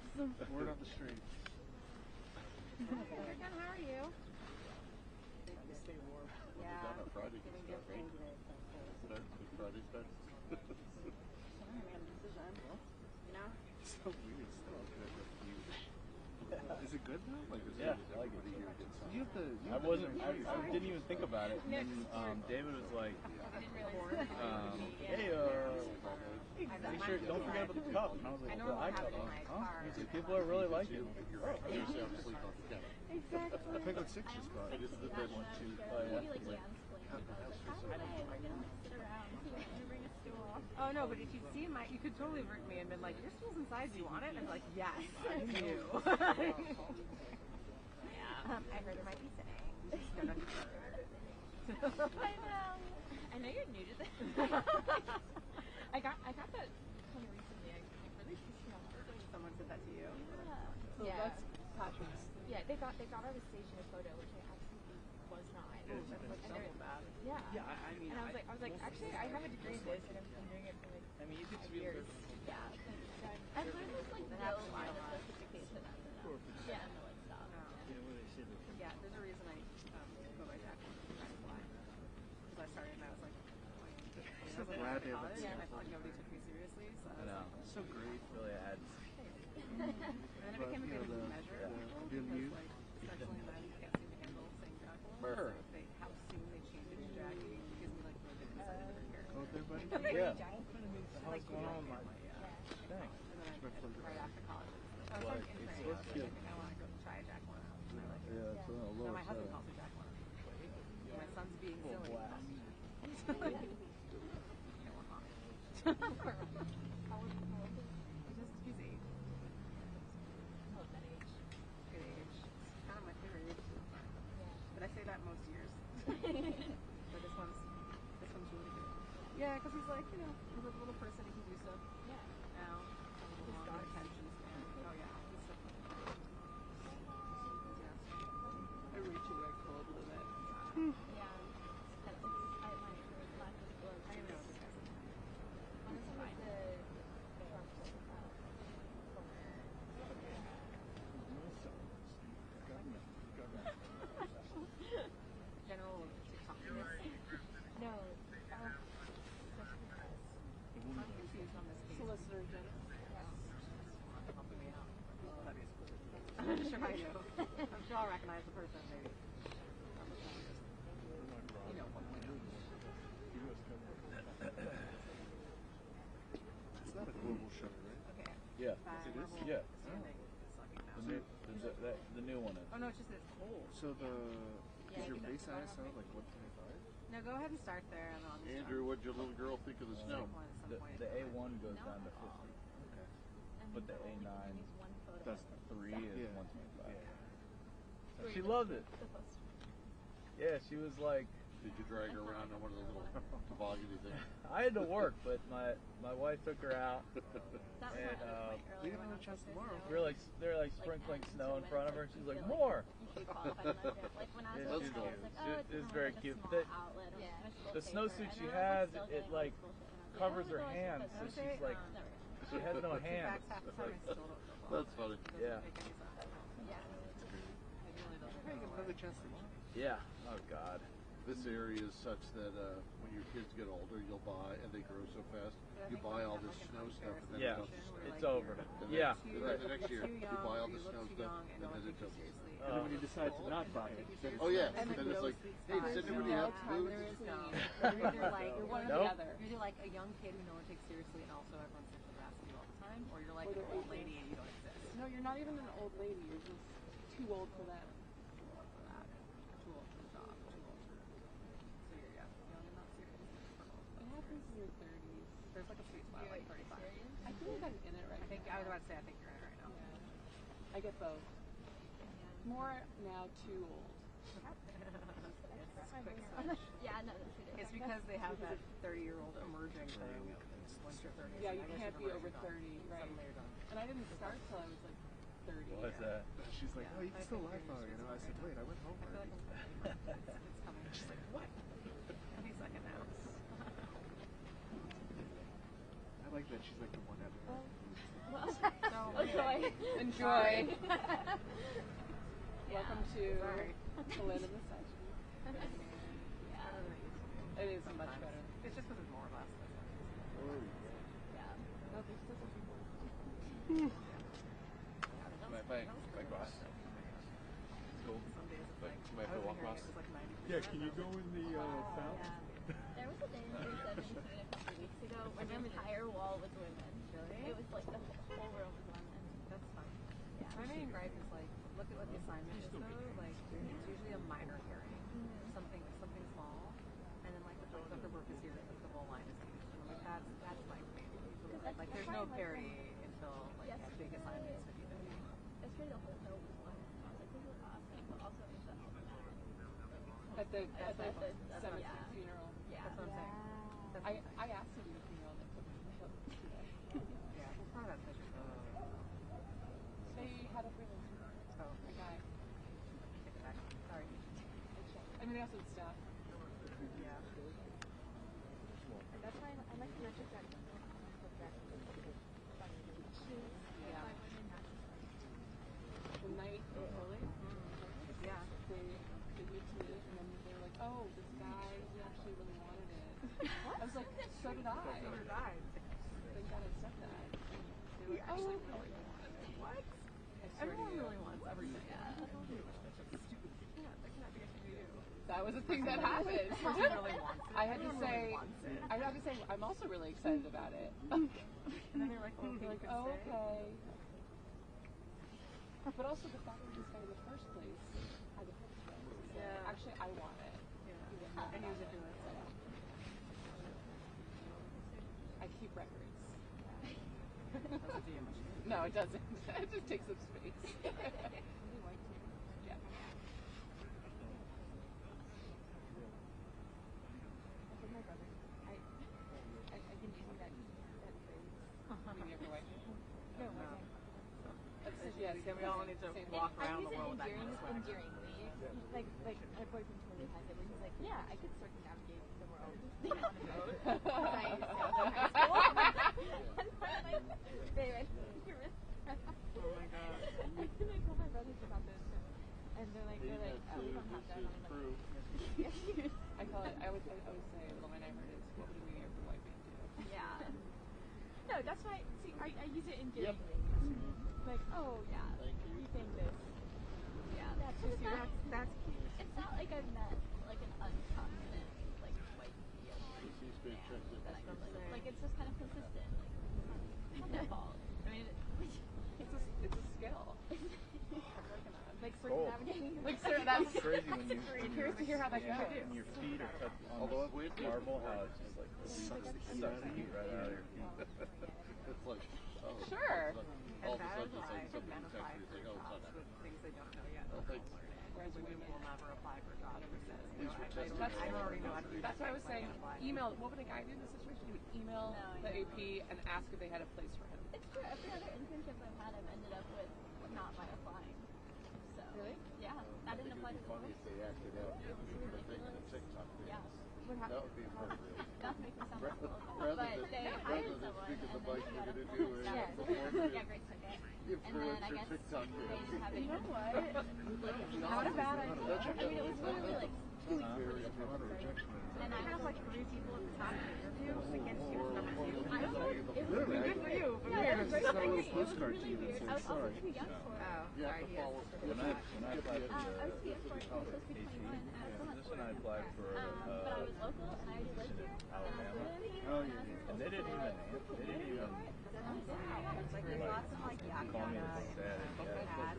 Word on the street. Hey, how are you? Stay warm. Yeah. On Friday can start, right? Friday starts. Sorry, I made a decision. You know? It's so weird. It's still Is it good though? Like, Yeah, I like it. You have to. I didn't even think about it. And then David was like, hey, make sure, don't forget about the cup. And I was like, the eye cup. Huh? He's like, people are really liking it. You're right. You're sound asleep on the couch. Exactly. I think like 6 is fine. It is the bed one too. Oh no, but if you'd seen you could totally have written me and been like, your stool's inside, do you want it? And I'd be like, yes, I do. Yeah. I heard there might be sitting. I know. I know you're new to this. I got that kind of recently. I really Someone said that to you. So yeah. That's Paphos. Yeah, they got our station a photo, which I absolutely was not. And bad. Yeah. Yeah, I mean, and I was like, actually, I have a degree in this, and I've been doing it for like. I mean, you could 5 feel years. good. Yeah. And mine was like no line of justification. Yeah. No, like stop. Yeah, where they say that. Yeah, there's a reason I go by Jacqueline to try to fly. Because I started and I was like, I was glad in they have college that and I felt like nobody took me seriously. So I know. It's so great. Really, I had. And then it became a bit of a measure. Because like, especially men can't seem to handle saying Jacqueline. So how soon they change it to Jackie gives me like really good insight into her character. Oh, everybody? Yeah. How's going on, Mike? Thanks. And then right after college. So I was like in training. I was like, I want to go try Jacqueline out. And I like it. Yeah, it's a little No, my husband calls her Jacqueline. My son's being silly. Just he's 8. Oh, that age. Good age. It's kind of my favorite age so far. But I say that most years. But this one's really good. Yeah, because he's like, he's a little person, he can do stuff. Yeah. Now, a little more attention span. Oh yeah, he's so funny. I reach away cold a little bit. Yeah. That's like, I admire her. I don't even know what this guy's Honestly, I do. I'm sure I'll recognize the person, maybe. You know, It's not a global show, right? okay. Yeah. It Is? is? Yeah. Standing is sucking now. The new one is. Oh no, it's just that it's cold. So is your base ISO like 125? No, go ahead and start there, and I'll just Andrew, what'd your little girl think of the snow? The A1 goes down to 50. Okay. But the A9, that's 3 is Yeah. 125. She loved it. Yeah, she was like, Did you drag her around on one of the little toboggan things? I had to work, but my wife took her out, and We have another chance tomorrow. they're like sprinkling snow in front of her. She's like, more. Like when I was Yeah, little, I was like, oh, it's kind very of like cute. a small outlet. The snowsuit she has, it like covers her hands, so she's like, she has no hands. That's funny. Yeah. Hey, you have another chance tomorrow. Yeah. Oh God. This area is such that when your kids get older, you'll buy, and they grow so fast, you buy all this snow stuff, and then Yeah, it doesn't. it's over. And Yeah. Then the next year, you buy all the snow stuff, and then it doesn't. And then when you decide to not buy it, Oh yeah, and then it's like, hey, does anybody have food? You're either like, you're one or the Nope. other. You're either like a young kid who no one takes seriously and also everyone's sexual harassing you all the time, or you're like an old lady and you don't exist. No, you're not even an old lady. You're just too old for them. Too old for that. Too old for the job. Too old for so you're young and not serious. It happens in your 30s. There's like a sweet spot, like 35. I feel like I'm in it right now. I was about to say, I think you're in it right now. Yeah. I get both. More now, too old. Yeah, no, it's because they have that 30-year-old emerging thing. Once you're 30, Yeah, you can't be over 30, right? Suddenly you're done. And I didn't start till I was like 30. What's that? She's like, oh, you can still live fire, you know? I said, wait, I went home already. It's coming. She's like, what? Any second now. I like that she's like the one that. Enjoy. Welcome to the land of the session. It is much better. It's just because it's more or less. My glass. It's cool. But you might have to walk across. Yeah, can you go in the fountain? There was a day in 317 a couple weeks ago where the entire wall was women. Really? It was like the whole room was women. That's fun. Yeah. My main gripe is like, look at what the assignment is though. Like, it's usually a minor hearing, something small, and then like the work is here, the whole line is huge. And like that's my main. Like, there's no parity until like big assignments 50-50. Yesterday the whole note was women. I was like, this is awesome, but also it felt At the yeah. 17th funeral. Yeah. That's what I'm saying. I asked to do the funeral that took today. Yeah, we'll probably have pictures. They had a freelance Oh, a guy. take it back. Sorry. I mean, they also had staff. Yeah. That's why I like the metric that Yeah. The night early. Yeah. They moved to me, and then they were like, "Oh, this guy, he actually really wanted it." I was like, "So did I." So did I. Thank God I said that. They were like, actually "Oh, really wanted it. What? I swear to Everyone you. really wants everything. Yeah. That's stupid. That cannot be a thing to do. That was a thing that happened. Everyone really wants it. I had to Everyone say, really wants it. I had to say, I'm also really excited about it. And then they're like, okay, Like, you oh, can say. okay. But also the fact that this guy in the first place had the first place. Yeah. Actually, I want it. Yeah. And use it to it. I keep records. Doesn't do you much good. No, it doesn't. It just takes up space. Yeah. I told my brother, I've been using that phrase. You ever wife? No, my dad. Yes, then we all need to walk around the world with that kind of swag. Endearingly. Like my boyfriend totally has it where he's like, yeah, I could circumnavigate the world on a boat. Nice. That's my favorite. Oh my god. And then I told my brothers about this, and they're like, oh, we don't have that. And I'm like, yes, you. I call it. I always say, well, my neighbor is what would we ever wiping do? Yeah. No, that's why. See, I use it endearingly. Like, oh yeah, you think this. circumnavigating. Like, sir, that's crazy when you. I'm curious to hear how that can Yeah. do. Your feet are touched on the marble, how it's just like sucks the heat right out of your feet. It's like, oh, Sure. all And of a that sudden is it's why like something identify sexual. It's for like, oh, it's jobs not with things they don't know yet. Well, thanks. Whereas women will never apply for jobs that says, you know, These were I don't already know how to do That's that. why I was saying, email. What would a guy do in this situation? He would email the AP and ask if they had a place for him. It's true. Every other internship I've had, I've ended up with not by applying. So Really? yeah, I didn't apply to the funny if they acted out the thing in the TikTok thing. Yeah. That would be appropriate. Not to make me sound like a little Rather but than- they rather hired than someone speak at the and then mic, she we're got a gonna do a yeah, performance. yeah, great ticket. Give And her then I a guess TikTok they dance. didn't have any. You know what? Not a bad idea. I mean, it was literally like 2 weeks before. And I have was like 3 people at the top of the interview against you as number 2. I don't know. It was Literally, good for you. But yeah, weird. it was great. It's not a little It was postcard to really you that weird. says I was also sorry. too young for it. Oh, sorry. He is. When I applied for I was too young for it. I was supposed to be 21. And I still have this one I applied for but I was local and I already lived here. Alabama. Oh, yeah. And they didn't even It's like there's lots of like call me and said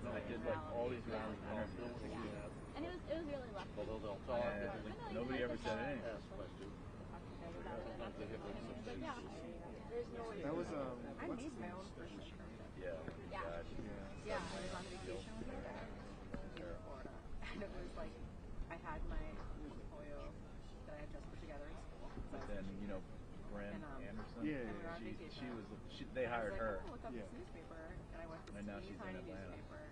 I did like all these rounds of interviews. And it was really lucky. Although they'll talk. And nobody ever said anything. Ask questions. But yeah, there's no way. That was I made my own first trip. yeah. Yeah. Yeah, I was on vacation with her in Florida. And it was like, I had my portfolio that I had just put together in school. But then Brent And, Anderson. and we were on vacation. They hired her. I was like, oh, look up this newspaper. And I went to this And now teeny she's in tiny Atlanta. newspaper.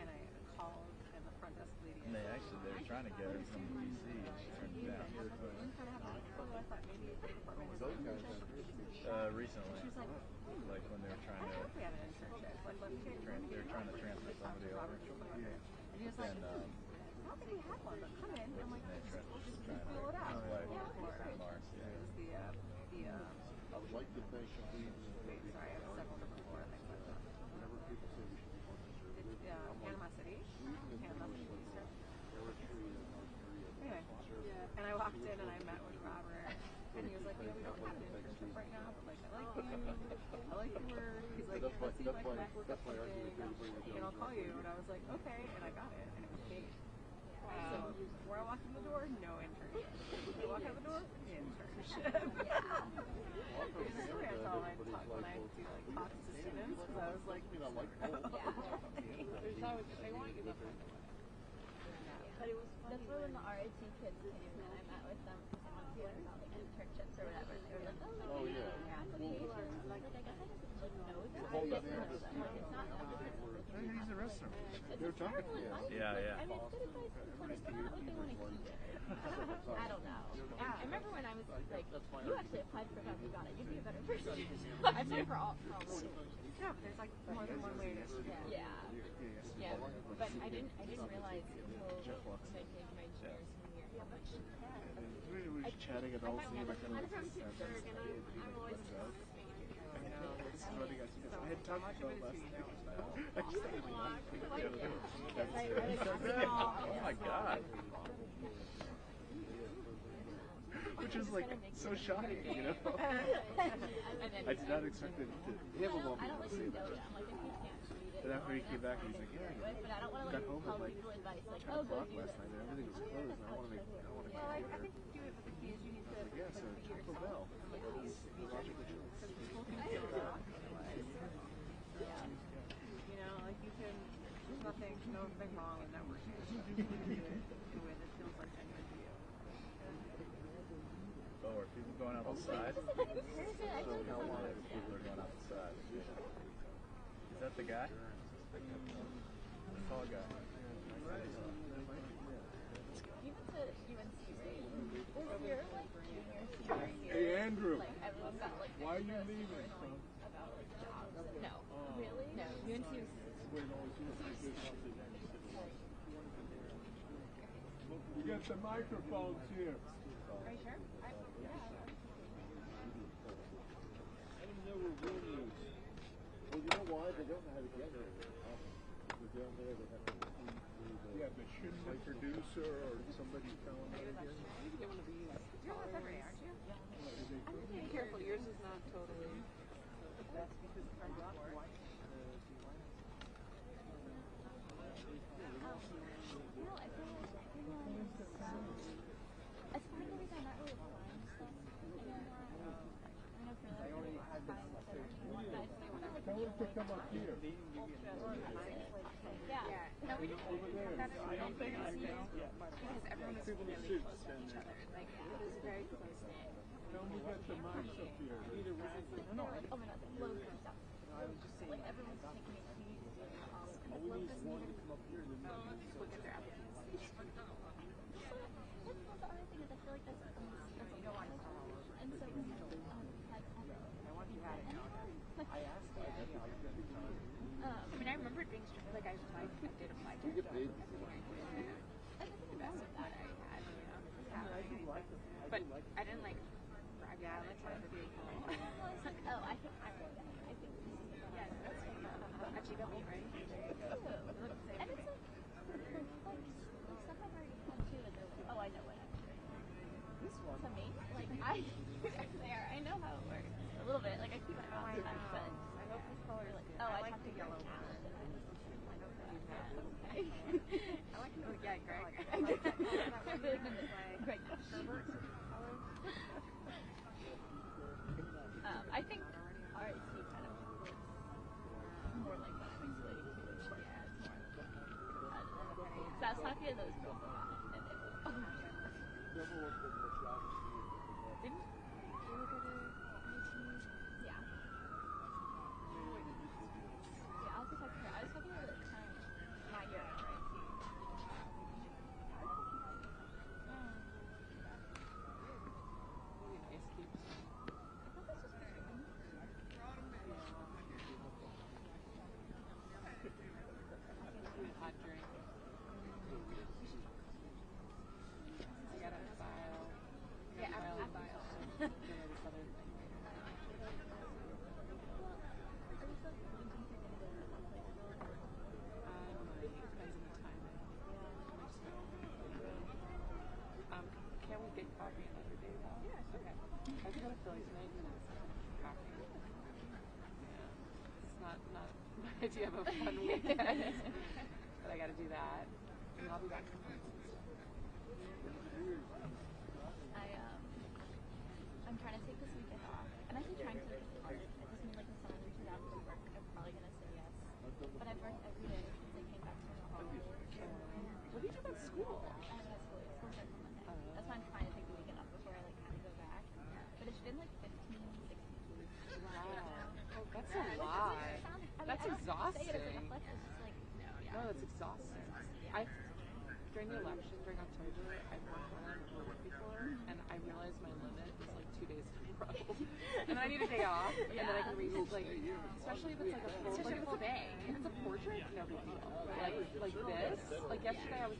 And I called, and the front desk lady. And they were trying to get her from DC, and she turned it down. I thought maybe the department has an internship. Recently, She was like, like when they were trying I to, hope we have an internship. Like, let me get they were trying to transfer somebody over. And he was like, And how can we have one? But come in. I'm like, we'll just fill it out. his wife Yeah, was for Mark. it was the I would like to thank you. sorry, I have several different floor things like that. Whenever people say we should be more conservative, Panama City. Panama City. Anyway, conservative. and I walked in and I met with Robert, and he was like, we don't have an internship right now, but like, I like you, I like your work. He's like, let's see if I can network up something, and I'll call you. And I was like, okay, and I got it, and it was paid. So before I walked in the door, no internship. I walk out the door, internship. It's a story I tell when I do like talks to students, because I was like, there's always, they want you to. But it was funny. That's why when the RIT kids came and I met with them because I wanted to learn about like internships or whatever. They were like, oh, applications. Like, I guess I just didn't know them. I didn't know them. Like, it's not Hey, use the restroom. It's terrible advice. Yeah, yeah. I mean, it's good advice, but it's not what they want to hear. I don't know. I remember when I was like, you actually applied for that, you got it. You'd be a better person. I applied for all Yeah, but there's like more than one way to. Yeah. But I didn't realize until my junior senior how much you can. We were just chatting and all seeing like kind I'm of from Pittsburgh and I'm always I had talked about last night. Oh my god. Which is like so shocking, you know? I did not expect it to have a woman to say that. And after he came back, he's like, yeah, but I don't want to got home tell at like people advice like, 10 oh, go o'clock do last this. night and everything was closed and I want to make Well, I think do it, but the key is you need to yeah, so be Taco yourself. Bell. Like, please be Logical genuine. choice. Because people can feel otherwise. You know, like you can, there's nothing wrong with networking. You can do it in a way that feels like genuine to you. Oh, are people going outside? So how long are people are going outside? Is that the guy? The tall guy. You went to UNC, right? Was your like junior, senior year? Hey, Andrew. Like everyone got like. Why are you leaving? About like jobs. No. Really? No. UNC was. You got the microphones here. Are you sure? Yeah. I didn't know we're roommates. Well, you know why? They don't know how to get here. They're down there, they have to see through the... Yeah, but shouldn't the producer or somebody tell them that again? Maybe they want to be You're not February, aren't you? Yeah. Be careful, yours is not totally the best because it's from Rockport. come up here. Yeah. No, we didn't have that at all. Because everyone was really close to each other. Like, it was very close knit. Then we got the mics up here. Either way. No, like, oh my god, like loads of stuff. I was just saying. Like everyone's taking it huge. All we need is one to come up here and then Look at their applications. That's the other thing is I feel like that's you don't want to start all over. And so like I want you had it. I asked her. I mean, I remember it being strict. Like, I did apply to We get paid. the best of that I had, you know. I do like it. But I didn't like brag. Yeah, I like to be. oh, I think I wrote that. I think Yeah, that's actually got me right. and it's like stuff I've already had too, and they're like, oh, I know what I'm doing. This one. To me, like I know how it works a little bit. Like I keep my mouth shut, but I hope this color is like. oh, I like talked the to yellow your one. cat. I like oh yeah, Greg. I like that color. That one is like Herbert color. I think REC kind of looks more like what I'm explaining to, which yeah, it's more like so I was talking to those girls a lot, and they were Didn't you go to IT? yeah. Yeah, I'll just talk to her. I was talking to her at the time, not yet, right? Hot drink. I got a file. Yeah, file. file. This other thing. Depends on the timing. Can we get coffee another day though? Yeah, okay. I have to go to Philly tonight and it's coffee. Yeah. It's not my idea of a fun weekend. But I gotta do that. And I'll be back from home. I'm trying to take this weekend off, and I keep trying to take it hard. I just mean like if someone reaches out to work, I'm probably gonna say yes. But I've worked every day since I came back from the holiday. What do you do about school? I haven't had school yet. School starts on Monday. That's why I'm trying to take the weekend off before I like kind of go back. But it's been like 15, 16 weeks. Wow. That's a lot. That's exhausting. It's just like No, that's exhausting. During the election, during October, I've worked on work before, and I realized my limit is like 2 days in a row. And I need a day off, and then I can read, like, especially if it's like a full day. If it's a portrait, no big deal. Like this, like yesterday I was